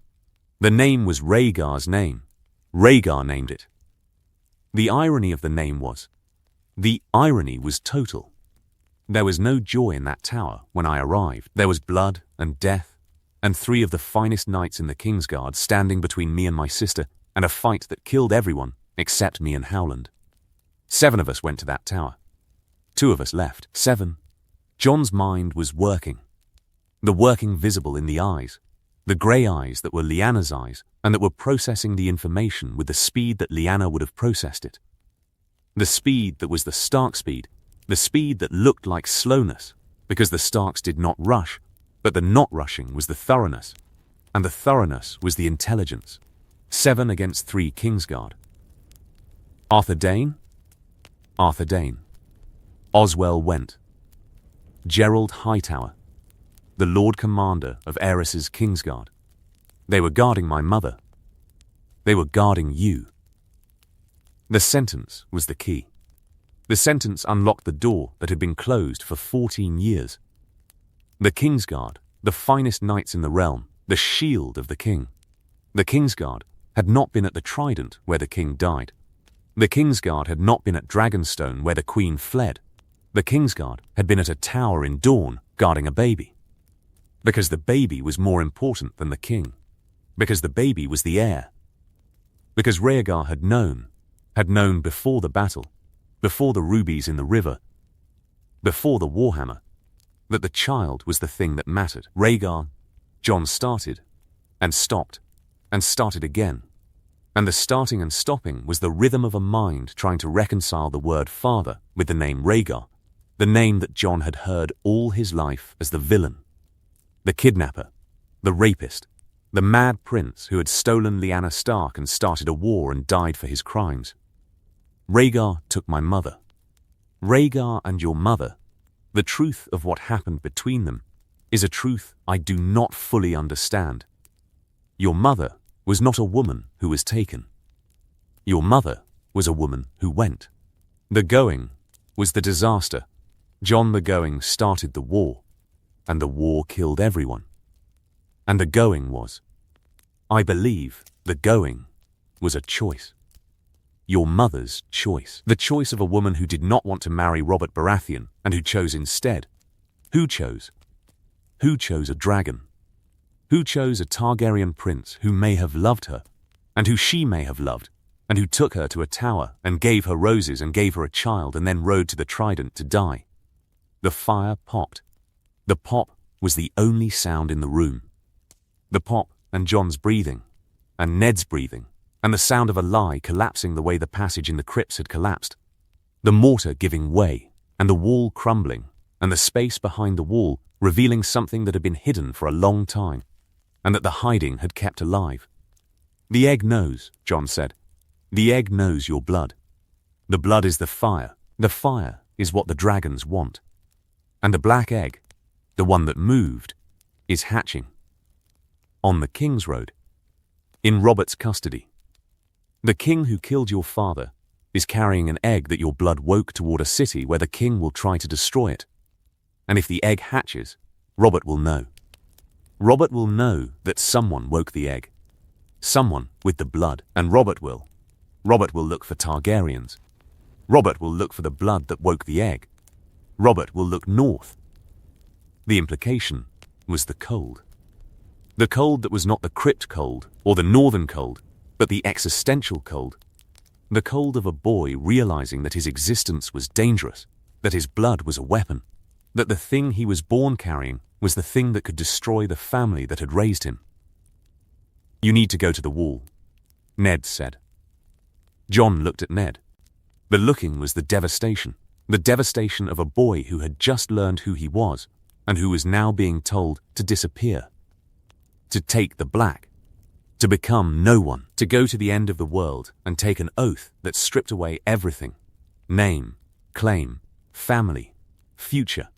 The name was Rhaegar's name. Rhaegar named it. The irony of the name was... The irony was total. There was no joy in that tower when I arrived. There was blood and death, and 3 of the finest knights in the Kingsguard standing between me and my sister, and a fight that killed everyone except me and Howland. 7 of us went to that tower. 2 of us left. 7. Jon's mind was working. The working visible in the eyes. The grey eyes that were Lyanna's eyes and that were processing the information with the speed that Lyanna would have processed it. The speed that was the Stark speed. The speed that looked like slowness because the Starks did not rush, but the not rushing was the thoroughness. And the thoroughness was the intelligence. 7 against 3 Kingsguard. Arthur Dayne? Arthur Dayne. Oswell Went. Gerald Hightower, the Lord Commander of Aerys's Kingsguard. They were guarding my mother. They were guarding you. The sentence was the key. The sentence unlocked the door that had been closed for 14 years. The Kingsguard, the finest knights in the realm, the shield of the king. The Kingsguard had not been at the Trident where the king died. The Kingsguard had not been at Dragonstone where the queen fled. The Kingsguard had been at a tower in Dawn guarding a baby. Because the baby was more important than the king. Because the baby was the heir. Because Rhaegar had known before the battle, before the rubies in the river, before the Warhammer, that the child was the thing that mattered. Rhaegar, Jon started, and stopped, and started again. And the starting and stopping was the rhythm of a mind trying to reconcile the word father with the name Rhaegar, the name that Jon had heard all his life as the villain, the kidnapper, the rapist, the mad prince who had stolen Lyanna Stark and started a war and died for his crimes. Rhaegar took my mother. Rhaegar and your mother, the truth of what happened between them, is a truth I do not fully understand. Your mother was not a woman who was taken. Your mother was a woman who went. The going was the disaster. Jon the Going started the war, and the war killed everyone. And the going was, I believe, the going was a choice. your mother's choice. The choice of a woman who did not want to marry Robert Baratheon and who chose instead. Who chose? Who chose a dragon? Who chose a Targaryen prince who may have loved her, and who she may have loved, and who took her to a tower and gave her roses and gave her a child and then rode to the Trident to die? The fire popped. The pop was the only sound in the room. The pop and Jon's breathing, and Ned's breathing, and the sound of a lie collapsing the way the passage in the crypts had collapsed. The mortar giving way, and the wall crumbling, and the space behind the wall revealing something that had been hidden for a long time, and that the hiding had kept alive. The egg knows, Jon said. The egg knows your blood. The blood is the fire. The fire is what the dragons want. And the black egg, the one that moved, is hatching. On the King's Road. In Robert's custody. The king who killed your father is carrying an egg that your blood woke toward a city where the king will try to destroy it. And if the egg hatches, Robert will know. Robert will know that someone woke the egg. Someone with the blood, and Robert will. Robert will look for Targaryens. Robert will look for the blood that woke the egg. Robert will look north. The implication was the cold. The cold that was not the crypt cold or the northern cold, but the existential cold. The cold of a boy realizing that his existence was dangerous, that his blood was a weapon, that the thing he was born carrying was the thing that could destroy the family that had raised him. You need to go to the wall, Ned said. Jon looked at Ned. The looking was the devastation of a boy who had just learned who he was and who was now being told to disappear, to take the black, to become no one, to go to the end of the world and take an oath that stripped away everything, name, claim, family, future,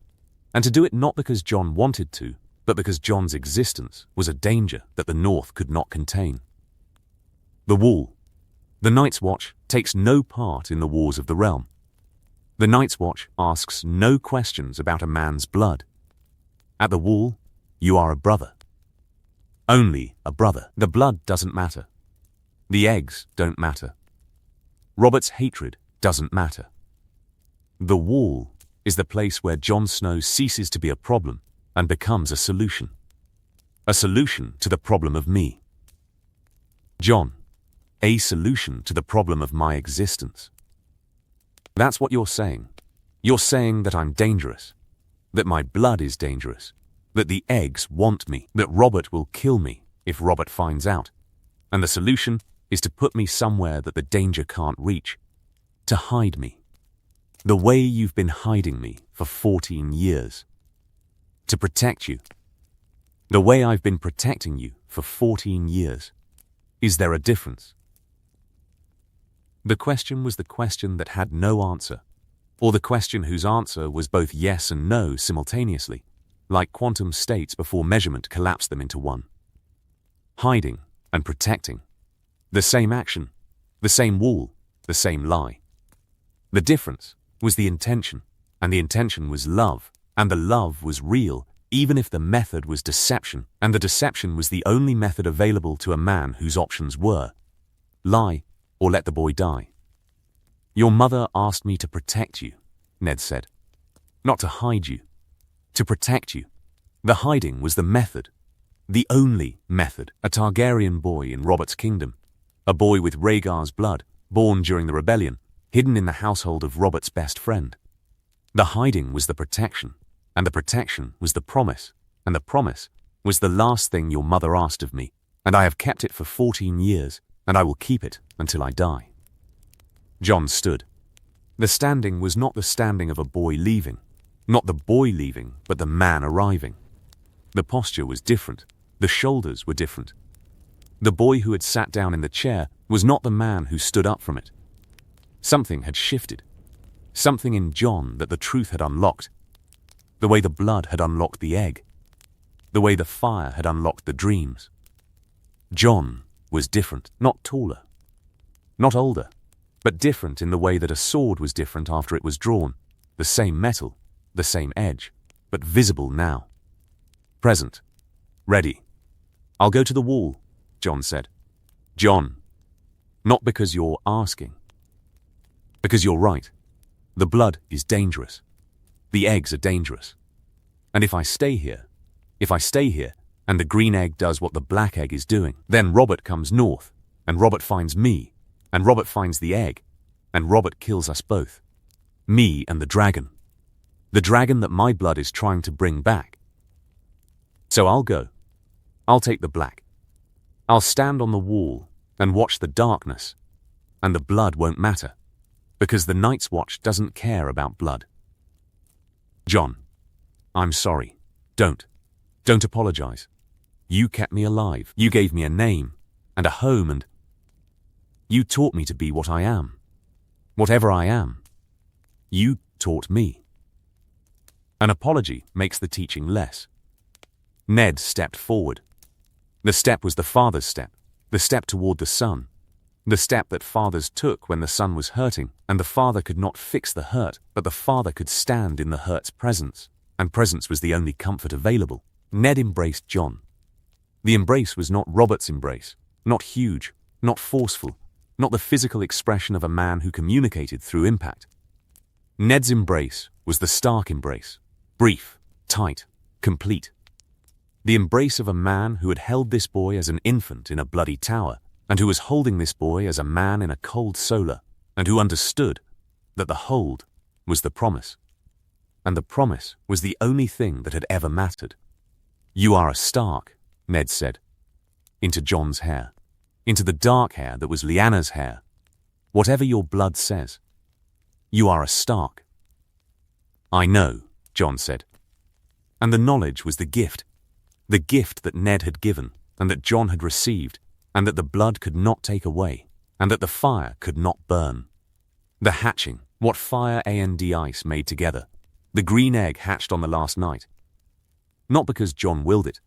and to do it not because Jon wanted to, but because Jon's existence was a danger that the North could not contain. The wall. The Night's Watch takes no part in the wars of the realm. The Night's Watch asks no questions about a man's blood. At the wall, you are a brother. Only a brother. The blood doesn't matter. The eggs don't matter. Robert's hatred doesn't matter. The wall is the place where Jon Snow ceases to be a problem and becomes a solution. A solution to the problem of me. Jon, a solution to the problem of my existence. That's what you're saying. You're saying that I'm dangerous, that my blood is dangerous, that the eggs want me, that Robert will kill me if Robert finds out, and the solution is to put me somewhere that the danger can't reach, to hide me, the way you've been hiding me for 14 years, to protect you, the way I've been protecting you for 14 years. Is there a difference? The question was the question that had no answer, or the question whose answer was both yes and no simultaneously, like quantum states before measurement collapsed them into one. Hiding and protecting. The same action, the same wall, the same lie. The difference was the intention, and the intention was love, and the love was real, even if the method was deception, and the deception was the only method available to a man whose options were lie or let the boy die. Your mother asked me to protect you, Ned said. Not to hide you. To protect you. The hiding was the method. The only method. A Targaryen boy in Robert's kingdom. A boy with Rhaegar's blood, born during the rebellion, hidden in the household of Robert's best friend. The hiding was the protection, and the protection was the promise, and the promise was the last thing your mother asked of me, and I have kept it for 14 years, and I will keep it until I die. Jon stood. The standing was not the standing of a boy leaving, not the boy leaving, but the man arriving. The posture was different, the shoulders were different. The boy who had sat down in the chair was not the man who stood up from it. Something had shifted, something in Jon that the truth had unlocked, the way the blood had unlocked the egg, the way the fire had unlocked the dreams. Jon was different, not taller, not older, but different in the way that a sword was different after it was drawn, the same metal, the same edge, but visible now. Present. Ready. I'll go to the wall, Jon said. Jon. Not because you're asking, Because you're right. The blood is dangerous. The eggs are dangerous. And if I stay here, and the green egg does what the black egg is doing, then Robert comes north, and Robert finds me, and Robert finds the egg, and Robert kills us both. Me and the dragon. The dragon that my blood is trying to bring back. So I'll go. I'll take the black. I'll stand on the wall and watch the darkness, and the blood won't matter, because the Night's Watch doesn't care about blood. Jon, I'm sorry. Don't apologize. You kept me alive. You gave me a name and a home, and you taught me to be what I am. Whatever I am, you taught me. An apology makes the teaching less. Ned stepped forward. The step was the father's step, the step toward the son, the step that fathers took when the son was hurting, and the father could not fix the hurt, but the father could stand in the hurt's presence, and presence was the only comfort available. Ned embraced Jon. The embrace was not Robert's embrace, not huge, not forceful, not the physical expression of a man who communicated through impact. Ned's embrace was the Stark embrace, brief, tight, complete. The embrace of a man who had held this boy as an infant in a bloody tower, and who was holding this boy as a man in a cold solar, and who understood that the hold was the promise. And the promise was the only thing that had ever mattered. You are a Stark, Ned said, into Jon's hair, into the dark hair that was Lyanna's hair. Whatever your blood says, you are a Stark. I know, Jon said. And the knowledge was the gift that Ned had given, and that Jon had received, and that the blood could not take away, and that the fire could not burn. The hatching, what fire and ice made together. The green egg hatched on the last night. Not because Jon willed it,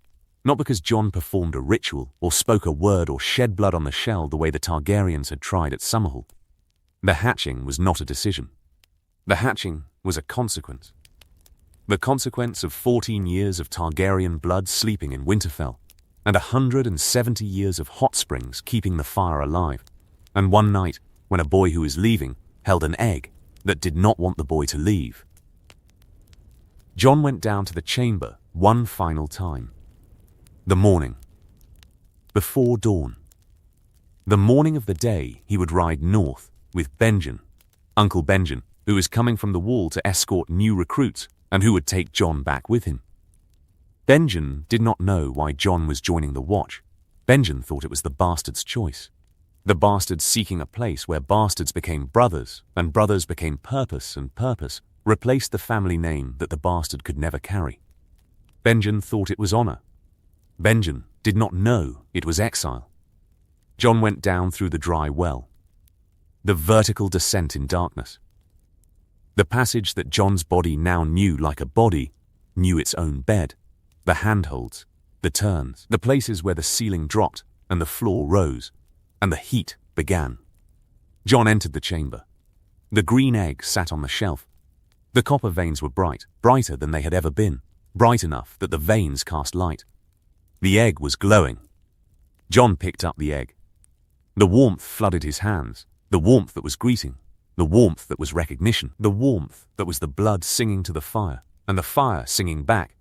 not because Jon performed a ritual, or spoke a word, or shed blood on the shell the way the Targaryens had tried at Summerhall. The hatching was not a decision. The hatching was a consequence. The consequence of 14 years of Targaryen blood sleeping in Winterfell, and 170 years of hot springs keeping the fire alive, and one night when a boy who was leaving held an egg that did not want the boy to leave. Jon went down to the chamber one final time. The morning. Before dawn. The morning of the day he would ride north with Benjen, Uncle Benjen, who was coming from the wall to escort new recruits and who would take Jon back with him. Benjen did not know why Jon was joining the watch. Benjen thought it was the bastard's choice. The bastards seeking a place where bastards became brothers, and brothers became purpose, and purpose replaced the family name that the bastard could never carry. Benjen thought it was honor. Benjen did not know it was exile. Jon went down through the dry well. The vertical descent in darkness. The passage that Jon's body now knew like a body, knew its own bed, the handholds, the turns, the places where the ceiling dropped and the floor rose, and the heat began. Jon entered the chamber. The green egg sat on the shelf. The copper veins were bright, brighter than they had ever been, bright enough that the veins cast light. The egg was glowing. Jon picked up the egg. The warmth flooded his hands, the warmth that was greeting, the warmth that was recognition, the warmth that was the blood singing to the fire, and the fire singing back.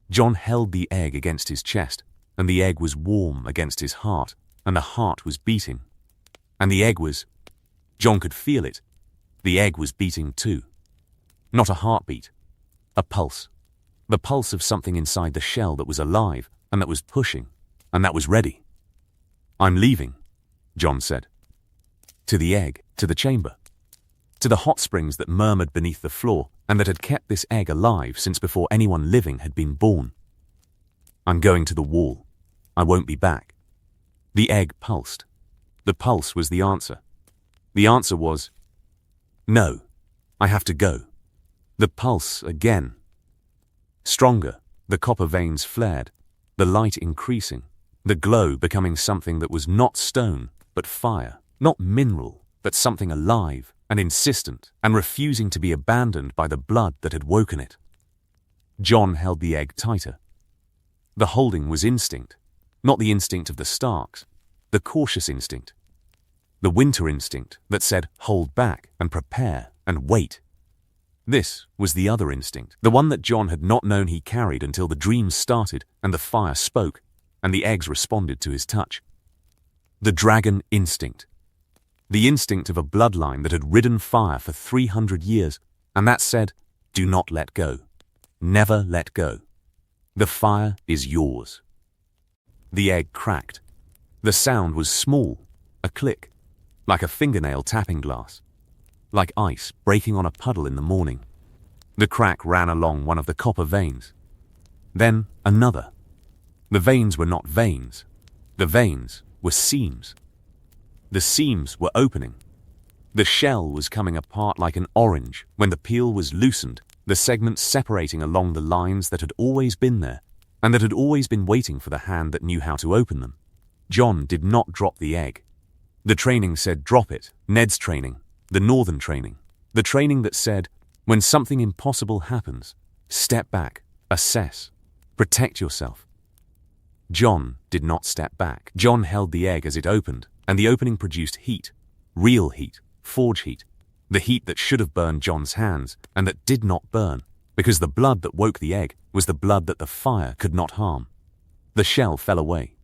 Jon held the egg against his chest, and the egg was warm against his heart, and the heart was beating. And the egg was... Jon could feel it. The egg was beating too. Not a heartbeat, a pulse. The pulse of something inside the shell that was alive, and that was pushing, and that was ready. I'm leaving, Jon said. To the egg, to the chamber. To the hot springs that murmured beneath the floor and that had kept this egg alive since before anyone living had been born. I'm going to the wall. I won't be back. The egg pulsed. The pulse was the answer. The answer was, no, I have to go. The pulse again. Stronger, the copper veins flared, the light increasing, the glow becoming something that was not stone, but fire, not mineral, but something alive and insistent and refusing to be abandoned by the blood that had woken it. Jon held the egg tighter. The holding was instinct, not the instinct of the Starks, the cautious instinct. the winter instinct that said hold back and prepare and wait. This was the other instinct, the one that Jon had not known he carried until the dreams started and the fire spoke and the eggs responded to his touch. The dragon instinct. The instinct of a bloodline that had ridden fire for 300 years, and that said, do not let go. Never let go. The fire is yours. The egg cracked. The sound was small, a click, like a fingernail tapping glass, like ice breaking on a puddle in the morning. The crack ran along one of the copper veins. Then another. The veins were not veins. The veins were seams. The seams were opening. The shell was coming apart like an orange when the peel was loosened, the segments separating along the lines that had always been there and that had always been waiting for the hand that knew how to open them. Jon did not drop the egg. The training said drop it, Ned's training, the northern training, the training that said, when something impossible happens, step back, assess, protect yourself. Jon did not step back. Jon held the egg as it opened, and the opening produced heat, real heat, forge heat, the heat that should have burned Jon's hands and that did not burn, because the blood that woke the egg was the blood that the fire could not harm. The shell fell away.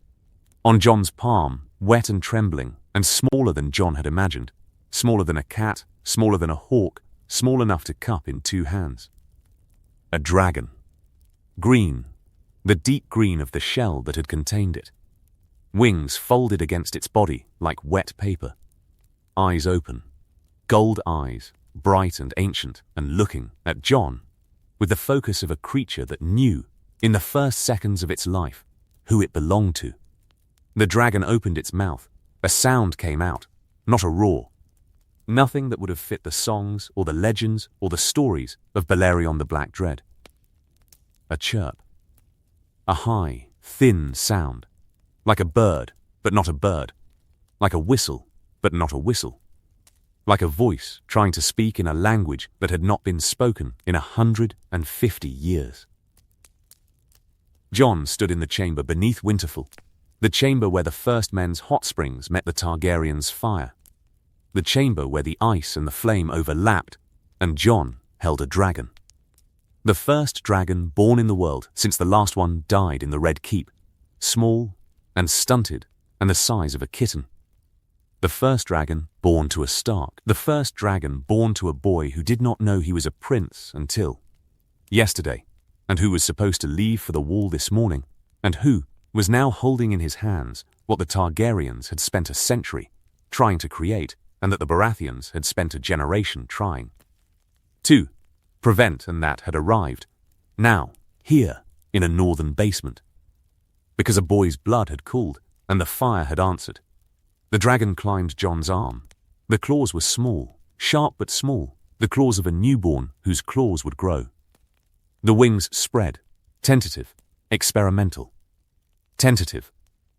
On Jon's palm, wet and trembling, and smaller than Jon had imagined, smaller than a cat, smaller than a hawk, small enough to cup in 2 hands. A dragon. Green, the deep green of the shell that had contained it. Wings folded against its body like wet paper. Eyes open. Gold eyes, bright and ancient, and looking at Jon with the focus of a creature that knew, in the first seconds of its life, who it belonged to. The dragon opened its mouth. A sound came out, not a roar. Nothing that would have fit the songs or the legends or the stories of Balerion the Black Dread. A chirp. A high, thin sound. Like a bird, but not a bird. Like a whistle, but not a whistle. Like a voice trying to speak in a language that had not been spoken in 150 years. Jon stood in the chamber beneath Winterfell, the chamber where the first men's hot springs met the Targaryens' fire, the chamber where the ice and the flame overlapped, and Jon held a dragon. The first dragon born in the world since the last one died in the Red Keep, small and stunted and the size of a kitten. The first dragon born to a Stark. The first dragon born to a boy who did not know he was a prince until yesterday, and who was supposed to leave for the wall this morning, and who was now holding in his hands what the Targaryens had spent a century trying to create and that the Baratheons had spent a generation trying to prevent, and that had arrived, now, here, in a northern basement. Because a boy's blood had cooled and the fire had answered. The dragon climbed Jon's arm. The claws were small, sharp but small, the claws of a newborn whose claws would grow. The wings spread, tentative, experimental. Tentative,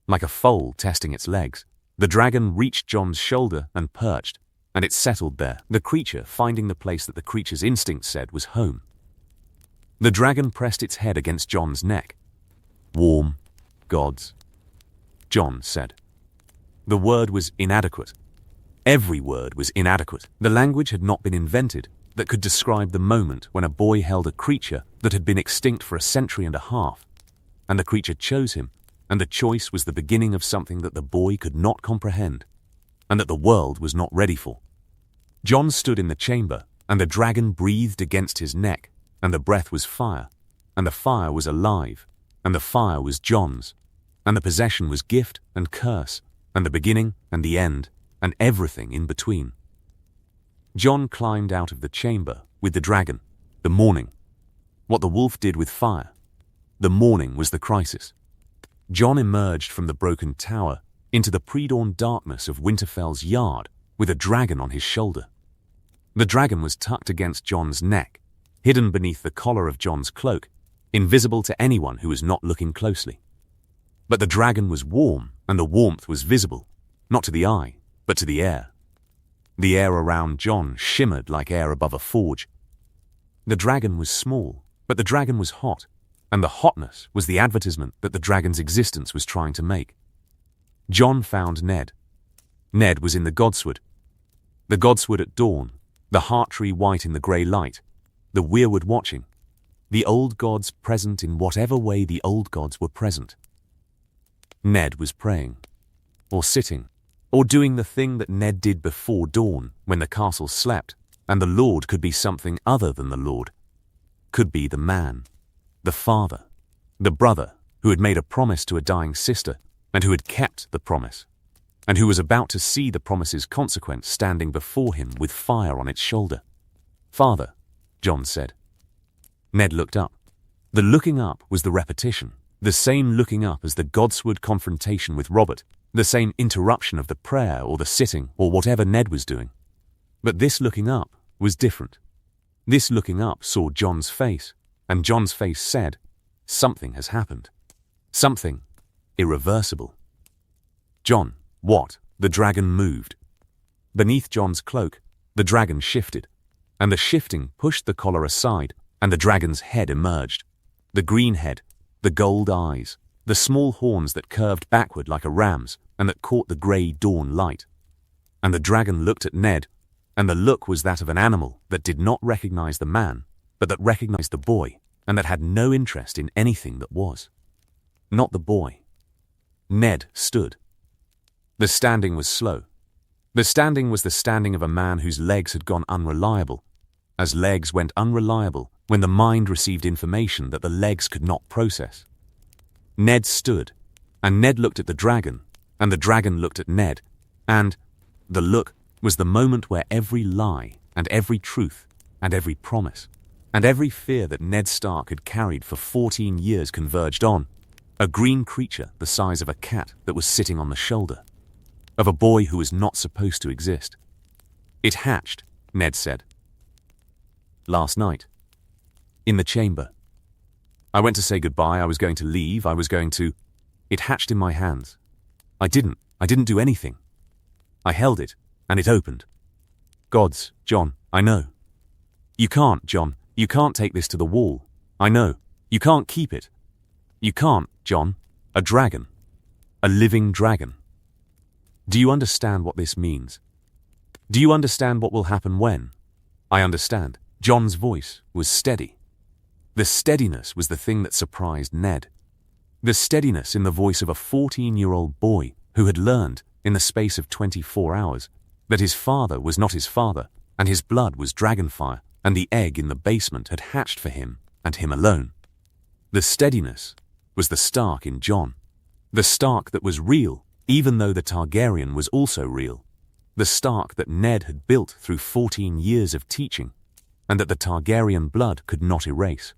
like a foal testing its legs. The dragon reached Jon's shoulder and perched, and it settled there, the creature finding the place that the creature's instinct said was home. The dragon pressed its head against Jon's neck. Warm, gods, Jon said. The word was inadequate. Every word was inadequate. The language had not been invented that could describe the moment when a boy held a creature that had been extinct for a century and a half, and the creature chose him, and the choice was the beginning of something that the boy could not comprehend, and that the world was not ready for. Jon stood in the chamber, and the dragon breathed against his neck, and the breath was fire, and the fire was alive, and the fire was Jon's, and the possession was gift and curse, and the beginning and the end, and everything in between. Jon climbed out of the chamber with the dragon, the morning. What the wolf did with fire. The morning was the crisis. Jon emerged from the broken tower into the pre-dawn darkness of Winterfell's yard with a dragon on his shoulder. The dragon was tucked against Jon's neck, hidden beneath the collar of Jon's cloak, invisible to anyone who was not looking closely. But the dragon was warm, and the warmth was visible, not to the eye, but to the air. The air around Jon shimmered like air above a forge. The dragon was small, but the dragon was hot, and the hotness was the advertisement that the dragon's existence was trying to make. Jon found Ned. Ned was in the godswood. The godswood at dawn, the heart tree white in the grey light, the weirwood watching, the old gods present in whatever way the old gods were present. Ned was praying, or sitting, or doing the thing that Ned did before dawn when the castle slept, and the Lord could be something other than the Lord. Could be the man, the father, the brother who had made a promise to a dying sister and who had kept the promise, and who was about to see the promise's consequence standing before him with fire on its shoulder. "Father," Jon said. Ned looked up. The looking up was the repetition, the same looking up as the godswood confrontation with Robert, the same interruption of the prayer or the sitting or whatever Ned was doing. But this looking up was different. This looking up saw Jon's face, and Jon's face said, "Something has happened. Something irreversible." "Jon, what?" The dragon moved. Beneath Jon's cloak, the dragon shifted, and the shifting pushed the collar aside, and the dragon's head emerged. The green head, the gold eyes, the small horns that curved backward like a ram's and that caught the grey dawn light. And the dragon looked at Ned, and the look was that of an animal that did not recognize the man, but that recognized the boy, and that had no interest in anything that was. Not the boy. Ned stood. The standing was slow. The standing was the standing of a man whose legs had gone unreliable, as legs went unreliable when the mind received information that the legs could not process. Ned stood, and Ned looked at the dragon, and the dragon looked at Ned, and the look was the moment where every lie and every truth and every promise and every fear that Ned Stark had carried for 14 years converged on a green creature the size of a cat that was sitting on the shoulder of a boy who was not supposed to exist. "It hatched," Ned said. "Last night. In the chamber. I went to say goodbye, I was going to leave, I was going to... It hatched in my hands. I didn't do anything. I held it, and it opened. Gods, Jon, I know. You can't, Jon, you can't take this to the wall. I know. You can't keep it. You can't, Jon. A dragon. A living dragon. Do you understand what this means? Do you understand what will happen when? I understand." Jon's voice was steady. The steadiness was the thing that surprised Ned. The steadiness in the voice of a 14-year-old boy who had learned, in the space of 24 hours, that his father was not his father, and his blood was dragonfire, and the egg in the basement had hatched for him, and him alone. The steadiness was the Stark in Jon. The Stark that was real, even though the Targaryen was also real. The Stark that Ned had built through 14 years of teaching, and that the Targaryen blood could not erase.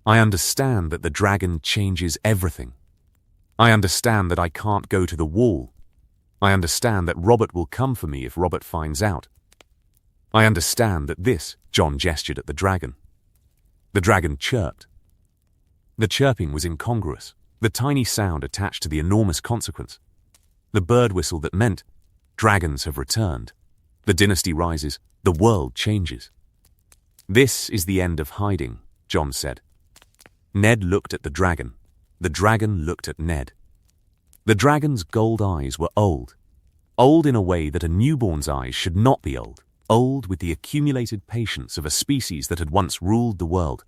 I understand that the dragon changes everything. I understand that I can't go to the wall. I understand that Robert will come for me if Robert finds out. I understand that this, Jon gestured at the dragon. The dragon chirped. The chirping was incongruous, the tiny sound attached to the enormous consequence. The bird whistle that meant, dragons have returned. The dynasty rises, the world changes. "This is the end of hiding," Jon said. Ned looked at the dragon. The dragon looked at Ned. The dragon's gold eyes were old. Old in a way that a newborn's eyes should not be old. Old with the accumulated patience of a species that had once ruled the world,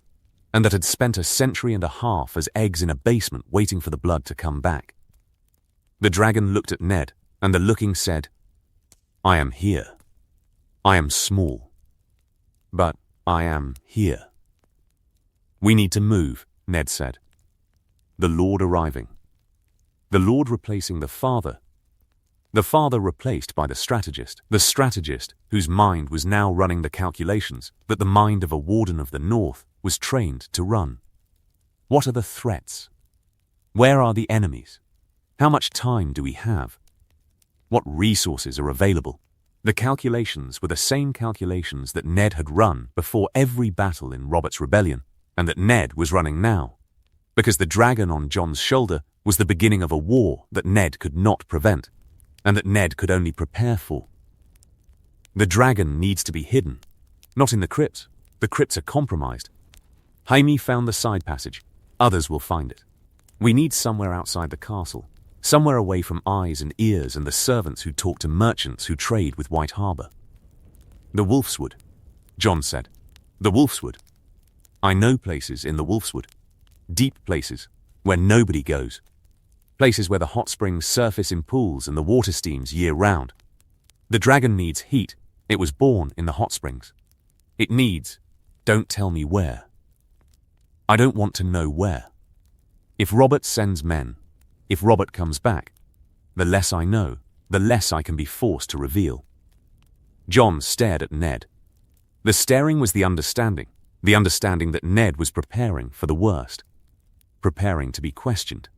and that had spent a century and a half as eggs in a basement waiting for the blood to come back. The dragon looked at Ned, and the looking said, "I am here. I am small. But I am here." "We need to move," Ned said. The Lord arriving. The Lord replacing the Father. The Father replaced by the strategist whose mind was now running the calculations that the mind of a warden of the North was trained to run. What are the threats? Where are the enemies? How much time do we have? What resources are available? The calculations were the same calculations that Ned had run before every battle in Robert's rebellion, and that Ned was running now, because the dragon on Jon's shoulder was the beginning of a war that Ned could not prevent, and that Ned could only prepare for. The dragon needs to be hidden, not in the crypts. The crypts are compromised. Jaime found the side passage. Others will find it. We need somewhere outside the castle. somewhere away from eyes and ears and the servants who talk to merchants who trade with White Harbor. The Wolfswood, Jon said. The Wolfswood. I know places in the Wolfswood. Deep places, where nobody goes. Places where the hot springs surface in pools and the water steams year-round. The dragon needs heat. It was born in the hot springs. It needs, don't tell me where. I don't want to know where. If Robert sends men, if Robert comes back, the less I know, the less I can be forced to reveal. Jon stared at Ned. The staring was the understanding that Ned was preparing for the worst. Preparing to be questioned.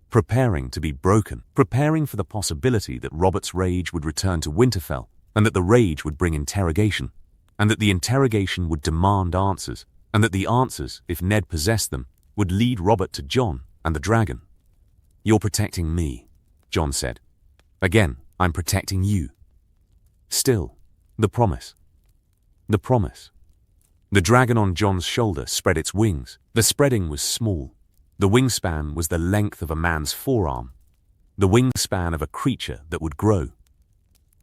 Preparing to be broken. Preparing for the possibility that Robert's rage would return to Winterfell, and that the rage would bring interrogation, and that the interrogation would demand answers, and that the answers, if Ned possessed them, would lead Robert to Jon and the dragon. You're protecting me, Jon said. Again, I'm protecting you. Still, the promise. The promise. The dragon on Jon's shoulder spread its wings. The spreading was small. The wingspan was the length of a man's forearm. The wingspan of a creature that would grow.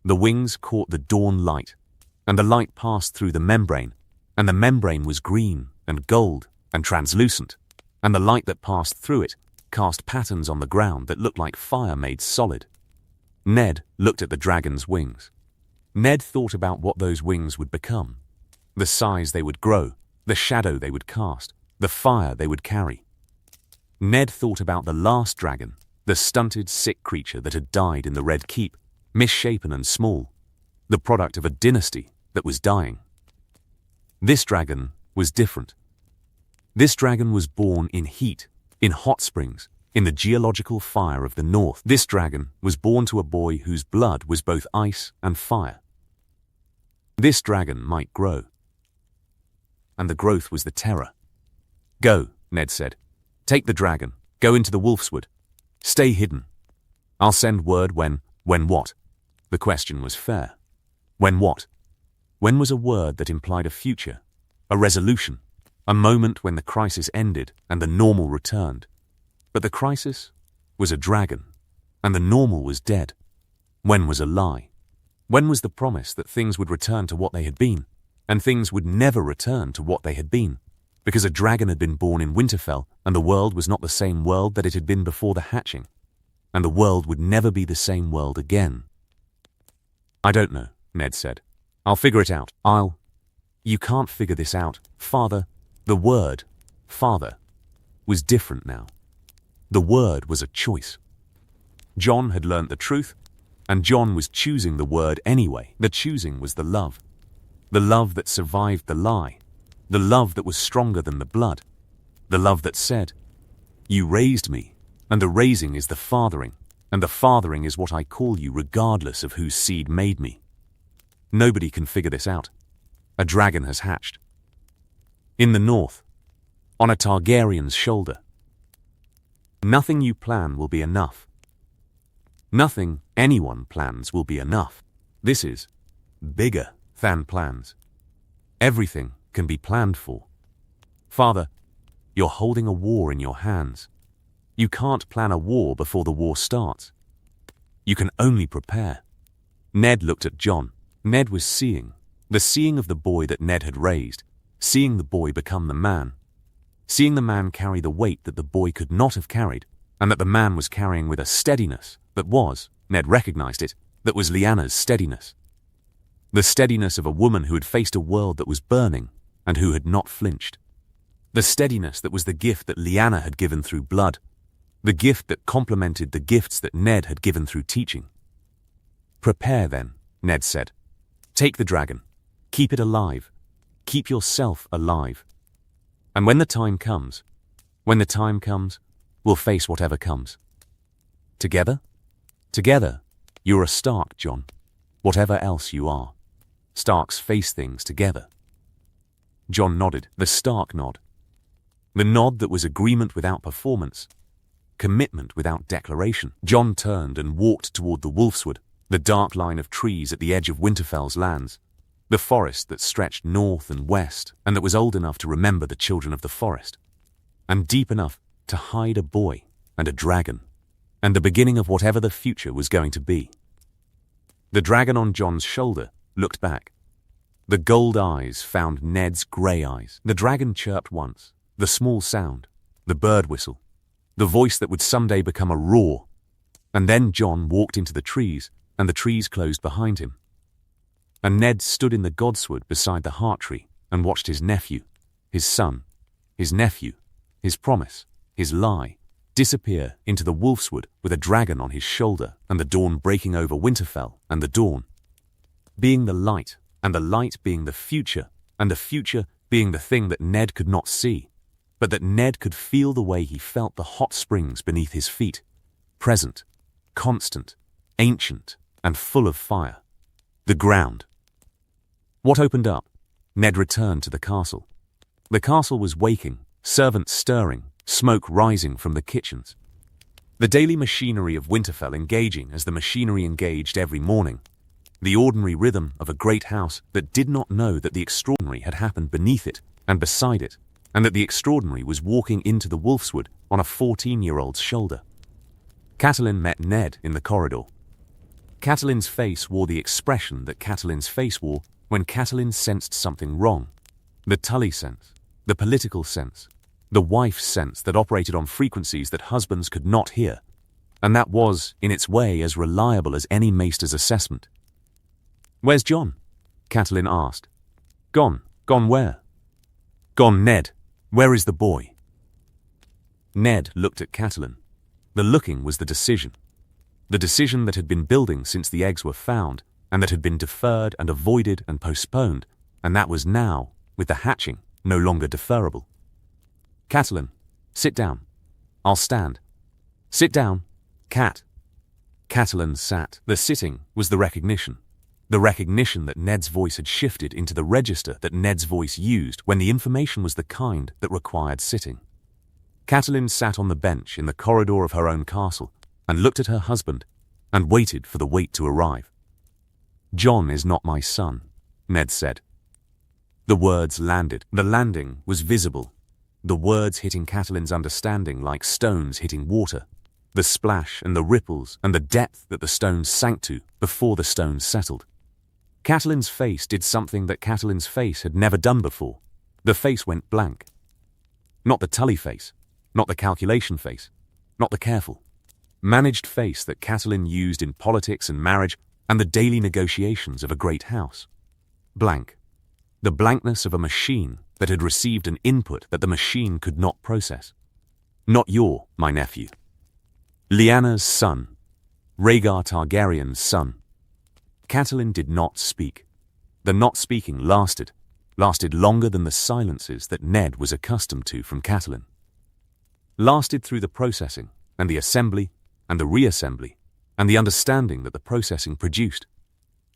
The wings caught the dawn light, and the light passed through the membrane, and the membrane was green and gold and translucent, and the light that passed through it cast patterns on the ground that looked like fire made solid. Ned looked at the dragon's wings. Ned thought about what those wings would become, the size they would grow, the shadow they would cast, the fire they would carry. Ned thought about the last dragon, the stunted, sick creature that had died in the Red Keep, misshapen and small, the product of a dynasty that was dying. This dragon was different. This dragon was born in heat, in hot springs, in the geological fire of the north. This dragon was born to a boy whose blood was both ice and fire. This dragon might grow. And the growth was the terror. Go, Ned said. Take the dragon. Go into the Wolfswood. Stay hidden. I'll send word when what? The question was fair. When what? When was a word that implied a future, a resolution, a moment when the crisis ended and the normal returned. But the crisis was a dragon, and the normal was dead. When was a lie? When was the promise that things would return to what they had been, and things would never return to what they had been, because a dragon had been born in Winterfell, and the world was not the same world that it had been before the hatching, and the world would never be the same world again? I don't know, Ned said. I'll figure it out. You can't figure this out, Father. The word, Father, was different now. The word was a choice. Jon had learnt the truth, and Jon was choosing the word anyway. The choosing was the love that survived the lie, the love that was stronger than the blood, the love that said, you raised me, and the raising is the fathering, and the fathering is what I call you regardless of whose seed made me. Nobody can figure this out. A dragon has hatched. In the north, on a Targaryen's shoulder. Nothing you plan will be enough. Nothing anyone plans will be enough. This is bigger than plans. Everything can be planned for. Father, you're holding a war in your hands. You can't plan a war before the war starts. You can only prepare. Ned looked at Jon. Ned was seeing, the seeing of the boy that Ned had raised, seeing the boy become the man, seeing the man carry the weight that the boy could not have carried, and that the man was carrying with a steadiness that was, Ned recognized it, that was Lyanna's steadiness. The steadiness of a woman who had faced a world that was burning and who had not flinched. The steadiness that was the gift that Lyanna had given through blood, the gift that complemented the gifts that Ned had given through teaching. Prepare then, Ned said. Take the dragon. Keep it alive. Keep yourself alive. And when the time comes, we'll face whatever comes. Together? Together, you're a Stark, Jon. Whatever else you are. Starks face things together. Jon nodded, the Stark nod. The nod that was agreement without performance, commitment without declaration. Jon turned and walked toward the Wolfswood, the dark line of trees at the edge of Winterfell's lands, the forest that stretched north and west and that was old enough to remember the children of the forest, and deep enough to hide a boy and a dragon and the beginning of whatever the future was going to be. The dragon on Jon's shoulder looked back. The gold eyes found Ned's grey eyes. The dragon chirped once, the small sound, the bird whistle, the voice that would someday become a roar. And then Jon walked into the trees, and the trees closed behind him. And Ned stood in the godswood beside the heart tree and watched his nephew, his son, his nephew, his promise, his lie, disappear into the wolfswood with a dragon on his shoulder and the dawn breaking over Winterfell and the dawn being the light and the light being the future and the future being the thing that Ned could not see, but that Ned could feel the way he felt the hot springs beneath his feet, present, constant, ancient, and full of fire. The ground. What opened up? Ned returned to the castle. The castle was waking, servants stirring, smoke rising from the kitchens. The daily machinery of Winterfell engaging as the machinery engaged every morning. The ordinary rhythm of a great house that did not know that the extraordinary had happened beneath it and beside it, and that the extraordinary was walking into the wolfswood on a 14-year-old's shoulder. Catelyn met Ned in the corridor. Catelyn's face wore the expression that Catelyn's face wore when Catelyn sensed something wrong. The Tully sense, the political sense, the wife sense that operated on frequencies that husbands could not hear, and that was, in its way, as reliable as any maester's assessment. "Where's Jon?" Catelyn asked. "Gone. Gone where?" "Gone, Ned. Where is the boy?" Ned looked at Catelyn. The looking was the decision. The decision that had been building since the eggs were found, and that had been deferred and avoided and postponed, and that was now, with the hatching, no longer deferrable. "Catelyn, sit down." "I'll stand." "Sit down, Cat." Catelyn sat. The sitting was the recognition. The recognition that Ned's voice had shifted into the register that Ned's voice used when the information was the kind that required sitting. Catelyn sat on the bench in the corridor of her own castle and looked at her husband and waited for the wait to arrive. "Jon is not my son," Ned said. The words landed. The landing was visible. The words hitting Catelyn's understanding like stones hitting water. The splash and the ripples and the depth that the stones sank to before the stones settled. Catelyn's face did something that Catelyn's face had never done before. The face went blank. Not the Tully face, not the calculation face, not the careful, managed face that Catelyn used in politics and marriage and the daily negotiations of a great house. Blank. The blankness of a machine that had received an input that the machine could not process. "Not my nephew. Lyanna's son. Rhaegar Targaryen's son." Catelyn did not speak. The not speaking lasted longer than the silences that Ned was accustomed to from Catelyn. Lasted through the processing, and the assembly, and the reassembly, and the understanding that the processing produced.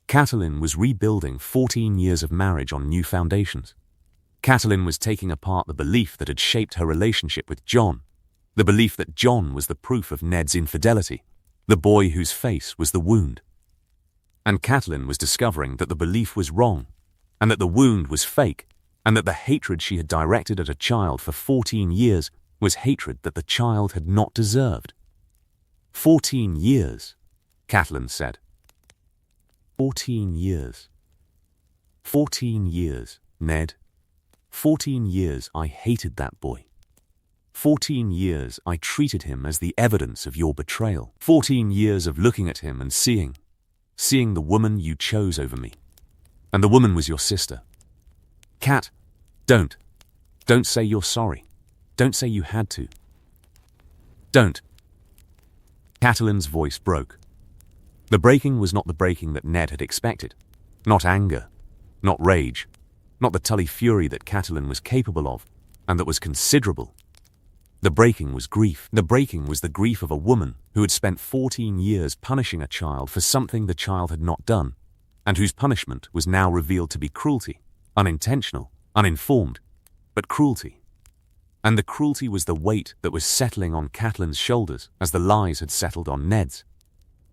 Catelyn was rebuilding 14 years of marriage on new foundations. Catelyn was taking apart the belief that had shaped her relationship with Jon, the belief that Jon was the proof of Ned's infidelity, the boy whose face was the wound. And Catelyn was discovering that the belief was wrong, and that the wound was fake, and that the hatred she had directed at a child for 14 years was hatred that the child had not deserved. 14 years, Catelyn said. 14 years. 14 years, Ned. 14 years I hated that boy. 14 years I treated him as the evidence of your betrayal. 14 years of looking at him and seeing the woman you chose over me. And the woman was your sister. Cat, don't say you're sorry. Don't say you had to. Don't. Catelyn's voice broke. The breaking was not the breaking that Ned had expected. Not anger, not rage, not the Tully fury that Catelyn was capable of, and that was considerable. The breaking was grief. The breaking was the grief of a woman who had spent 14 years punishing a child for something the child had not done, and whose punishment was now revealed to be cruelty, unintentional, uninformed, but cruelty. And the cruelty was the weight that was settling on Catelyn's shoulders as the lies had settled on Ned's.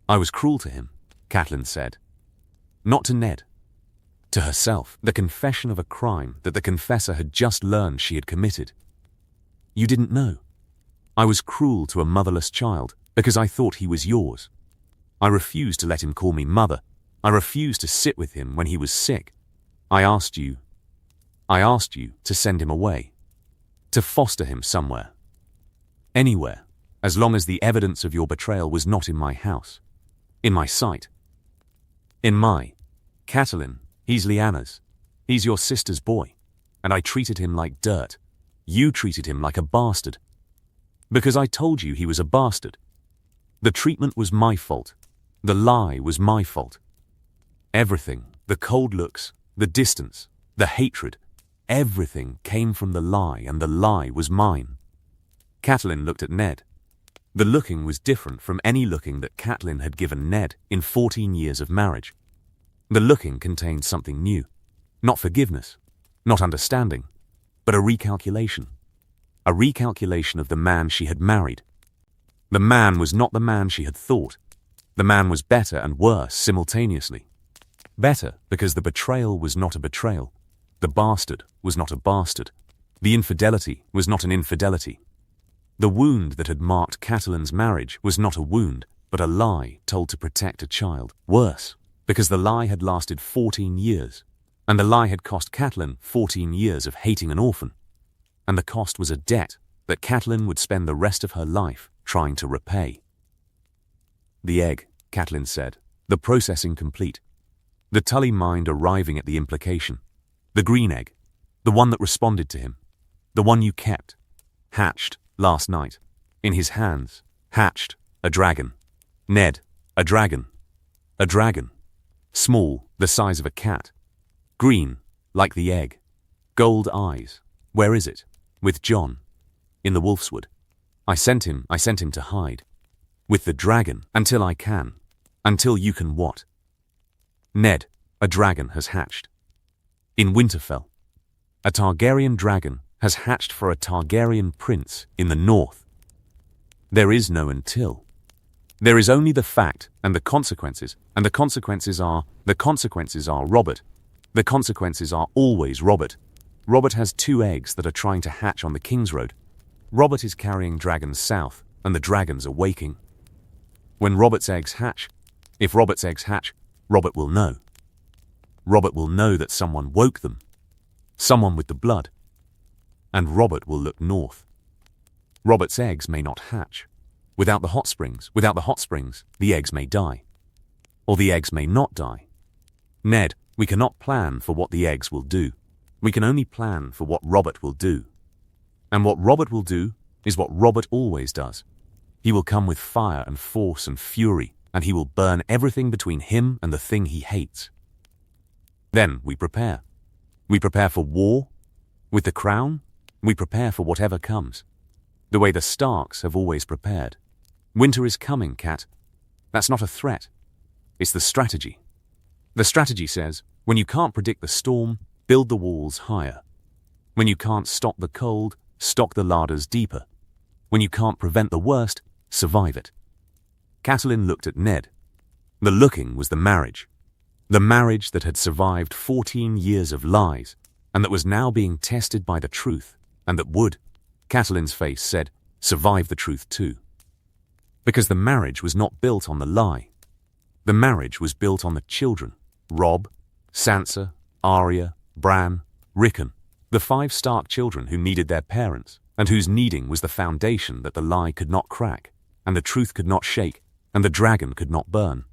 I was cruel to him, Catelyn said. Not to Ned. To herself, the confession of a crime that the confessor had just learned she had committed. You didn't know. I was cruel to a motherless child, Because I thought he was yours. I refused to let him call me mother. I refused to sit with him when he was sick. I asked you to send him away, to foster him somewhere. Anywhere, as long as the evidence of your betrayal was not in my house, in my sight. Catelyn, he's Lyanna's. He's your sister's boy, and I treated him like dirt. You treated him like a bastard. Because I told you he was a bastard. The treatment was my fault. The lie was my fault. Everything, the cold looks, the distance, the hatred, everything came from the lie, and the lie was mine. Catelyn looked at Ned. The looking was different from any looking that Catelyn had given Ned in 14 years of marriage. The looking contained something new. Not forgiveness, not understanding, but a recalculation. A recalculation of the man she had married. The man was not the man she had thought. The man was better and worse simultaneously. Better because the betrayal was not a betrayal. The bastard was not a bastard. The infidelity was not an infidelity. The wound that had marked Catelyn's marriage was not a wound, but a lie told to protect a child. Worse, because the lie had lasted 14 years, and the lie had cost Catelyn 14 years of hating an orphan. And the cost was a debt that Catelyn would spend the rest of her life trying to repay. The egg, Catelyn said, the processing complete. The Tully mind arriving at the implication. The green egg, the one that responded to him, the one you kept, hatched last night. In his hands, hatched a dragon. Ned, a dragon. A dragon. Small, the size of a cat. Green, like the egg. Gold eyes. Where is it? With Jon. In the Wolfswood. I sent him to hide. With the dragon, until I can. Until you can what? Ned, a dragon has hatched. In Winterfell. A Targaryen dragon has hatched for a Targaryen prince in the north. There is no until. There is only the fact and the consequences are Robert. The consequences are always Robert. Robert has 2 eggs that are trying to hatch on the King's Road. Robert is carrying dragons south, and the dragons are waking. When Robert's eggs hatch, if Robert's eggs hatch, Robert will know. Robert will know that someone woke them. Someone with the blood. And Robert will look north. Robert's eggs may not hatch. Without the hot springs, the eggs may die. Or the eggs may not die. Ned, we cannot plan for what the eggs will do. We can only plan for what Robert will do. And what Robert will do is what Robert always does. He will come with fire and force and fury, and he will burn everything between him and the thing he hates. Then we prepare. We prepare for war. With the crown, we prepare for whatever comes. The way the Starks have always prepared. Winter is coming, Cat. That's not a threat. It's the strategy. The strategy says, when you can't predict the storm, build the walls higher. When you can't stop the cold, stock the larders deeper. When you can't prevent the worst, survive it. Catelyn looked at Ned. The looking was the marriage. The marriage that had survived 14 years of lies, and that was now being tested by the truth, and that would, Catelyn's face said, survive the truth too. Because the marriage was not built on the lie. The marriage was built on the children. Robb, Sansa, Arya, Bran, Rickon, the 5 Stark children who needed their parents, and whose needing was the foundation that the lie could not crack, and the truth could not shake, and the dragon could not burn.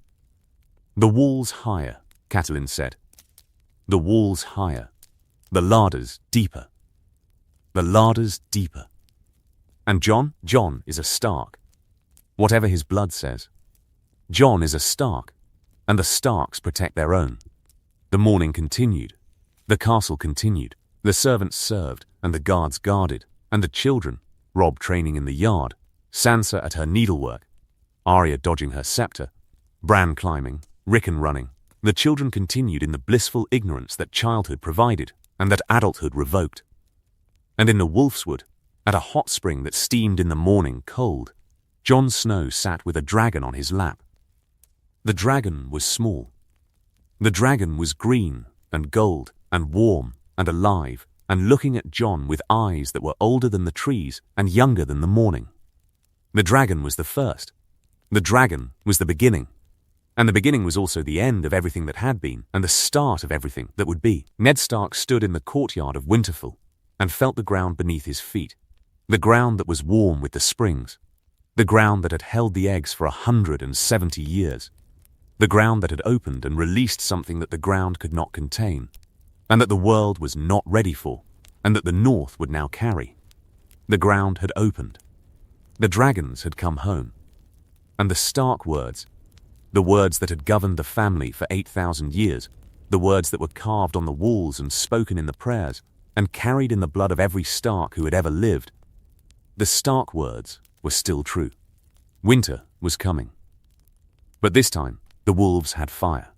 The walls higher, Catelyn said. The walls higher. The larders deeper. The larders deeper. And Jon is a Stark. Whatever his blood says. Jon is a Stark, and the Starks protect their own. The mourning continued. The castle continued. The servants served, and the guards guarded, and the children, Robb training in the yard, Sansa at her needlework, Arya dodging her scepter, Bran climbing, Rickon running. The children continued in the blissful ignorance that childhood provided, and that adulthood revoked. And in the Wolfswood, at a hot spring that steamed in the morning cold, Jon Snow sat with a dragon on his lap. The dragon was small. The dragon was green and gold and warm and alive and looking at Jon with eyes that were older than the trees and younger than the morning. The dragon was the first. The dragon was the beginning. And the beginning was also the end of everything that had been, and the start of everything that would be. Ned Stark stood in the courtyard of Winterfell and felt the ground beneath his feet. The ground that was warm with the springs. The ground that had held the eggs for 170 years. The ground that had opened and released something that the ground could not contain, and that the world was not ready for, and that the North would now carry. The ground had opened. The dragons had come home. And the Stark words, the words that had governed the family for 8,000 years, the words that were carved on the walls and spoken in the prayers, and carried in the blood of every Stark who had ever lived, the Stark words were still true. Winter was coming. But this time, the wolves had fire.